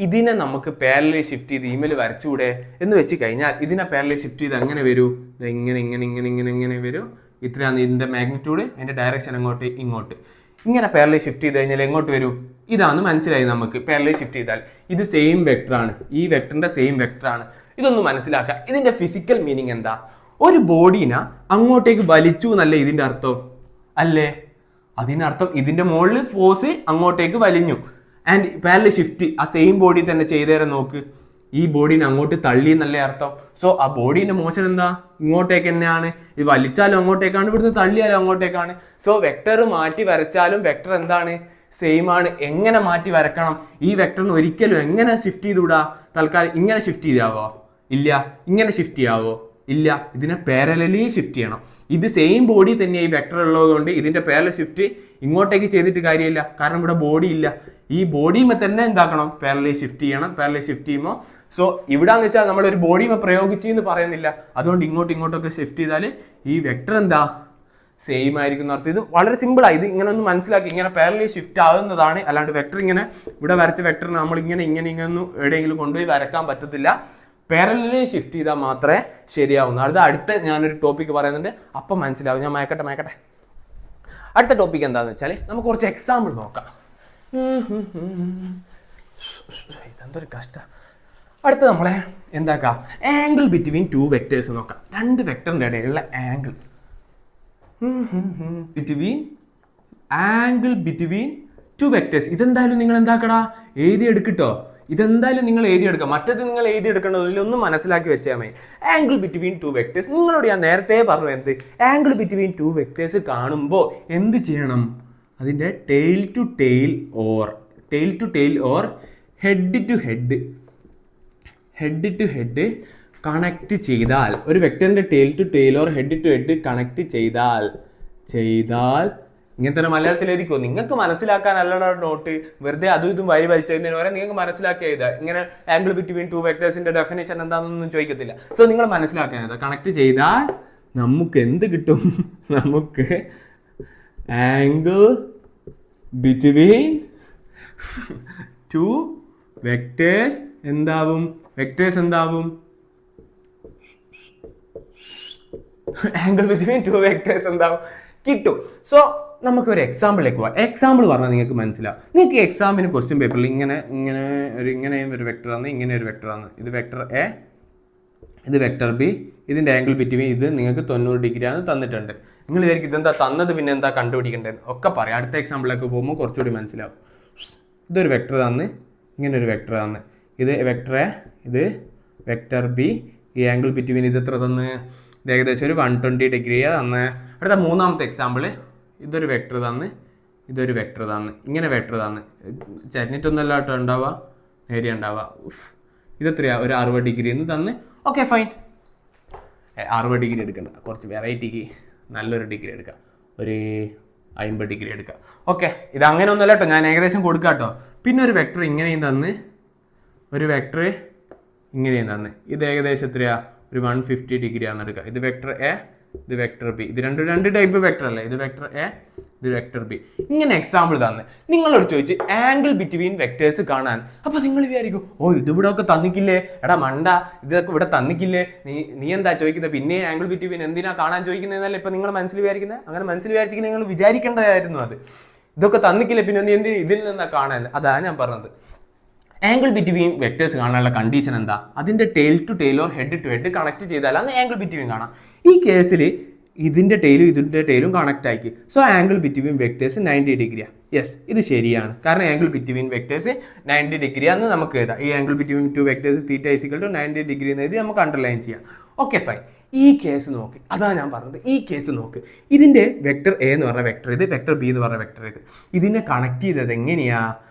ഇതിനെ നമുക്ക് പാരലലി ഷിഫ്റ്റ് ചെയ്ത് ഇമെയിൽ വരച്ചുകൂടെ എന്ന് വെച്ച് കഴിഞ്ഞാൽ ഇതിനെ പാരലലി ഷിഫ്റ്റ് ചെയ്ത് അങ്ങനെ വരൂ, ഇങ്ങനെ വരും. ഇത്രയാണ് ഇതിൻ്റെ മാഗ്നിറ്റ്യൂഡ്, അതിൻ്റെ ഡയറക്ഷൻ ഇങ്ങോട്ട്. ഇങ്ങനെ പാരലലി ഷിഫ്റ്റ് ചെയ്ത് കഴിഞ്ഞാൽ എങ്ങോട്ട് വരും? ഇതാണ് മനസ്സിലായി നമുക്ക്. പാരലലി ഷിഫ്റ്റ് ചെയ്താൽ ഇത് സെയിം വെക്ടറാണ്, ഈ വെക്ടറിൻ്റെ സെയിം വെക്ടറാണ്. ഇതൊന്ന് മനസ്സിലാക്കുക. ഇതിൻ്റെ ഫിസിക്കൽ മീനിങ് എന്താ? ഒരു ബോഡീനെ അങ്ങോട്ടേക്ക് വലിച്ചു എന്നല്ലേ ഇതിൻ്റെ അർത്ഥം? അല്ലേ? അതിനർത്ഥം ഇതിൻ്റെ മുകളിൽ ഫോഴ്സ് അങ്ങോട്ടേക്ക് വലിഞ്ഞു. ആൻഡ് പാരലൽ ഷിഫ്റ്റ് ആ സെയിം ബോഡി തന്നെ ചെയ്തേരെ നോക്ക്, ഈ ബോഡീനെ അങ്ങോട്ട് തള്ളി എന്നല്ലേ അർത്ഥം. സോ ആ ബോഡീൻ്റെ മോഷൻ എന്താ? ഇങ്ങോട്ടേക്ക് തന്നെയാണ്. ഇത് വലിച്ചാലും അങ്ങോട്ടേക്കാണ്, ഇവിടുന്ന് തള്ളിയാലും അങ്ങോട്ടേക്കാണ്. സോ വെക്ടർ മാറ്റി വരച്ചാലും വെക്ടർ എന്താണ്? സെയിം ആണ്. എങ്ങനെ മാറ്റി വരക്കണം? ഈ വെക്ടറിന് ഒരിക്കലും എങ്ങനെ ഷിഫ്റ്റ് ചെയ്തുകൂടാ? തൽക്കാലം ഇങ്ങനെ ഷിഫ്റ്റ് ചെയ്യാവോ? ഇല്ല. ഇങ്ങനെ ഷിഫ്റ്റ് ചെയ്യാവോ? ഇല്ല. ഇതിനെ പാരലലി ഷിഫ്റ്റ് ചെയ്യണം. ഇത് സെയിം ബോഡി തന്നെ ഈ വെക്ടർ ഉള്ളതുകൊണ്ട് ഇതിന്റെ പാരലൽ ഷിഫ്റ്റ് ഇങ്ങോട്ടേക്ക് ചെയ്തിട്ട് കാര്യമില്ല, കാരണം ഇവിടെ ബോഡി ഇല്ല. ഈ ബോഡിയുമേ തന്നെ എന്താക്കണം? പാരലലി ഷിഫ്റ്റ് ചെയ്യണം. പാരലലി ഷിഫ്റ്റ് ചെയ്യുമ്പോൾ സോ ഇവിടാന്ന് വെച്ചാൽ നമ്മളൊരു ബോഡിയുമേ പ്രയോഗിച്ചെന്ന് പറയുന്നില്ല, അതുകൊണ്ട് ഇങ്ങോട്ടൊക്കെ ഷിഫ്റ്റ് ചെയ്താൽ ഈ വെക്ടർ എന്താ? സെയിം ആയിരിക്കും എന്നർത്ഥം. ഇത് വളരെ സിമ്പിളാണ്. ഇത് ഇങ്ങനെ ഒന്ന് മനസ്സിലാക്കി, ഇങ്ങനെ പാരലലി ഷിഫ്റ്റ് ആവുന്നതാണ്. അല്ലാണ്ട് വെക്ടർ ഇങ്ങനെ ഇവിടെ വരച്ച വെക്ടറിന് നമ്മൾ ഇങ്ങനെ ഒന്നും എവിടെയെങ്കിലും കൊണ്ടുപോയി വരക്കാൻ പറ്റത്തില്ല. പാരലലി ഷിഫ്റ്റ് ചെയ്താൽ മാത്രമേ ശരിയാവുന്നു. അടുത്ത ഞാനൊരു ടോപ്പിക്ക് പറയുന്നുണ്ട്, അപ്പം മനസ്സിലാവും. ഞാൻ മയക്കട്ടെ. അടുത്ത ടോപ്പിക്ക് എന്താണെന്ന് വെച്ചാൽ നമുക്ക് കുറച്ച് എക്സാമ്പിൾ നോക്കാം. ഇതെന്തൊരു കഷ്ടം. അടുത്ത നമ്മളെ എന്താക്കാം? ആംഗിൾ ബിറ്റ്വീൻ ടു വെക്ടേഴ്സ് നോക്കാം. രണ്ട് വെക്ടറിൻ്റെ ഇടയിലുള്ള ആംഗിൾ ബിറ്റ്വീൻ ടു വെക്ടേഴ്സ്. ഇതെന്തായാലും നിങ്ങൾ എന്താക്കടാ? എഴുതിയെടുക്കട്ടോ. ഇതെന്തായാലും നിങ്ങൾ എഴുതിയെടുക്കുക. മറ്റത് നിങ്ങൾ എഴുതിയെടുക്കേണ്ടതിൽ ഒന്ന് മനസ്സിലാക്കി വെച്ചാൽ മതി. ആംഗിൾ ബിറ്റ്വീൻ ടു വെക്ടേഴ്സ്, നിങ്ങളോട് ഞാൻ നേരത്തെ പറഞ്ഞു എന്ത്? ആംഗിൾ ബിറ്റ്വീൻ ടു വെക്ടേഴ്സ് കാണുമ്പോൾ എന്ത് ചെയ്യണം? അതിൻ്റെ tail to tail or head to head connect ചെയ്താൽ, ഒരു വെക്ടറിൻ്റെ tail to tail or head to head connect ചെയ്താൽ ഇങ്ങനെ തന്നെ മലയാളത്തിൽ എഴുതിക്കോ. നിങ്ങൾക്ക് മനസ്സിലാക്കാനല്ല നോട്ട്, വെറുതെ അതും ഇതും വലിച്ചതിന് വരെ നിങ്ങൾക്ക് മനസ്സിലാക്കി എഴുതുക. ഇങ്ങനെ ആംഗിൾ ബിറ്റ്വീൻ ടു വെക്ടേഴ്സിന്റെ ഡെഫിനേഷൻ എന്താണെന്നൊന്നും ചോദിക്കത്തില്ല. സോ നിങ്ങൾ മനസ്സിലാക്കാൻ കണക്ട് ചെയ്താൽ നമുക്ക് എന്ത് കിട്ടും? നമുക്ക് ആംഗിൾ ബിറ്റ്വീൻ ടു വെക്ടേഴ്സ് എന്താവും? ആംഗിൾ ബിറ്റ്വീൻ ടു വെക്ടേഴ്സ് എന്താവും? കിട്ടും. സോ നമുക്കൊരു എക്സാമ്പിളിലേക്ക് പോവാം. എക്സാമ്പിൾ പറഞ്ഞാൽ നിങ്ങൾക്ക് മനസ്സിലാവും. നിങ്ങൾക്ക് എക്സാമിന് ക്വസ്റ്റ്യൻ പേപ്പറിൽ ഇങ്ങനെയും ഒരു വെക്ടറാണ്, ഇങ്ങനെ ഒരു വെക്ടറാണ്. ഇത് വെക്ടർ എ, ഇത് വെക്ടർ ബി, ഇതിൻ്റെ ആംഗിൾ ബിറ്റ്വീൻ ഇത് നിങ്ങൾക്ക് 90 ഡിഗ്രിയാണ് തന്നിട്ടുണ്ട്. നിങ്ങൾ വിചാരിക്കും ഇതെന്താ തന്നത്, പിന്നെ എന്താ കണ്ടുപിടിക്കേണ്ടത് ഒക്കെ പറയാം. അടുത്ത എക്സാമ്പിളിലേക്ക് പോകുമ്പോൾ കുറച്ചുകൂടി മനസ്സിലാവും. ഇതൊരു വെക്ടർ തന്ന്, ഇങ്ങനെ ഒരു വെക്ടർ തന്ന്, ഇത് വെക്ടർ എ, ഇത് വെക്ടർ ബി, ഈ ആംഗിൾ ബിറ്റ്വീൻ ഇത് എത്ര തന്ന്? ഇത് ഏകദേശം ഒരു 120 ഡിഗ്രിയാണ് തന്ന്. അടുത്ത മൂന്നാമത്തെ എക്സാമ്പിൾ, ഇതൊരു വെക്ടർ തന്ന്, ഇതൊരു വെക്ടർ തന്ന്, ഇങ്ങനെ വെക്ടർ തന്ന്. ചരിഞ്ഞിട്ടൊന്നുമല്ല കേട്ടോ ഉണ്ടാവുക, നേരിയ ഉണ്ടാവുക. ഇതെത്രയാ? ഒരു 60 ഡിഗ്രി എന്ന് തന്ന്. Okay fine. 60 ഡിഗ്രി എടുക്കണ്ട, കുറച്ച് വെറൈറ്റിക്ക് നല്ലൊരു ഡിഗ്രി എടുക്കാം, ഒരു 50 ഡിഗ്രി എടുക്കാം. ഓക്കെ, ഇത് അങ്ങനെ ഒന്നുമല്ല കേട്ടോ, ഞാൻ ഏകദേശം കൊടുക്കാം കേട്ടോ. പിന്നെ ഒരു വെക്ടർ ഇങ്ങനെയും തന്ന്, ഒരു വെക്ടർ ഇങ്ങനെയും തന്ന്. ഇത് ഏകദേശം എത്രയാ? ഒരു 150 ഡിഗ്രി ആണ് എടുക്കുക. ഇത് വെക്ടർ എ, ഇത് വെക്ടർ ബി. ഇത് രണ്ട് ടൈപ്പ് വെക്ടർ അല്ലേ, ഇത് വെക്ടർ എ, ഇത് വെക്ടർ ബി. ഇങ്ങനെ എക്സാമ്പിൾ തന്നെ നിങ്ങളോട് ചോദിച്ച് ആംഗിൾ ബിറ്റ്വീൻ വെക്ടേഴ്സ് കാണാൻ. അപ്പൊ നിങ്ങൾ വിചാരിക്കും, ഓ ഇത് ഇവിടെ ഒക്കെ തന്നിക്കില്ലേ, എടാ മണ്ട ഇതൊക്കെ ഇവിടെ തന്നിക്കില്ലേ, നീ എന്താ ചോദിക്കുന്നത്, പിന്നെ ആംഗിൾ ബിറ്റ്വീൻ എന്തിനാ കാണാൻ ചോദിക്കുന്നതെന്നല്ല ഇപ്പൊ നിങ്ങൾ മനസ്സിൽ വിചാരിക്കുന്നത്. അങ്ങനെ മനസ്സിൽ വിചാരിച്ചിട്ട് നിങ്ങൾ വിചാരിക്കേണ്ടതായിരുന്നു അത്. ഇതൊക്കെ തന്നിക്കില്ലേ പിന്നെ നീ എന്തിനാ ഇതിൽ നിന്നാ കാണാൻ. അതാ ഞാൻ പറഞ്ഞത്. ആംഗിൾ ബിറ്റ്വീൻ വെക്ടേഴ്സ് കാണാനുള്ള കണ്ടീഷൻ എന്താ, അതിന്റെ tail to tail or head to head connect ചെയ്താലാണ് ആംഗിൾ ബിറ്റ്വീൻ കാണാം. ഈ കേസിൽ ഇതിന്റെ ടൈലും കണക്ട് ആക്കി. സോ ആംഗിൾ ബിറ്റ്വീൻ വെക്ടേഴ്സ് 90 ഡിഗ്രിയാ. യെസ്, ഇത് ശരിയാണ്. കാരണം ആംഗിൾ ബിറ്റ്വീൻ വെക്ടേഴ്സ് 90 ഡിഗ്രി ആണെന്ന് നമുക്ക് എഴുതാം. ഈ angle between two vectors theta equal to 90 degree എന്ന് എഴുതി നമുക്ക് അണ്ടർലൈൻ ചെയ്യാം. Okay fine. ഈ കേസ് നോക്ക്, അതാ ഞാൻ പറഞ്ഞത്. ഈ കേസ് നോക്ക്, ഇതിന്റെ വെക്ടർ എ എന്ന് പറഞ്ഞ വെക്ടർ ഇത്, വെക്ടർ ബി എന്ന് പറഞ്ഞ വെക്ടർ ഇത്. ഇതിനെ കണക്ട് ചെയ്തത് എങ്ങനെയാ,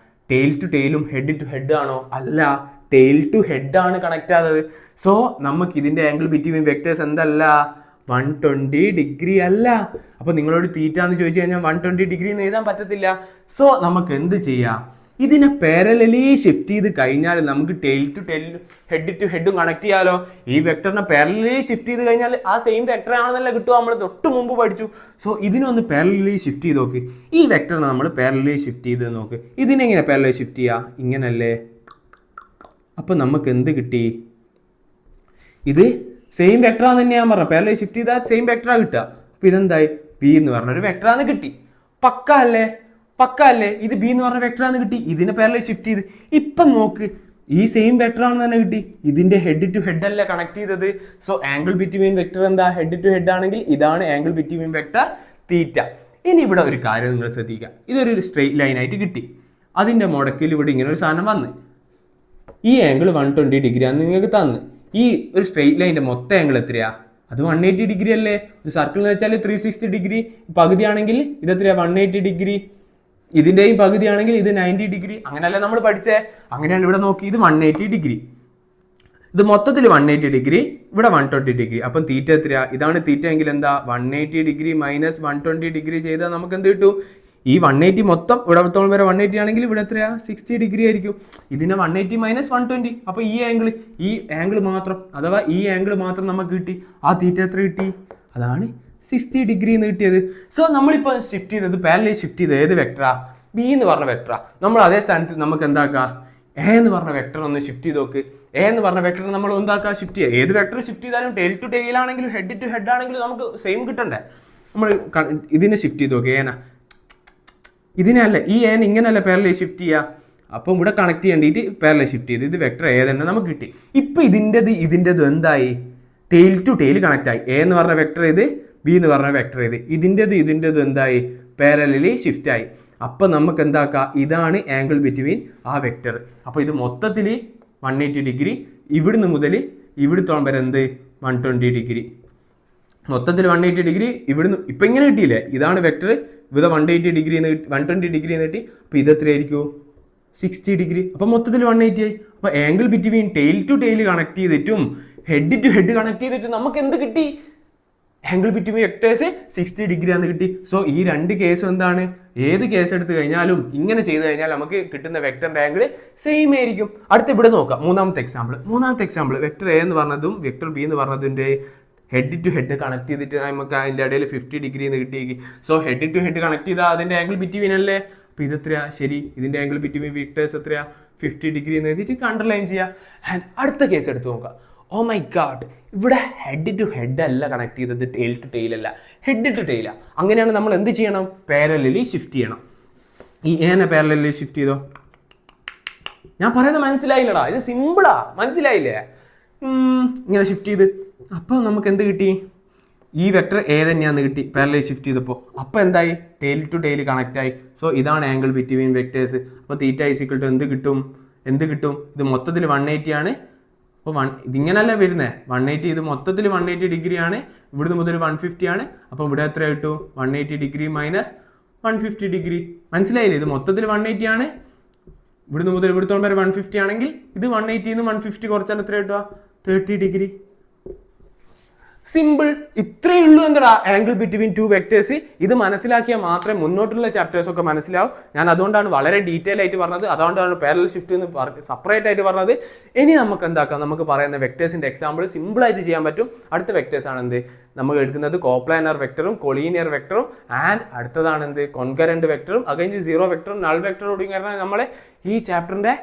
ടെയിൽ ടു ടെയിലും ഹെഡ് ടു ഹെഡ് ആണോ? അല്ല, ടെയിൽ ടു ഹെഡ് ആണ് കണക്ട് ആയത്. സോ നമുക്ക് ഇതിന്റെ ആംഗിൾ ബിറ്റ്വീൻ വെക്ടേഴ്സ് എന്തല്ല, 120 ഡിഗ്രി അല്ല. അപ്പൊ നിങ്ങളോട് തീറ്റ എന്ന് ചോദിച്ചു കഴിഞ്ഞാൽ 120 ഡിഗ്രി എന്ന് എഴുതാൻ പറ്റത്തില്ല. സോ നമുക്ക് എന്ത് ചെയ്യാം, ഇതിനെ പാരലലി ഷിഫ്റ്റ് ചെയ്ത് കഴിഞ്ഞാൽ നമുക്ക് tail to tail head to ഹെഡും കണക്ട് ചെയ്യാലോ. ഈ വെക്ടറിനെ പാരലലി ഷിഫ്റ്റ് ചെയ്ത് കഴിഞ്ഞാൽ ആ സെയിം വെക്ടർ ആണെന്നല്ല കിട്ടുക, നമ്മൾ തൊട്ട് മുമ്പ് പഠിച്ചു. സോ ഇതിനൊന്ന് പാരലലി ഷിഫ്റ്റ് ചെയ്ത് നോക്ക്. ഈ വെക്ടറിനെ നമ്മൾ പാരലലി ഷിഫ്റ്റ് ചെയ്ത് നോക്ക്. ഇതിനെങ്ങനെ പാരലലി ഷിഫ്റ്റ് ചെയ്യുക, ഇങ്ങനല്ലേ. അപ്പൊ നമുക്ക് എന്ത് കിട്ടി, ഇത് സെയിം വെക്ടറാന്ന് തന്നെ ഞാൻ പറഞ്ഞു. പാരലലി ഷിഫ്റ്റ് ചെയ്താൽ സെയിം വെക്ടറാ കിട്ടുക. അപ്പൊ ഇതെന്തായി, ബി എന്ന് പറഞ്ഞൊരു വെക്ടറാന്ന് കിട്ടി. പക്ക അല്ലേ, ഇത് ബി എന്ന് പറഞ്ഞ വെക്ടറാന്ന് കിട്ടി. ഇതിനെ പാരലലി ഷിഫ്റ്റ് ചെയ്ത് ഇപ്പം നോക്ക്, ഈ സെയിം വെക്ടർ ആണെന്ന് തന്നെ കിട്ടി. ഇതിന്റെ ഹെഡ് ടു ഹെഡ് അല്ല കണക്ട് ചെയ്തത്. സോ ആംഗിൾ ബിറ്റ്വീൻ വെക്ടർ എന്താ, ഹെഡ് ടു ഹെഡ് ആണെങ്കിൽ ഇതാണ് ആംഗിൾ ബിറ്റ്വീൻ വെക്ടർ തീറ്റ. ഇനി ഇവിടെ ഒരു കാര്യം നിങ്ങൾ ശ്രദ്ധിക്കുക, ഇതൊരു സ്ട്രെയിറ്റ് ലൈൻ ആയിട്ട് കിട്ടി. അതിന്റെ മുടക്കിൽ ഇവിടെ ഇങ്ങനെ ഒരു സാധനം വന്ന് ഈ ആംഗിൾ 120 ഡിഗ്രി ആണെന്ന് നിങ്ങൾക്ക് തന്ന്. ഈ ഒരു സ്ട്രെയിറ്റ് ലൈനിന്റെ മൊത്തം ആംഗിൾ എത്രയാ, അത് 180 ഡിഗ്രി അല്ലേ. ഒരു സർക്കിൾ എന്ന് വെച്ചാൽ 360 ഡിഗ്രി. പകുതിയാണെങ്കിൽ ഇത് എത്രയാ, 180 ഡിഗ്രി. ഇതിന്റെയും പകുതിയാണെങ്കിൽ ഇത് 90 ഡിഗ്രി. അങ്ങനെയല്ലേ നമ്മൾ പഠിച്ചേ. അങ്ങനെയാണ് ഇവിടെ നോക്കി, ഇത് 180 ഡിഗ്രി, ഇത് മൊത്തത്തിൽ 180 ഡിഗ്രി, ഇവിടെ 120 ഡിഗ്രി. അപ്പം തീറ്റ എത്രയാ, ഇതാണ് തീറ്റ എങ്കിൽ എന്താ, 180 ഡിഗ്രി മൈനസ് 120 ഡിഗ്രി ചെയ്താൽ നമുക്ക് എന്ത് കിട്ടും, ഈ 180 മൊത്തം ഇവിടത്തോളം വരെ 180 ആണെങ്കിൽ ഇവിടെ എത്രയാ, 60 ഡിഗ്രി ആയിരിക്കും. ഇതിനെ 180 മൈനസ് 120. അപ്പൊ ഈ ആംഗിൾ മാത്രം, അഥവാ ഈ ആംഗിൾ മാത്രം നമുക്ക് കിട്ടി. ആ തീറ്റ എത്ര കിട്ടി, അതാണ് 60 ഡിഗ്രി എന്ന് കിട്ടിയത്. സോ നമ്മളിപ്പോൾ ഷിഫ്റ്റ് ചെയ്തത്, പാരലലി ഷിഫ്റ്റ് ചെയ്ത് ഏത് വെക്ടറാ, ബി എന്ന് പറഞ്ഞ വെക്ടറാ. നമ്മൾ അതേ സ്ഥാനത്ത് നമുക്ക് എന്താക്കാം, എ എന്ന് പറഞ്ഞ വെക്ടർ ഒന്ന് ഷിഫ്റ്റ് ചെയ്ത് നോക്ക്. എ എന്ന് പറഞ്ഞ വെക്ടർ നമ്മൾ എന്താക്കാം, ഷിഫ്റ്റ് ചെയ്യുക. ഏത് വെക്ടർ ഷിഫ്റ്റ് ചെയ്താലും ടെയിൽ ടു ടെയിൽ ആണെങ്കിലും ഹെഡ് ടു ഹെഡ് ആണെങ്കിലും നമുക്ക് സെയിം കിട്ടണ്ടേ. നമ്മൾ ഇതിനെ ഷിഫ്റ്റ് ചെയ്ത് നോക്ക്, ഏന ഇതിനല്ല, ഈ ഏൻ ഇങ്ങനല്ല പാരലലി ഷിഫ്റ്റ് ചെയ്യുക. അപ്പം ഇവിടെ കണക്ട് ചെയ്യേണ്ടിയിട്ട് പാരലൽ ഷിഫ്റ്റ് ചെയ്ത് ഇത് വെക്ടർ എ തന്നെ നമുക്ക് കിട്ടി. ഇപ്പം ഇതിൻ്റെത് എന്തായി, ടെയിൽ ടു ടെയിൽ കണക്ട് ആയി. എ എന്ന് പറഞ്ഞ വെക്ടർ ഇത്, ബി എന്ന് പറഞ്ഞ വെക്ടർ ഇത്. ഇതിൻ്റെത് എന്തായി, പാരലലി ഷിഫ്റ്റ് ആയി. അപ്പം നമുക്ക് എന്താക്കാം, ഇതാണ് ആംഗിൾ ബിറ്റ്വീൻ ആ വെക്ടർ. അപ്പോൾ ഇത് മൊത്തത്തിൽ 180 ഡിഗ്രി, ഇവിടുന്ന് മുതൽ ഇവിടുത്തോളം വരെ എന്ത് 120 ഡിഗ്രി. മൊത്തത്തിൽ 180 ഡിഗ്രി ഇവിടുന്ന് ഇപ്പം ഇങ്ങനെ കിട്ടിയില്ലേ, ഇതാണ് വെക്ടർ. ഇവിടെ 180 ഡിഗ്രി 120 ഡിഗ്രി എന്ന് കിട്ടി. അപ്പോൾ ഇത് എത്രയായിരിക്കും, 60 ഡിഗ്രി. അപ്പം മൊത്തത്തിൽ 180 ആയി. അപ്പോൾ angle between tail to tail connect ചെയ്തിട്ടും ഹെഡ് ടു ഹെഡ് കണക്ട് ചെയ്തിട്ടും നമുക്ക് എന്ത് കിട്ടി, ആംഗിൾ ബിറ്റ്വീൻ വെക്ടേഴ്സ് 60 ഡിഗ്രി ആണെന്ന് കിട്ടി. സോ ഈ രണ്ട് കേസും എന്താണ്, ഏത് കേസ് എടുത്തു കഴിഞ്ഞാലും ഇങ്ങനെ ചെയ്ത് കഴിഞ്ഞാൽ നമുക്ക് കിട്ടുന്ന വെക്ടറിന്റെ ആംഗിൾ സെയിം ആയിരിക്കും. അടുത്ത ഇവിടെ നോക്കാം, മൂന്നാമത്തെ എക്സാമ്പിൾ വെക്ടർ എ എന്ന് പറഞ്ഞതും വെക്ടർ ബി എന്ന് പറഞ്ഞതിന്റെ ഹെഡ് ടു ഹെഡ് കണക്ട് ചെയ്തിട്ട് നമുക്ക് അതിൻ്റെ ഇടയിൽ 50 ഡിഗ്രി എന്ന് കിട്ടിയേക്ക്. So head to head connect ചെയ്താൽ അതിന്റെ ആംഗിൾ ബിറ്റ്വീൻ അല്ലേ. അപ്പോൾ ഇത് എത്രയാ, ശരി, ഇതിന്റെ ആംഗിൾ ബിറ്റ്വീൻ വെക്ടേഴ്സ് എത്രയാ, 50 ഡിഗ്രി എന്ന് എഴുതിയിട്ട് അണ്ടർലൈൻ ചെയ്യാം. ആൻഡ് അടുത്ത കേസ് എടുത്ത് നോക്കാം. ഓ മൈ ഗാഡ്, ഇവിടെ ഹെഡ് ടു ഹെഡ് അല്ല കണക്ട് ചെയ്തത്, ടെയിൽ ടു ടെയിൽ അല്ല, ഹെഡ് ടു ടെയിലാ. അങ്ങനെയാണ് നമ്മൾ എന്ത് ചെയ്യണം, പാരലലി ഷിഫ്റ്റ് ചെയ്യണം. ഈ ഏനെ പാരലലി ഷിഫ്റ്റ് ചെയ്തോ. ഞാൻ പറയുന്നത് മനസ്സിലായില്ലടാ, ഇത് സിമ്പിളാ, മനസ്സിലായില്ലേ. ഇങ്ങനെ ഷിഫ്റ്റ് ചെയ്ത് അപ്പോൾ നമുക്ക് എന്ത് കിട്ടി, ഈ വെക്ടർ എ തന്നെയാന്ന് കിട്ടി പാരലലി ഷിഫ്റ്റ് ചെയ്തപ്പോൾ. അപ്പോൾ എന്തായി, ടെയിൽ ടു ടെയിൽ കണക്ട് ആയി. സോ ഇതാണ് ആംഗിൾ ബിറ്റ്വീൻ വെക്ടേഴ്സ്. അപ്പോൾ തീറ്റ ഈസ് ഈക്വൽ ടു എന്ത് കിട്ടും, ഇത് മൊത്തത്തിൽ 180 ആണ്. അപ്പോൾ ഇതിങ്ങനല്ല വരുന്നത്, 180, ഇത് മൊത്തത്തിൽ 180 ഡിഗ്രി ആണ്. ഇവിടുന്ന് മുതൽ 150 ആണ്. അപ്പോൾ ഇവിടെ എത്ര കിട്ടും, 180 ഡിഗ്രി മൈനസ് 150 ഡിഗ്രി. മനസ്സിലായില്ലേ, ഇത് മൊത്തത്തിൽ 180 ആണ്. ഇവിടുന്ന് മുതൽ ഇവിടുത്തോളം വരെ 150 ആണെങ്കിൽ ഇത് 180 150 കുറച്ചാൽ എത്ര കിട്ടുക, 30 ഡിഗ്രി. സിമ്പിൾ, ഇത്രയേ ഉള്ളൂ. എന്താ ആംഗിൾ ബിറ്റ്വീൻ ടു വെക്ടേഴ്സ്. ഇത് മനസ്സിലാക്കിയാൽ മാത്രമേ മുന്നോട്ടുള്ള ചാപ്റ്റേഴ്സ് ഒക്കെ മനസ്സിലാവും. ഞാൻ അതുകൊണ്ടാണ് വളരെ ഡീറ്റെയിൽ ആയിട്ട് പറഞ്ഞത്, അതുകൊണ്ടാണ് പാരലൽ ഷിഫ്റ്റ് എന്ന് സെപ്പറേറ്റ് ആയിട്ട് പറഞ്ഞത്. ഇനി നമുക്ക് എന്താക്കാം, നമുക്ക് പറയുന്ന വെക്ടേഴ്സിന്റെ എക്സാമ്പിൾ സിമ്പിൾ ആയിട്ട് ചെയ്യാൻ പറ്റും. അടുത്ത വെക്ടേഴ്സ് ആണ് എന്ത്, നമ്മൾ എടുക്കുന്നത് കോപ്ലാനർ വെക്ടറും കൊളീനിയർ വെക്ടറും ആൻഡ് അടുത്തതാണ് എന്ത്, കോൺകറന്റ് വെക്ടറും അഗൈൻസ്റ്റ് സീറോ വെക്ടറും നൾ വെക്ടറും കൂടി കാരണം നമ്മളെ ഈ ചാപ്റ്ററിന്റെ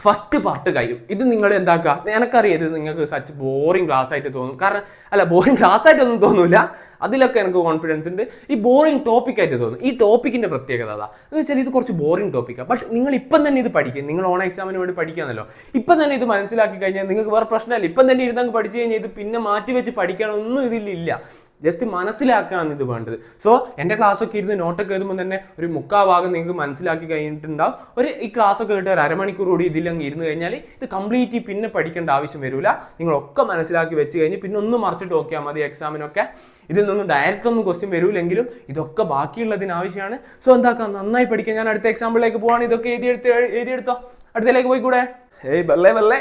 ഫസ്റ്റ് പാർട്ട് കഴിയും. ഇത് നിങ്ങൾ എന്താക്കുക, എനിക്കറിയാം ഇത് നിങ്ങൾക്ക് സച്ച് ബോറിംഗ് ക്ലാസ് ആയിട്ട് തോന്നും. കാരണം അല്ല, ബോറിംഗ് ക്ലാസ് ആയിട്ടൊന്നും തോന്നൂല, അതിലൊക്കെ എനിക്ക് കോൺഫിഡൻസ് ഉണ്ട്. ഈ ബോറിംഗ് ടോപ്പിക് ആയിട്ട് തോന്നും. ഈ ടോപ്പിക്കിന്റെ പ്രത്യേകത അതാ എന്ന് വെച്ചാൽ ഇത് കുറച്ച് ബോറിംഗ് ടോപ്പിക്കാണ്. ബട്ട് നിങ്ങൾ ഇപ്പം തന്നെ ഇത് പഠിക്കും. നിങ്ങൾ ഓൺ എക്സാമിന് വേണ്ടി പഠിക്കാന്നല്ലോ, ഇപ്പം തന്നെ ഇത് മനസ്സിലാക്കി കഴിഞ്ഞാൽ നിങ്ങൾക്ക് വേറെ പ്രശ്നമല്ല. ഇപ്പം തന്നെ ഇരുന്നങ്ങ് പഠിച്ചു കഴിഞ്ഞാൽ ഇത് പിന്നെ മാറ്റി വെച്ച് പഠിക്കാനൊന്നും ഇതിലില്ല. ജസ്റ്റ് മനസ്സിലാക്കാനാണ് ഇത് വേണ്ടത്. സോ എൻ്റെ ക്ലാസ്സൊക്കെ ഇരുന്ന് നോട്ടൊക്കെ എഴുതുമ്പോൾ തന്നെ ഒരു 3/4 ഭാഗം നിങ്ങൾക്ക് മനസ്സിലാക്കി കഴിഞ്ഞിട്ടുണ്ടാവും. ഈ ക്ലാസ്സൊക്കെ കേട്ട് ഒരു അരമണിക്കൂർ കൂടി ഇതിലങ്ങ് ഇരുന്ന് കഴിഞ്ഞാൽ ഇത് കംപ്ലീറ്റ് പിന്നെ പഠിക്കേണ്ട ആവശ്യം വരില്ല. നിങ്ങളൊക്കെ മനസ്സിലാക്കി വെച്ച് കഴിഞ്ഞ് പിന്നെ ഒന്ന് മറിച്ചിട്ട് നോക്കിയാൽ മതി. എക്സാമിനൊക്കെ ഇതിൽ നിന്നും ഡയറക്റ്റ് ഒന്നും ക്വസ്റ്റ്യൻ വരൂലെങ്കിലും ഇതൊക്കെ ബാക്കിയുള്ളതിന് ആവശ്യമാണ്. സോ എന്താക്കാം, നന്നായി പഠിക്കാം. ഞാൻ അടുത്ത എക്സാമ്പിളിലേക്ക് പോവാണ്. ഇതൊക്കെ എഴുതിയെടുത്തോ, അടുത്തതിലേക്ക് പോയിക്കൂടെ? ബല്ലേ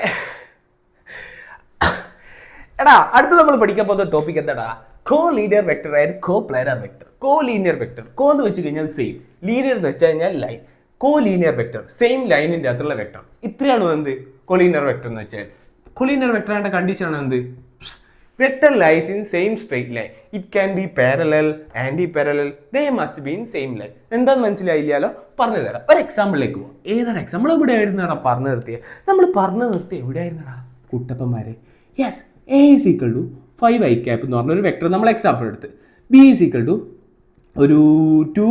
എടാ, അടുത്ത് നമ്മൾ പഠിക്കാൻ പോകുന്ന ടോപ്പിക് എന്താടാ, co-linear vector and co-planar vector. co-linear vector, co എന്ന് വെച്ച് കഴിഞ്ഞാൽ സെയിം, ലീനിയർ എന്ന് വെച്ച് കഴിഞ്ഞാൽ ലൈൻ. co-linear vector സെയിം ലൈനിന്റെ അകത്തുള്ള വെക്ടർ. ഇത്രയാണ് എന്ത് കൊളീനിയർ വെക്ടർ എന്ന് വെച്ചാൽ. കൊളീനിയർ വെക്ടർ ആയിട്ട് കണ്ടീഷൻ ആണ് എന്ത്, vector lies in same straight line. It can be parallel, anti parallel, they must be in same line. എന്താന്ന് മനസ്സിലായില്ലാലോ, പറഞ്ഞു തരാം. ഒരു എക്സാമ്പിളിലേക്ക് പോവാം. ഏതാണ് എക്സാമ്പിൾ? ഇവിടെ ആയിരുന്നാടാ പറഞ്ഞു നിർത്തിയത്. നമ്മൾ പറഞ്ഞു നിർത്തി എവിടെ ആയിരുന്നാടാ കുട്ടപ്പന്മാരെ? Yes, A is equal to 5 i cap എന്ന് പറഞ്ഞൊരു വെക്ടർ നമ്മൾ എക്സാമ്പിൾ എടുത്ത്, B is equal to ഒരു 2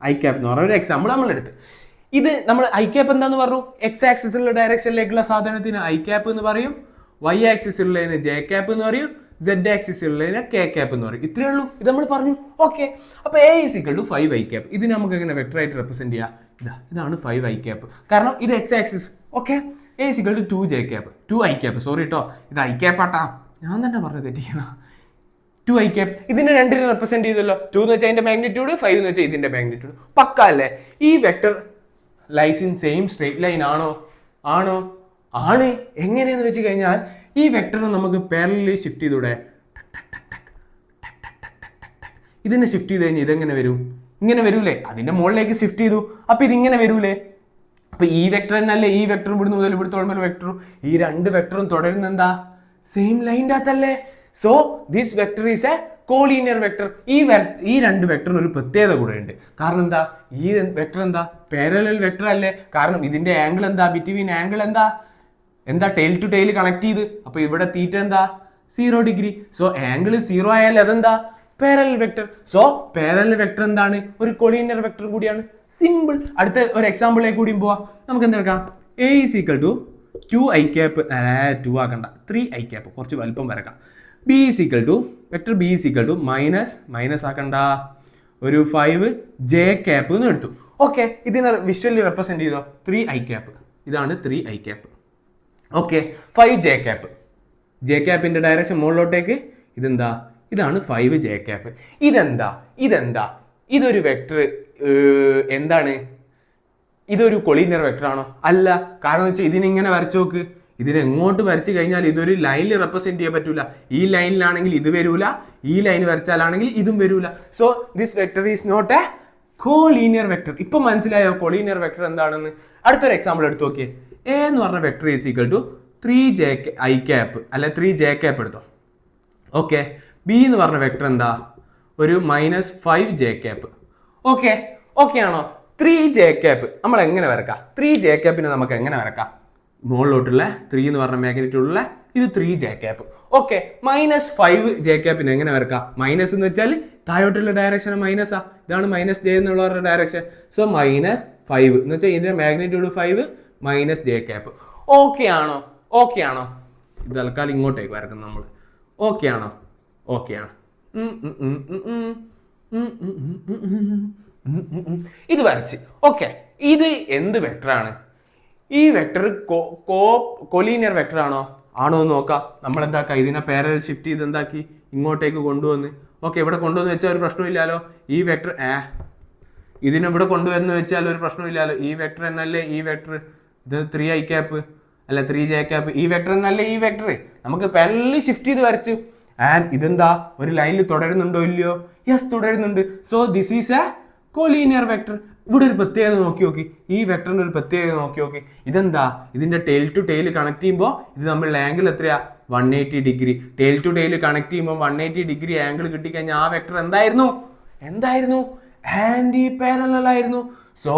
i cap എന്ന് പറഞ്ഞ ഒരു എക്സാമ്പിൾ നമ്മൾ എടുത്ത്. ഇത് നമ്മൾ ഐ ക്യാപ്പ് എന്താന്ന് പറഞ്ഞു, എക്സ് ആക്സിസിലുള്ള ഡയറക്ഷനിലേക്കുള്ള സാധനത്തിന് ഐ ക്യാപ്പ് എന്ന് പറയും, വൈ ആക്സിസിലുള്ളതിന് ജെ ക്യാപ്പ് എന്ന് പറയും, സെഡ് ആക്സിസിലുള്ളതിന് കെ ക്യാപ്പ് എന്ന് പറയും. ഇത്രയേ ഉള്ളൂ, ഇത് നമ്മൾ പറഞ്ഞു. ഓക്കെ, അപ്പോൾ A is equal to 5 i cap. ഇതിന് നമുക്ക് എങ്ങനെ വെക്ടർ ആയിട്ട് റെപ്രസെന്റ് ചെയ്യാം? ഇതാണ് 5 i cap. കാരണം ഇത് X axis. Okay, A is equal to 2 j cap, 2 i cap. Sorry കേട്ടോ, ഇത് ഐ ക്യാപ്പ് ആട്ടാ, ഞാൻ തന്നെ പറഞ്ഞത് തെറ്റിക്കണം. 2 i cap ഇതിനെ രണ്ടിനെ റെപ്രസെന്റ് ചെയ്തല്ലോ. 2 എന്ന് വെച്ചാൽ അതിന്റെ മാഗ്നിറ്റ്യൂഡ്, 5 എന്ന് വെച്ചാൽ ഇതിന്റെ മാഗ്നിറ്റ്യൂഡ്. പക്ക അല്ലേ? ഈ vector lies in same straight line ആണോ? ആണ്. എങ്ങനെയെന്ന് വെച്ച് കഴിഞ്ഞാൽ ഈ വെക്ടറിനെ നമുക്ക് പാരലലി ഷിഫ്റ്റ് ചെയ്തൂടെ? ഇതിനെ ഷിഫ്റ്റ് ചെയ്ത് കഴിഞ്ഞാൽ ഇതെങ്ങനെ വരും? ഇങ്ങനെ വരൂലേ? അതിന്റെ മുകളിലേക്ക് ഷിഫ്റ്റ് ചെയ്തു, അപ്പൊ ഇതിങ്ങനെ വരൂലേ? അപ്പൊ ഈ വെക്ടർ തന്നെയല്ലേ ഈ വെക്ടറും ഇവിടുന്ന് മുതൽ ഇവിടുത്തോളം ഒരു വെക്ടറും. ഈ രണ്ട് വെക്ടറും തുടരുന്ന എന്താ? സെയിം ലൈൻ്റെ അകത്തല്ലേ. So this vector is a collinear vector. ഈ രണ്ട് വെക്ടറിന് ഒരു പ്രത്യേകത കൂടെ ഉണ്ട്. കാരണം എന്താ? ഈ വെക്ടർ എന്താ? പാരലൽ വെക്ടർ അല്ലേ? കാരണം ഇതിന്റെ ആംഗിൾ എന്താ? ബിറ്റ്വീൻ ആംഗിൾ എന്താ? ടെയിൽ ടു ടെയിൽ കണക്ട് ചെയ്ത്. അപ്പൊ ഇവിടെ തീറ്റ എന്താ? 0 ഡിഗ്രി. സോ ആംഗിൾ 0 ആയാൽ അതെന്താ? Parallel vector. So parallel vector എന്താണ്? ഒരു കൊളീനിയർ വെക്ടർ കൂടിയാണ്. സിമ്പിൾ. അടുത്ത ഒരു എക്സാമ്പിളിലേക്ക് കൂടിയും പോവാം. നമുക്ക് എന്തെടുക്കാം? A is equal to 2 i cap, 2 ആക്കണ്ട, 3 i cap, കുറച്ച് വലുപ്പം വരക്കാം. B is equal to vector B is equal to minus ആക്കണ്ട, ഒരു 5 j cap എന്ന് എടുത്തു. ഓക്കെ, ഇതിനെ വിഷ്വലി റെപ്രസെന്റ് ചെയ്തോ? 3 i cap. ഇതാണ് 3 i cap. Okay, 5 j cap. j cap-ന്റെ ഡയറക്ഷൻ മുകളിലോട്ടേക്ക്. ഇതാണ് 5 j cap. ഇതെന്താ? ഇതൊരു വെക്ടർ എന്താണ്? ഇതൊരു കൊളീനിയർ വെക്ടർ ആണോ? അല്ല. കാരണം വെച്ചാൽ ഇതിനിങ്ങനെ വരച്ചു നോക്ക്. ഇതിനെ എങ്ങോട്ട് വരച്ചു കഴിഞ്ഞാൽ ഇതൊരു ലൈനിൽ റെപ്രസെന്റ് ചെയ്യാൻ പറ്റൂല. ഈ ലൈനിലാണെങ്കിൽ ഇത് വരൂല, ഈ ലൈൻ വരച്ചാലാണെങ്കിൽ ഇതും വരൂല. So this vector is not a collinear vector. ഇപ്പൊ മനസ്സിലായോ കൊളീനിയർ വെക്ടർ എന്താണെന്ന്? അടുത്തൊരു എക്സാമ്പിൾ എടുത്തു നോക്കിയേ. A എന്ന് പറഞ്ഞ vector is equal to 3 i cap അല്ലെ 3 j cap എടുത്തോ. ഓക്കെ, B എന്ന് പറഞ്ഞ വെക്ടർ എന്താ? ഒരു -5 j cap. ഓക്കെ ആണോ? 3 j cap നമ്മൾ എങ്ങനെ വരക്കാം? 3 j cap-നെ നമുക്ക് എങ്ങനെ വരക്കാം? മുകളിലോട്ടുള്ള 3 എന്ന് പറഞ്ഞ മാഗ്നിറ്റ്യൂഡുള്ള ഇത് 3 j cap. ഓക്കെ, -5 j cap-നെ എങ്ങനെ വരക്കാം? മൈനസ് എന്ന് വെച്ചാൽ താഴോട്ടുള്ള ഡയറക്ഷൻ മൈനസാ. ഇതാണ് -j എന്നുള്ള ഡയറക്ഷൻ. സോ -5 എന്ന് വെച്ചാൽ ഇതിന്റെ മാഗ്നിറ്റ്യൂഡ് 5 -j cap. ഓക്കെ ആണോ? ഇത് തൽക്കാലം ഇങ്ങോട്ടേക്ക് വരക്കാം നമ്മൾ. ഓക്കെ ആണ്. ഇത് വരച്ച്. ഓക്കെ, ഇത് എന്ത് വെക്ടറാണ്? ഈ വെക്ടർ കൊലീനിയർ വെക്ടർ ആണോ എന്ന് നോക്കാം. നമ്മൾ എന്താക്കാം? ഇതിനെ പാരലൽ ഷിഫ്റ്റ് ചെയ്ത് എന്താക്കി? ഇങ്ങോട്ടേക്ക് കൊണ്ടുവന്ന്. ഓക്കെ, ഇവിടെ കൊണ്ടുവന്ന് വെച്ചാൽ ഒരു പ്രശ്നമില്ലല്ലോ. ഈ വെക്ടർ ഇതിനെ ഇവിടെ കൊണ്ടുവന്ന് വെച്ചാൽ ഒരു പ്രശ്നമില്ലല്ലോ. ഈ വെക്ടർ എന്നല്ലേ ഈ വെക്ടർ? ഇത് 3 i cap അല്ല 3 j cap. ഈ വെക്ടർ എന്നല്ലേ ഈ വെക്ടർ? നമുക്ക് പാരലൽ ഷിഫ്റ്റ് ചെയ്ത് വരച്ചു. ആൻഡ് ഇതെന്താ ഒരു ലൈനിൽ തുടരുന്നുണ്ടോ ഇല്ലയോ? യെസ്, തുടരുന്നുണ്ട്. So this is a collinear vector. ഇവിടെ ഒരു പ്രത്യേകത നോക്കി നോക്കി, ഈ വെക്ടറിന്റെ ഒരു പ്രത്യേകത നോക്കി നോക്കി. ഇതെന്താ, ഇതിന്റെ ടെയിൽ ടു ടെയിൽ കണക്ട് ചെയ്യുമ്പോൾ ഇത് തമ്മിലുള്ള ആംഗിൾ എത്രയാ? 180 degree. Tail to tail connect ചെയ്യുമ്പോൾ 180 ഡിഗ്രി ആംഗിൾ കിട്ടിക്കഴിഞ്ഞാൽ ആ വെക്ടർ എന്തായിരുന്നു? ആന്റി പാരലൽ ആയിരുന്നു. സോ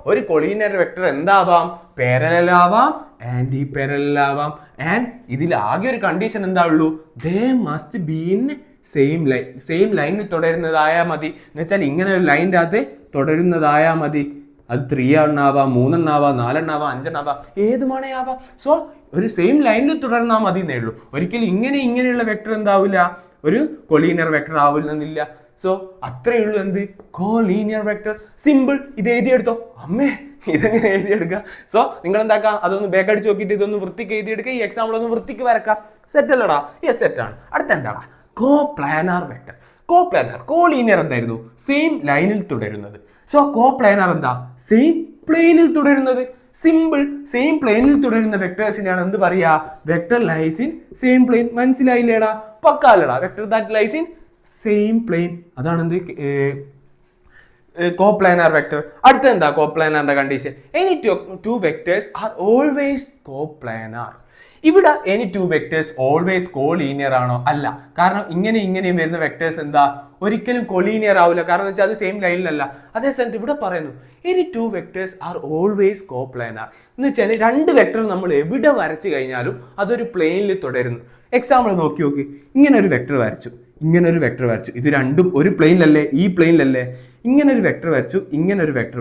ഒരു കൊളീനിയർ വെക്ടർ എന്താവാം? പാരലൽ ആവാം, ആന്റി പാരലൽ ആവാം. ആൻഡ് ഇതിൽ ആകെ ഒരു കണ്ടീഷൻ എന്താ ഉള്ളൂ? They must be in same ലൈനിൽ തുടരുന്നതായാൽ മതി. എന്ന് വെച്ചാൽ ഇങ്ങനെ ഒരു ലൈനിൻ്റെ അകത്ത് തുടരുന്നതായാൽ മതി. അത് 3 എണ്ണാവാം, 3 എണ്ണാവാം, 4 എണ്ണാവാം, 5 എണ്ണാവാം, ഏതുമാണേ ആവാം. സോ ഒരു സെയിം ലൈനിൽ തുടർന്നാൽ മതി എന്നേ ഉള്ളൂ. ഒരിക്കലും ഇങ്ങനെയുള്ള വെക്ടർ എന്താവില്ല, ഒരു കൊളീനിയർ വെക്ടർ ആവില്ലെന്നില്ല. സോ അത്രയേ ഉള്ളൂ എന്ത്, കോലീനിയർ വെക്ടർ. സിമ്പിൾ. ഇത് എഴുതിയെടുത്തോ. അമ്മേ, ഇതെങ്ങനെ എഴുതിയെടുക്കുക? സോ നിങ്ങൾ എന്താക്കാം, അതൊന്ന് ബാക്ക് അടിച്ച് നോക്കിയിട്ട് ഇതൊന്ന് വൃത്തിക്ക് എഴുതിയെടുക്കുക. ഈ എക്സാമ്പിൾ ഒന്ന് വൃത്തിക്ക് വരക്കാം. സെറ്റ് അല്ലടാ? യെസ്, സെറ്റാണ്. അടുത്ത എന്താടാ? Coplanar vector. കോപ്ലാനാർ, കോലീനിയർ എന്തായിരുന്നു? സെയിം ലൈനിൽ തുടരുന്നത്. സോ കോപ്ലാനാർ എന്താ? സെയിം പ്ലെയിനിൽ തുടരുന്നത്. സിമ്പിൾ. സെയിം പ്ലെയിനിൽ തുടരുന്ന വെക്ടേഴ്സിനെയാണ് എന്ത് പറയാ? Vector lies in same plane. മനസ്സിലായില്ലേടാ? പക്കാലടാ? Vector that lies in same plane. അതാണ് എന്ത്, കോപ്ലാനാർ വെക്ടർ. അടുത്ത എന്താ കോപ്ലാനാറിന്റെ condition? Any two vectors are always coplanar. ഇവിടെ any two vectors always collinear ആണോ? അല്ല. കാരണം ഇങ്ങനെയും വരുന്ന വെക്ടേഴ്സ് എന്താ, ഒരിക്കലും കൊളീനിയർ ആവില്ല. കാരണം വെച്ചാൽ അത് സെയിം ലൈനിലല്ല. അതേ സ്ഥാനത്ത് ഇവിടെ പറയുന്നു any two vectors are always coplanar. എന്ന് വെച്ചാൽ രണ്ട് വെക്ടർ നമ്മൾ എവിടെ വരച്ചു കഴിഞ്ഞാലും അതൊരു പ്ലെയിനിൽ തുടരുന്നു. എക്സാമ്പിൾ നോക്കി, ഇങ്ങനെ ഒരു വെക്ടർ വരച്ചു. ഇത് രണ്ടും ഒരു പ്ലെയിനിലല്ലേ? ഈ പ്ലെയിനിലല്ലേ? ഇങ്ങനെ ഒരു വെക്ടർ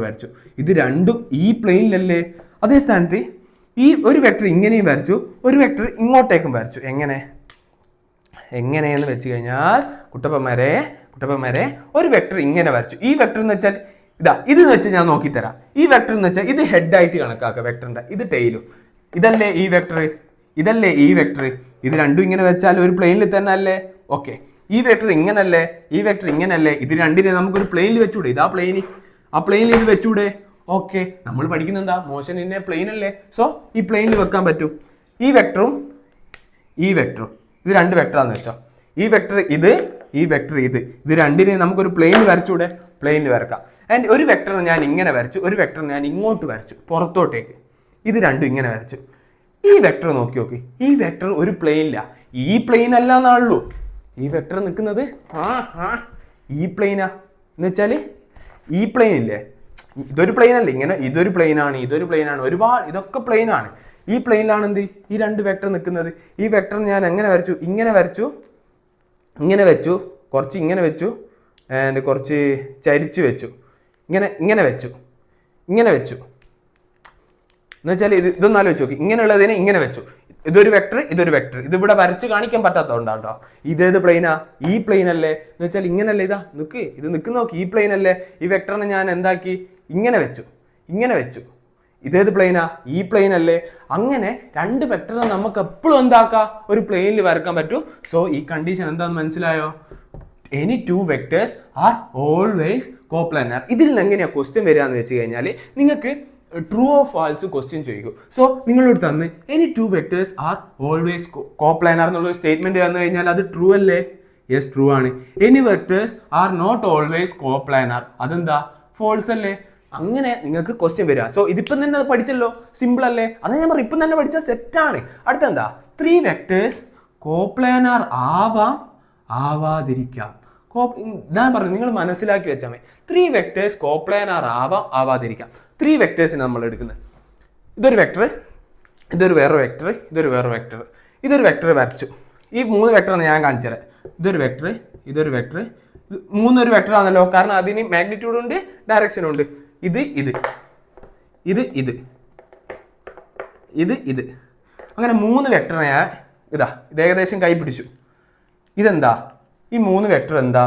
വരച്ചു. ഇത് രണ്ടും ഈ പ്ലെയിനിലല്ലേ? അതേ സ്ഥാനത്ത് ഈ ഒരു വെക്ടർ ഇങ്ങനെയും വരച്ചു, ഒരു വെക്ടർ ഇങ്ങോട്ടേക്കും വരച്ചു. എങ്ങനെയെന്ന് വെച്ച് കഴിഞ്ഞാൽ കുട്ടപ്പന്മാരെ ഒരു വെക്ടർ ഇങ്ങനെ വരച്ചു. ഈ വെക്ടർ എന്ന് വെച്ചാൽ ഇതെന്ന് വെച്ചാൽ ഞാൻ നോക്കിത്തരാം. ഈ വെക്ടർ എന്ന് വെച്ചാൽ ഇത് ഹെഡ് ആയിട്ട് കണക്കാക്കുക വെക്ടറിന്റെ. ഇത് ടെയിലും. ഇതല്ലേ ഈ വെക്ടർ, ഇത് രണ്ടും ഇങ്ങനെ വെച്ചാൽ ഒരു പ്ലെയിനിൽ തന്നെ അല്ലേ? ഓക്കെ. ഈ വെക്ടർ ഇങ്ങനല്ലേ, ഇത് രണ്ടിനെ നമുക്കൊരു പ്ലെയിനിൽ വെച്ചൂടെ? ഇതാ പ്ലെയിൻ, ആ പ്ലെയിനിൽ ഇത് വെച്ചൂടെ? ഓക്കെ. നമ്മൾ പഠിക്കുന്നത് എന്താ? മോഷൻ ഇൻ എ പ്ലെയിൻ അല്ലേ? സോ ഈ പ്ലെയിനിൽ വെക്കാൻ പറ്റും. ഈ വെക്ടറും ഇത് രണ്ട് വെക്ടറാന്ന് വെച്ചോ. ഈ വെക്ടർ ഇത് രണ്ടിനെ നമുക്കൊരു പ്ലെയിനിൽ വരച്ചൂടെ? പ്ലെയിനിൽ വരക്കാം. ആൻഡ് ഒരു വെക്ടർ ഞാൻ ഇങ്ങനെ വരച്ചു, ഒരു വെക്ടർ ഞാൻ ഇങ്ങോട്ട് വരച്ചു, പുറത്തോട്ടേക്ക്. ഇത് രണ്ടും ഇങ്ങനെ വരച്ചു. ഈ വെക്ടർ നോക്കി, ഈ വെക്ടർ ഒരു പ്ലെയിനില്ല. ഈ പ്ലെയിൻ അല്ല എന്നാണല്ലോ ഈ വെക്ടർ നിൽക്കുന്നത്. ഈ പ്ലെയിനാ എന്ന് വെച്ചാല് ഈ പ്ലെയിൻ ഇല്ലേ, ഇതൊരു പ്ലെയിൻ അല്ലേ? ഇങ്ങനെ ഇതൊരു പ്ലെയിനാണ്, ഒരുപാട് ഇതൊക്കെ പ്ലെയിനാണ്. ഈ പ്ലെയിനിലാണ് എന്ത്, ഈ രണ്ട് വെക്ടർ നിൽക്കുന്നത്. ഈ വെക്ടർ ഞാൻ എങ്ങനെ വരച്ചു? ഇങ്ങനെ വെച്ചു, കുറച്ച് ഇങ്ങനെ വെച്ചു, ആൻഡ് കുറച്ച് ചരിച്ചു വെച്ചു, ഇങ്ങനെ വെച്ചു എന്ന് വെച്ചാൽ ഇതൊന്നും ആലോചിച്ച് നോക്കി. ഇങ്ങനെയുള്ളതിനെ ഇങ്ങനെ വെച്ചു. ഇതൊരു വെക്ടർ, ഇത് ഇവിടെ വരച്ച് കാണിക്കാൻ പറ്റാത്തതുകൊണ്ടാട്ടോ. ഇതേത് പ്ലെയിനാ? ഈ പ്ലെയിൻ അല്ലേ? എന്ന് വെച്ചാൽ ഇങ്ങനല്ലേ? ഇത് നോക്കി, ഈ പ്ലെയിൻ അല്ലേ? ഈ വെക്ടറിനെ ഞാൻ എന്താക്കി? ഇങ്ങനെ വെച്ചു. ഇതേത് പ്ലെയിനാ? ഈ പ്ലെയിൻ അല്ലേ? അങ്ങനെ രണ്ട് വെക്ടറിനെ നമുക്ക് എപ്പോഴും എന്താക്കാം? ഒരു പ്ലെയിനിൽ വരക്കാൻ പറ്റും. സോ ഈ കണ്ടീഷൻ എന്താണെന്ന് മനസ്സിലായോ? Any two vectors are always coplanar. ഇതിൽ നിന്ന് എങ്ങനെയാ ക്വസ്റ്റ്യൻ വരിക എന്ന് വെച്ച് കഴിഞ്ഞാൽ നിങ്ങൾക്ക് ട്രൂ ഓർ ഫാൾസ് ക്വസ്റ്റ്യൻ ചോദിക്കും. സോ നിങ്ങളോട് തന്ന് any two vectors are always coplanar എന്നുള്ള സ്റ്റേറ്റ്മെന്റ് തന്നു കഴിഞ്ഞാൽ അത് ട്രൂ അല്ലേ? യെസ്, ട്രൂ ആണ്. Any vectors are not always coplanar, അതെന്താ? ഫോൾസ് അല്ലേ? അങ്ങനെ നിങ്ങൾക്ക് ക്വസ്റ്റ്യൻ വരിക. സോ ഇതിപ്പം തന്നെ പഠിച്ചല്ലോ, സിമ്പിൾ അല്ലേ? അതാ ഞാൻ പറഞ്ഞു, ഇപ്പം തന്നെ പഠിച്ച സെറ്റാണ്. അടുത്തെന്താ? 3 വെക്ടേഴ്സ് കോപ്ലാനാർ ആവാതിരിക്കാം. ഞാൻ പറഞ്ഞു, നിങ്ങൾ മനസ്സിലാക്കി വെച്ചാൽ മതി. 3 വെക്ടേഴ്സ് കോപ്ലാനാർ ആവാതിരിക്കാം. 3 വെക്ടേഴ്സിന് നമ്മൾ എടുക്കുന്നത്, ഇതൊരു വെക്ടർ, ഇതൊരു വേറെ വെക്ടർ, ഇതൊരു വെക്ടർ വരച്ചു. ഈ 3 വെക്ടറാണ് ഞാൻ കാണിച്ചു തരാം. ഇതൊരു വെക്ടർ, ഒരു വെക്ടർ ആണല്ലോ. കാരണം അതിന് മാഗ്നിറ്റ്യൂഡ് ഉണ്ട്, ഡയറക്ഷനും ഉണ്ട്. ഇത് അങ്ങനെ 3 വെക്ടറിനെ ഇത് ഏകദേശം കൈ പിടിച്ചു. ഇതെന്താ? ഈ 3 വെക്ടർ എന്താ?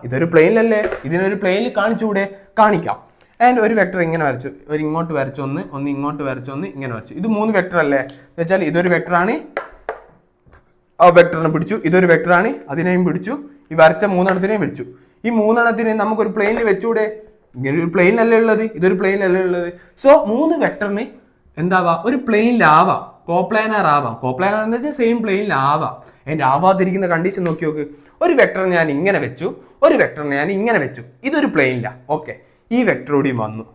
ഇതൊരു പ്ലെയിനിലല്ലേ? ഇതിനൊരു പ്ലെയിനിൽ കാണിച്ചുകൂടെ? കാണിക്കാം. ആൻഡ് ഒരു വെക്ടർ ഇങ്ങനെ വരച്ചു, ഒരു ഇങ്ങോട്ട് വരച്ചു, ഒന്ന് ഇങ്ങോട്ട് വരച്ചു, ഒന്ന് ഇങ്ങനെ വരച്ചു. ഇത് 3 വെക്ടർ അല്ലേ? എന്ന് വെച്ചാൽ ഇതൊരു വെക്ടറാണ്, ആ വെക്ടറിനെ പിടിച്ചു. ഇതൊരു വെക്ടറാണ്, അതിനെയും പിടിച്ചു. ഈ വരച്ച 3 പിടിച്ചു. ഈ 3 നമുക്കൊരു പ്ലെയിനിൽ വെച്ചൂടെ? ഇങ്ങനെ ഒരു പ്ലെയിനല്ലേ ഉള്ളത്, ഇതൊരു പ്ലെയിനല്ലേ ഉള്ളത്. സോ 3 വെക്ടറിന് എന്താവാം? ഒരു പ്ലെയിനിലാവാം. കോപ്ലാനാർ ആവാം. കോപ്ലാനാർ എന്ന് വെച്ചാൽ സെയിം പ്ലെയിനിലാവാം. അതിൻ്റെ ആവാതിരിക്കുന്ന കണ്ടീഷൻ നോക്കി നോക്ക്. ഒരു വെക്ടർ ഞാൻ ഇങ്ങനെ വെച്ചു, ഒരു വെക്ടർ ഞാൻ ഇങ്ങനെ വെച്ചു. ഇതൊരു പ്ലെയിനില്ല. ഓക്കെ, ഈ വെക്ടറോടി വന്നു,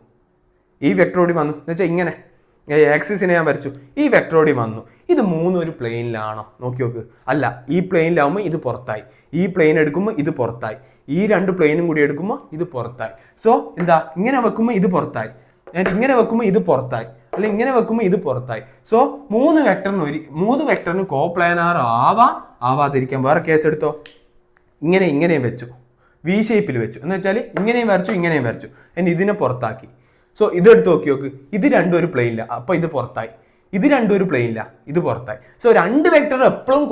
ഈ വെക്ടറോടി വന്നു എന്ന് വെച്ചാൽ ഇങ്ങനെ ആക്സിസിനെ ഞാൻ വരച്ചു, ഈ വെക്ടറോടി വന്നു. ഇത് മൂന്നും ഒരു പ്ലെയിനിലാണോ നോക്കി നോക്ക്. അല്ല, ഈ പ്ലെയിനിലാവുമ്പോൾ ഇത് പുറത്തായി, ഈ പ്ലെയിൻ എടുക്കുമ്പോൾ ഇത് പുറത്തായി, ഈ രണ്ട് പ്ലെയിനും കൂടി എടുക്കുമ്പോൾ ഇത് പുറത്തായി. സോ എന്താ, ഇങ്ങനെ വെക്കുമ്പോൾ ഇത് പുറത്തായി, ഇങ്ങനെ വെക്കുമ്പോൾ ഇത് പുറത്തായി, അല്ലെങ്കിൽ ഇങ്ങനെ വെക്കുമ്പോൾ ഇത് പുറത്തായി. സോ മൂന്ന് വെക്ടറിന് കോപ്ലാനാർ ആവാതിരിക്കാം. വേറെ കേസ് എടുത്തോ, ഇങ്ങനെയും വെച്ചു, വി ഷേപ്പിൽ വെച്ചു എന്ന് വെച്ചാൽ ഇങ്ങനെയും വരച്ചു, ഇങ്ങനെയും വരച്ചു, ഇനി ഇതിനെ പുറത്താക്കി. സോ ഇതെടുത്ത് നോക്ക്, ഇത് രണ്ടും ഒരു പ്ലെയിനില്ല, അപ്പൊ ഇത് പുറത്തായി. ഇത് രണ്ടും ഒരു പ്ലെയിനില്ല, ഇത് പുറത്തായി. സോ രണ്ട് വെക്ടർ എപ്പോഴും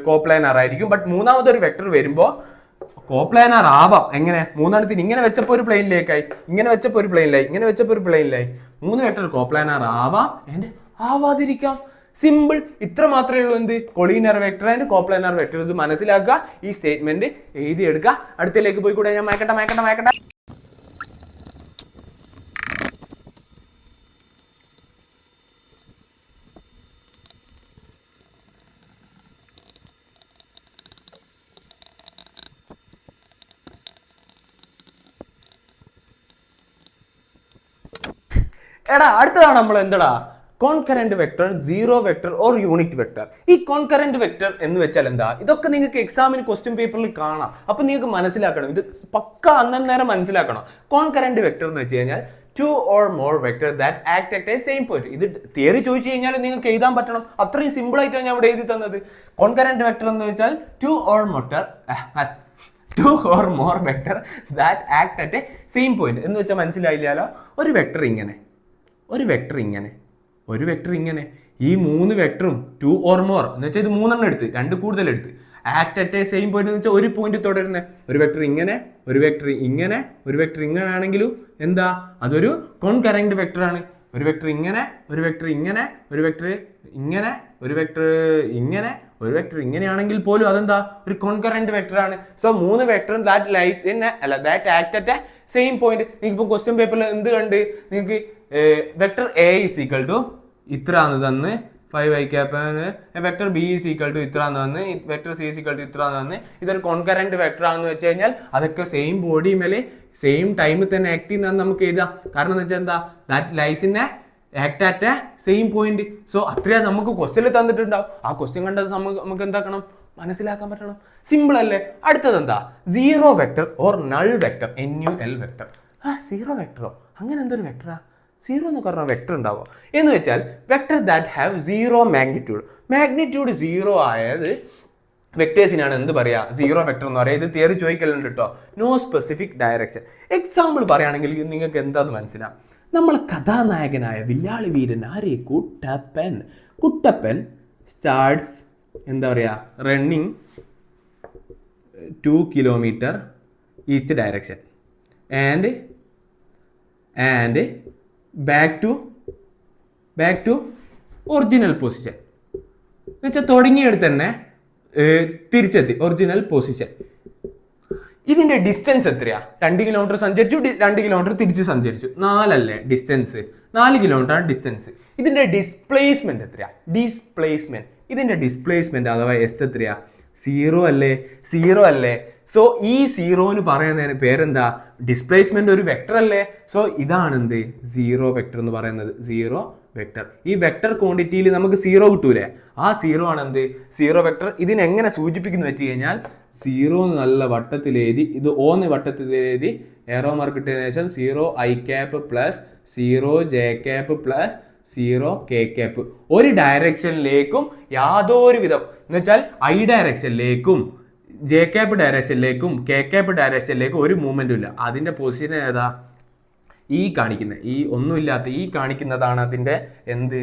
കോപ്ലാനാർ ആയിരിക്കും. ബട്ട് മൂന്നാമതൊരു വെക്ടർ വരുമ്പോൾ കോപ്ലാനാർ ആവാം. എങ്ങനെ? മൂന്നെണ്ണത്തിന് ഇങ്ങനെ വെച്ചപ്പോൾ ഒരു പ്ലെയിനിലേക്കായി, ഇങ്ങനെ വെച്ചപ്പോൾ ഒരു പ്ലെയിനിലായി, ഇങ്ങനെ വെച്ചപ്പോൾ ഒരു പ്ലെയിനിലായി. മൂന്ന് വെക്ടർ കോപ്ലാനാർ ആവാം ആൻഡ് ആവാതിരിക്കാം. സിമ്പിൾ. ഇത്ര മാത്രമേ ഉള്ളൂ. എന്ത്? Collinear vector and coplanar vector. ഇത് മനസ്സിലാക്കുക, ഈ സ്റ്റേറ്റ്മെന്റ് എഴുതിയെടുക്കുക. അടുത്തേക്ക് പോയി കൂടെ ഞാൻ മായ്ക്കട്ടെ. എടാ, അടുത്തതാണ് നമ്മൾ എന്താ concurrent vector, zero vector or unit vector. ഈ കോൺകറന്റ് വെക്ടർ എന്ന് വെച്ചാൽ എന്താ? ഇതൊക്കെ നിങ്ങൾക്ക് എക്സാമിന് ക്വസ്റ്റ്യൻ പേപ്പറിൽ കാണാം. അപ്പൊ നിങ്ങൾക്ക് മനസ്സിലാക്കണം, ഇത് പക്ക അന്നേരം മനസ്സിലാക്കണം. കോൺകറന്റ് വെക്ടർ എന്ന് വെച്ച് കഴിഞ്ഞാൽ two or more vector that act at a same point. ഇത് തിയറി ചോദിച്ചു കഴിഞ്ഞാൽ നിങ്ങൾക്ക് എഴുതാൻ പറ്റണം. അത്രയും സിമ്പിൾ ആയിട്ടാണ് ഞാൻ ഇവിടെ എഴുതി തന്നത്. കോൺകറന്റ് വെക്ടർ എന്ന് വെച്ചാൽ two or more vector that act at a same point എന്ന് വെച്ചാൽ മനസ്സിലായില്ലല്ലോ. ഒരു വെക്ടർ ഇങ്ങനെ, ഒരു വെക്ടർ ഇങ്ങനെ, ഈ മൂന്ന് വെക്ടറും ടു ഓർ മോർ എന്ന് വെച്ചാൽ ഇത് മൂന്നെണ്ണം എടുത്ത്, രണ്ട് കൂടുതൽ എടുത്ത്, act at a same point എന്ന് വെച്ചാൽ ഒരു പോയിന്റ് തുടരുന്ന ഒരു വെക്ടർ ഇങ്ങനെ, ഒരു വെക്ടർ ഇങ്ങനെ, ഒരു വെക്ടർ ഇങ്ങനെ ആണെങ്കിലും എന്താ, അതൊരു കോൺകറന്റ് വെക്ടർ ആണ്. ഒരു വെക്ടർ ഇങ്ങനെ, ഒരു വെക്ടർ ഇങ്ങനെ, ഒരു വെക്ടർ ഇങ്ങനെ, ഒരു വെക്ടർ ഇങ്ങനെ, ഒരു വെക്ടർ ഇങ്ങനെയാണെങ്കിൽ പോലും അതെന്താ, ഒരു കോൺകറന്റ് വെക്ടർ ആണ്. സോ മൂന്ന് vector that lies in that act at a same point. നിങ്ങൾക്ക് ഇപ്പോൾ ക്വസ്റ്റ്യൻ പേപ്പറിൽ എന്ത് കണ്ട്, നിങ്ങൾക്ക് vector A is equal to ഇത്രാന്ന് തന്ന് 5i cap, vector B is equal to ഇത്രാന്ന് തന്ന്, vector C is equal to ഇത്രാന്ന് തന്ന്, ഇതൊരു കോൺകറന്റ് വെക്ടർ ആണെന്ന് വെച്ച് കഴിഞ്ഞാൽ അതൊക്കെ സെയിം ബോഡി മേലെ സെയിം ടൈമിൽ തന്നെ ആക്ട് ചെയ്യുന്നതെന്ന് നമുക്ക് എഴുതാം. കാരണം എന്ന് വെച്ചാൽ എന്താ, that lies in act at a same point. So അത്രയും നമുക്ക് ക്വസ്റ്റ്യനിൽ തന്നിട്ടുണ്ടാവും. ആ ക്വസ്റ്റ്യൻ കണ്ടത് നമുക്ക് എന്താക്കണം, മനസ്സിലാക്കാൻ പറ്റണം. സിമ്പിൾ അല്ലേ? അടുത്തത് എന്താ, zero vector or null vector, NUL vector. Zero വെക്ടറോ, അങ്ങനെ എന്തൊരു വെക്ടറാ? സീറോ എന്ന് പറഞ്ഞാൽ വെക്ടർ ഉണ്ടാവോ എന്ന് വെച്ചാൽ vector that have zero magnitude zero ആയത് വെക്ടേഴ്സിനാണ് എന്ത് പറയാ, സീറോ വെക്ടർ എന്ന് പറയാം. ഇത് തിയറി ചോദിക്കലുണ്ട് കേട്ടോ. No specific direction. എക്സാമ്പിൾ പറയുകയാണെങ്കിൽ നിങ്ങൾക്ക് എന്താന്ന് മനസ്സിലാവും. നമ്മളെ കഥാനായകനായ വില്ലാളി വീരൻ ആരെ, കുട്ടപ്പൻ സ്റ്റാർട്സ് എന്താ പറയുക, running 2 kilometer east direction and back to original position എന്ന് വെച്ചാൽ തുടങ്ങിയെടുത്ത് തന്നെ തിരിച്ചെത്തി ഒറിജിനൽ പൊസിഷൻ. ഇതിന്റെ ഡിസ്റ്റൻസ് എത്രയാ? 2 kilometer സഞ്ചരിച്ചു, 2 kilometer തിരിച്ച് സഞ്ചരിച്ചു, 4 അല്ലേ ഡിസ്റ്റൻസ്, 4 kilometer ആണ് ഡിസ്റ്റൻസ്. ഇതിന്റെ ഡിസ്പ്ലേസ്മെന്റ് എത്രയാ? ഇതിന്റെ ഡിസ്പ്ലേസ്മെന്റ് അഥവാ എസ് എത്രയാ? 0 അല്ലേ? സോ ഈ സീറോന് പറയുന്നതിന് പേരെന്താ, ഡിസ്പ്ലേസ്മെന്റ് ഒരു വെക്ടർ അല്ലേ? സോ ഇതാണ് എന്ത്, സീറോ വെക്ടർ എന്ന് പറയുന്നത്. സീറോ വെക്ടർ, ഈ വെക്ടർ ക്വാണ്ടിറ്റിയിൽ നമുക്ക് സീറോ കിട്ടൂലേ, ആ സീറോ ആണ് എന്ത്, സീറോ വെക്ടർ. ഇതിനെങ്ങനെ സൂചിപ്പിക്കുന്നു വെച്ച് കഴിഞ്ഞാൽ, സീറോ നല്ല വട്ടത്തിൽ എഴുതി, ഇത് ഓന്ന് വട്ടത്തിൽ എഴുതി, എറോ മാർക്ക് ഇട്ടതിന് ശേഷം 0i cap plus 0j cap plus 0k cap, ഒരു ഡയറക്ഷനിലേക്കും യാതൊരു വിധം എന്ന് വെച്ചാൽ ഐ ഡയറക്ഷനിലേക്കും ജെ ക്യാപ്പ് ഡയറക്ഷനിലേക്കും കെ ക്യാപ്പ് ഡയറക്ഷനിലേക്കും ഒരു മൂവ്മെന്റും ഇല്ല. അതിന്റെ പൊസിഷൻ ഏതാ? ഈ കാണിക്കുന്ന, ഈ ഒന്നുമില്ലാത്ത ഈ കാണിക്കുന്നതാണ് അതിന്റെ എന്ത്,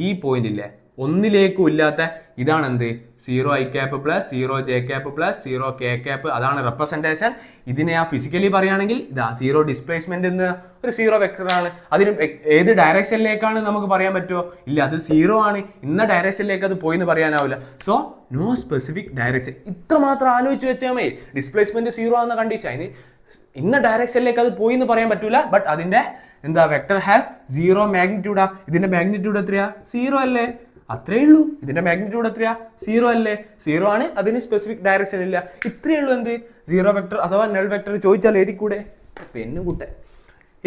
ഈ പോയിന്റ് ഇല്ലേ, ഒന്നിലേക്കും ഇല്ലാത്ത ഇതാണ് എന്ത്, 0i cap plus 0j cap plus 0k cap. അതാണ് റെപ്രസെന്റേഷൻ. ഇതിനെ ആ ഫിസിക്കലി പറയുകയാണെങ്കിൽ ഇതാ സീറോ ഡിസ്പ്ലേസ്മെന്റ് എന്ന ഒരു സീറോ വെക്ടർ ആണ്. അതിന് ഏത് ഡയറക്ഷനിലേക്കാണ് നമുക്ക് പറയാൻ പറ്റുമോ? ഇല്ല, അത് സീറോ ആണ്. ഇന്ന ഡയറക്ഷനിലേക്ക് അത് പോയി എന്ന് പറയാനാവില്ല. So no specific direction. ഇത്ര മാത്രം ആലോചിച്ച് വെച്ചാൽ മതി. ഡിസ്പ്ലേസ്മെന്റ് സീറോ ആണെന്ന കണ്ടീഷൻ, അതിന് ഇന്ന ഡയറക്ഷനിലേക്ക് അത് പോയി എന്ന് പറയാൻ പറ്റൂല. ബട്ട് അതിന്റെ എന്താ, വെക്ടർ ഹാവ് സീറോ മാഗ്നിറ്റ്യൂഡാ. ഇതിന്റെ മാഗ്നിറ്റ്യൂഡ് എത്രയാ? 0 അല്ലേ? അത്രയേ ഉള്ളൂ. ഇതിന്റെ മാഗ്നിറ്റ്യൂഡ് എത്രയാ? 0 അല്ലേ? 0 ആണ്. അതിന് സ്പെസിഫിക് ഡയറക്ഷൻ ഇല്ല. ഇത്രയേ ഉള്ളൂ. എന്ത്? സീറോ വെക്ടർ അഥവാ നൾ വെക്ടർ ചോദിച്ചാൽ എഴുതിക്കൂടെ? പെണ്ണുകൂട്ടെ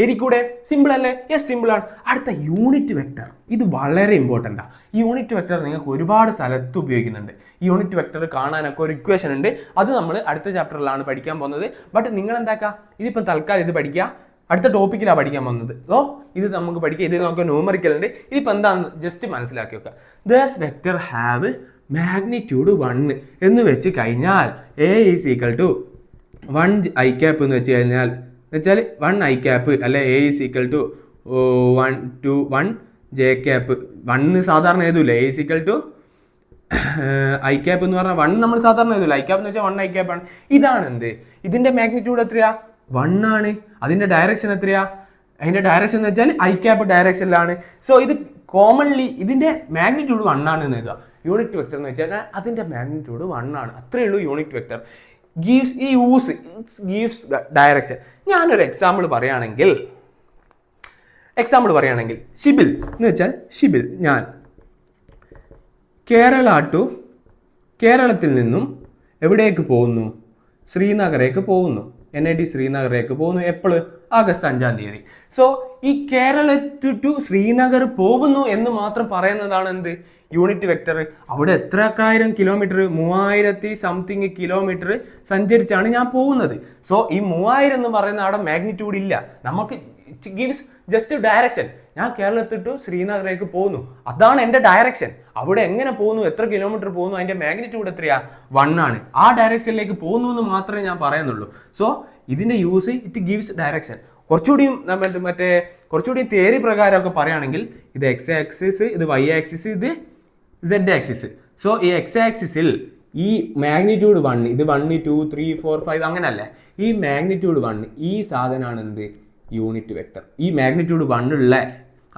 എഴുതിക്കൂടെ? സിമ്പിൾ അല്ലേ? യെസ്, സിമ്പിൾ ആണ്. അടുത്ത യൂണിറ്റ് വെക്ടർ, ഇത് വളരെ ഇമ്പോർട്ടൻ്റാണ്. ഈ യൂണിറ്റ് വെക്ടർ നിങ്ങൾക്ക് ഒരുപാട് സ്ഥലത്ത് ഉപയോഗിക്കുന്നുണ്ട്. ഈ യൂണിറ്റ് വെക്ടർ കാണാനൊക്കെ ഒരു ഇക്വേഷൻ ഉണ്ട്. അത് നമ്മൾ അടുത്ത ചാപ്റ്ററിലാണ് പഠിക്കാൻ പോകുന്നത്. ബട്ട് നിങ്ങൾ എന്താക്കുക, ഇതിപ്പോൾ തൽക്കാലം ഇത് പഠിക്കുക. അടുത്ത ടോപ്പിക്കിലാണ് പഠിക്കാൻ പോകുന്നത്. സോ ഇത് നമുക്ക് പഠിക്കുക. ഇത് നമുക്ക് ന്യൂമറിക്കൽ ഉണ്ട്. ഇതിപ്പോൾ എന്താണെന്ന് ജസ്റ്റ് മനസ്സിലാക്കി വെക്കുക. ദസ് വെക്ടർ ഹാവ് മാഗ്നിറ്റ്യൂഡ് 1 എന്ന് വെച്ച് കഴിഞ്ഞാൽ A is equal to 1 I cap എന്ന് വെച്ച് കഴിഞ്ഞാൽ 1 ഐ ക്യാപ്പ് അല്ലെ A is equal to 1 J cap. 1 സാധാരണ എഴുതൂല. A is equal to I cap എന്ന് പറഞ്ഞാൽ 1 നമ്മൾ സാധാരണ എഴുതൂല. ഐ ക്യാപ്പ് എന്ന് വെച്ചാൽ 1 ഐ ക്യാപ്പ് ആണ്. ഇതാണ് എന്ത്? ഇതിന്റെ മാഗ്നിറ്റ്യൂഡ് എത്രയാ? 1 ആണ്. അതിന്റെ ഡയറക്ഷൻ എത്രയാ? അതിന്റെ ഡയറക്ഷൻ എന്ന് വെച്ചാൽ ഐ ക്യാപ്പ് ഡയറക്ഷനിലാണ്. സോ ഇത് കോമൺലി ഇതിന്റെ മാഗ്നിറ്റ്യൂഡ് 1 ആണ് എന്ന് എഴുതുക. യൂണിറ്റ് വെക്ടർ എന്ന് വെച്ചാൽ അതിന്റെ മാഗ്നിറ്റ്യൂഡ് 1 ആണ്. അത്രയേ ഉള്ളൂ യൂണിറ്റ് വെക്ടർ. Gives direction. ഞാനൊരു എക്സാമ്പിൾ പറയുകയാണെങ്കിൽ ഷിബിൽ എന്ന് വെച്ചാൽ ഷിബിൽ, ഞാൻ കേരളത്തിൽ നിന്നും എവിടേക്ക് പോകുന്നു? ശ്രീനഗറേക്ക് പോകുന്നു. NIT ശ്രീനഗറേക്ക് പോകുന്നു. എപ്പോഴും ആഗസ്റ്റ് 5-ാം തീയതി. സോ ഈ കേരളത്തിൽ ടു ശ്രീനഗർ പോകുന്നു എന്ന് മാത്രം പറയുന്നതാണ് എന്ത്? Unit vector. അവിടെ എത്രക്കായിരം കിലോമീറ്റർ? 3000 സംതിങ് കിലോമീറ്റർ സഞ്ചരിച്ചാണ് ഞാൻ പോകുന്നത്. സോ ഈ 3000 എന്ന് പറയുന്ന അവിടെ മാഗ്നിറ്റ്യൂഡ് ഇല്ല. നമുക്ക് ഇറ്റ് ഗിവ്സ് ജസ്റ്റ് ഡയറക്ഷൻ. ഞാൻ കേരളത്തിൽ ടു ശ്രീനഗറേക്ക് പോകുന്നു, അതാണ് എൻ്റെ ഡയറക്ഷൻ. അവിടെ എങ്ങനെ പോകുന്നു, എത്ര കിലോമീറ്റർ പോകുന്നു, അതിൻ്റെ മാഗ്നിറ്റ്യൂഡ് എത്രയാ? 1 ആണ്. ആ ഡയറക്ഷനിലേക്ക് പോകുന്നു എന്ന് മാത്രമേ ഞാൻ പറയുന്നുള്ളൂ. സോ ഇതിൻ്റെ യൂസ് ഇറ്റ് ഗിവ്സ് ഡയറക്ഷൻ. കുറച്ചുകൂടി തിയറി പ്രകാരമൊക്കെ പറയുകയാണെങ്കിൽ ഇത് എക്സ് ആക്സിസ്, ഇത് വൈ ആക്സിസ്, ഇത് സെഡ് ആക്സിസ്. സോ ഈ എക്സ് ആക്സിസിൽ ഈ മാഗ്നിറ്റ്യൂഡ് 1, ഇത് 1, 2, 3, 4, 5 അങ്ങനല്ലേ? ഈ മാഗ്നിറ്റ്യൂഡ് 1 ഈ സാധനമാണ് എന്ത്? Unit vector. ഈ മാഗ്നിറ്റ്യൂഡ് 1 ഉള്ള,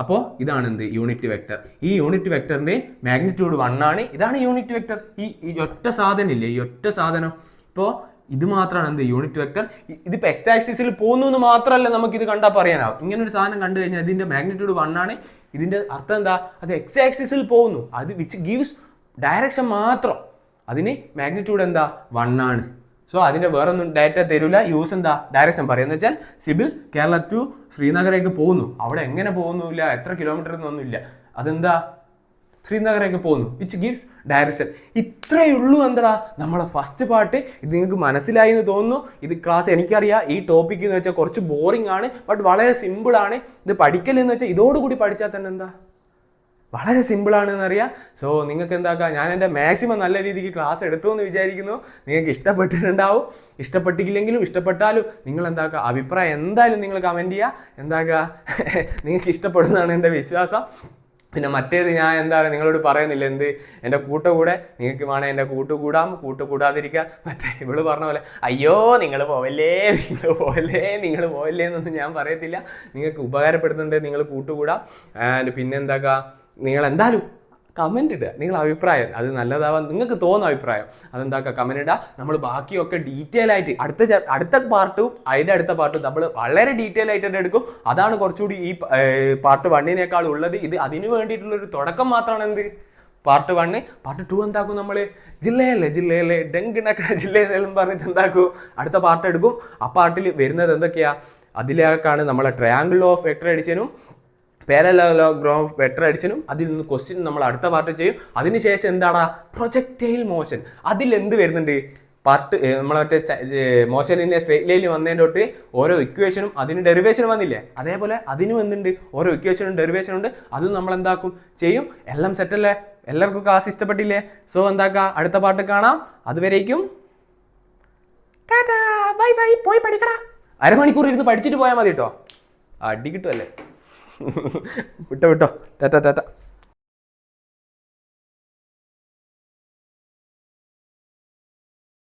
അപ്പോൾ ഇതാണ് എന്ത്? Unit vector. ഈ യൂണിറ്റ് വെക്ടറിന്റെ മാഗ്നിറ്റ്യൂഡ് 1 ആണ്. ഇതാണ് യൂണിറ്റ് വെക്ടർ. ഈ ഒറ്റ സാധനം ഇല്ലേ, ഈ ഒറ്റ സാധനം. ഇപ്പോൾ ഇത് മാത്രമാണ് എന്ത്? Unit vector. ഇതിപ്പോൾ എക്സ് ആക്സിസിൽ പോകുന്നു എന്ന് മാത്രമല്ല നമുക്കിത് കണ്ടാൽ പറയാനാവും. ഇങ്ങനെ ഒരു സാധനം കണ്ടു കഴിഞ്ഞാൽ ഇതിന്റെ മാഗ്നിറ്റ്യൂഡ് 1 ആണ്. ഇതിന്റെ അർത്ഥം എന്താ? അത് എക്സ് ആക്സിസിൽ പോകുന്നു. അത് വിച്ച് ഗീവ്സ് ഡയറക്ഷൻ മാത്രം. അതിന് മാഗ്നിറ്റ്യൂഡ് എന്താ? 1 ആണ്. സോ അതിന്റെ വേറെ ഒന്നും ഡാറ്റ തരൂല. യൂസ് എന്താ? ഡയറക്ഷൻ പറയുന്നത് വെച്ചാൽ സിബിൽ കേരള ടു ശ്രീനഗറേക്ക് പോകുന്നു. അവിടെ എങ്ങനെ പോകുന്നില്ല, എത്ര കിലോമീറ്റർ എന്നൊന്നുമില്ല. അതെന്താ? ശ്രീനഗറേക്ക് പോകുന്നു. Which gives direction. ഇത്രയേ ഉള്ളൂ. എന്താ നമ്മളെ ഫസ്റ്റ് പാർട്ട്. ഇത് നിങ്ങൾക്ക് മനസ്സിലായി എന്ന് തോന്നുന്നു. ഇത് ക്ലാസ് എനിക്കറിയാം ഈ ടോപ്പിക് എന്ന് വെച്ചാൽ കുറച്ച് ബോറിംഗ് ആണ്, ബട്ട് വളരെ സിമ്പിൾ ആണ്. ഇത് പഠിക്കൽ എന്ന് വെച്ചാൽ ഇതോടുകൂടി പഠിച്ചാൽ തന്നെ എന്താ വളരെ സിമ്പിളാണ് എന്നറിയാം. സോ നിങ്ങൾക്ക് എന്താക്കാം, ഞാൻ എൻ്റെ മാക്സിമം നല്ല രീതിക്ക് ക്ലാസ് എടുത്തു എന്ന് വിചാരിക്കുന്നു. നിങ്ങൾക്ക് ഇഷ്ടപ്പെട്ടിട്ടുണ്ടാവും. ഇഷ്ടപ്പെട്ടില്ലെങ്കിലും ഇഷ്ടപ്പെട്ടാലും നിങ്ങൾ എന്താക്കുക, അഭിപ്രായം എന്തായാലും നിങ്ങൾ കമൻറ്റ് ചെയ്യുക. എന്താക്കുക, നിങ്ങൾക്ക് ഇഷ്ടപ്പെടുന്നതാണ് എൻ്റെ വിശ്വാസം. പിന്നെ മറ്റേത് ഞാൻ എന്താണ് നിങ്ങളോട് പറയുന്നില്ല, എന്ത് എൻ്റെ കൂട്ടുകൂടെ നിങ്ങൾക്ക് വേണേൽ എൻ്റെ കൂട്ടുകൂടാതിരിക്കുക. മറ്റേ ഇവള് പറഞ്ഞ പോലെ അയ്യോ നിങ്ങൾ പോവല്ലേ എന്നൊന്നും ഞാൻ പറയത്തില്ല. നിങ്ങൾക്ക് ഉപകാരപ്പെടുന്നുണ്ട് നിങ്ങൾ കൂട്ടുകൂടാം. പിന്നെ എന്താക്കുക, നിങ്ങൾ എന്തായാലും കമൻ്റ് ഇടുക. നിങ്ങളുടെ അഭിപ്രായം അത് നല്ലതാവാൻ നിങ്ങൾക്ക് തോന്നുന്ന അഭിപ്രായം അതെന്താക്കുക കമൻ്റ് ഇടുക. നമ്മൾ ബാക്കിയൊക്കെ ഡീറ്റെയിൽ ആയിട്ട് അടുത്ത പാർട്ടും അതിൻ്റെ അടുത്ത പാർട്ടും നമ്മൾ വളരെ ഡീറ്റെയിൽ ആയിട്ട് തന്നെ എടുക്കും. അതാണ് കുറച്ചുകൂടി ഈ പാർട്ട് 1-നേക്കാൾ ഉള്ളത്. ഇത് അതിന് വേണ്ടിയിട്ടുള്ളൊരു തുടക്കം മാത്രമാണ് എന്ത് പാർട്ട് 1. പാർട്ട് 2 എന്താക്കും, നമ്മൾ ജില്ലയിലെ ഡെങ്കിണക്കട ജില്ലയെന്നും പറഞ്ഞിട്ട് എന്താക്കും അടുത്ത പാർട്ട് എടുക്കും. ആ പാർട്ടിൽ വരുന്നത് എന്തൊക്കെയാ, അതിലേക്കാണ് നമ്മളെ ട്രയാങ്കിൾ ഓഫ് വെക്ടർ അഡിഷനും പാരലലോഗ്രാം ഓഫ് വെക്ടർ അഡിഷനും. അതിൽ നിന്ന് ക്വസ്റ്റ്യൻ നമ്മൾ അടുത്ത പാർട്ട് ചെയ്യും. അതിനുശേഷം എന്താണ് പ്രൊജക്റ്റൈൽ മോഷൻ. അതിൽ എന്ത് വരുന്നുണ്ട് പാർട്ട് നമ്മൾ മറ്റേ മോഷനിൻ്റെ സ്ട്രേറ്റ് ലൈനിൽ വന്നതിൻ്റെ തൊട്ട് ഓരോ ഇക്വേഷനും അതിന് ഡെറിവേഷനും വന്നില്ലേ, അതേപോലെ അതിനും എന്തുണ്ട് ഓരോ ഇക്വേഷനും ഡെറിവേഷനും ഉണ്ട്. അതും നമ്മൾ എന്താക്കും ചെയ്യും. എല്ലാം സെറ്റല്ലേ? എല്ലാവർക്കും ക്ലാസ് ഇഷ്ടപ്പെട്ടില്ലേ? സോ എന്താക്കുക, അടുത്ത പാർട്ട് കാണാം. അതുവരേക്കും ടാറ്റാ ബൈ ബൈ. പോയി പഠിക്കടാ. അരമണിക്കൂർ ഇരുന്ന് പഠിച്ചിട്ട് പോയാൽ മതി കേട്ടോ. അടി കിട്ടുമല്ലേ. വിട്ടോ ടാറ്റ.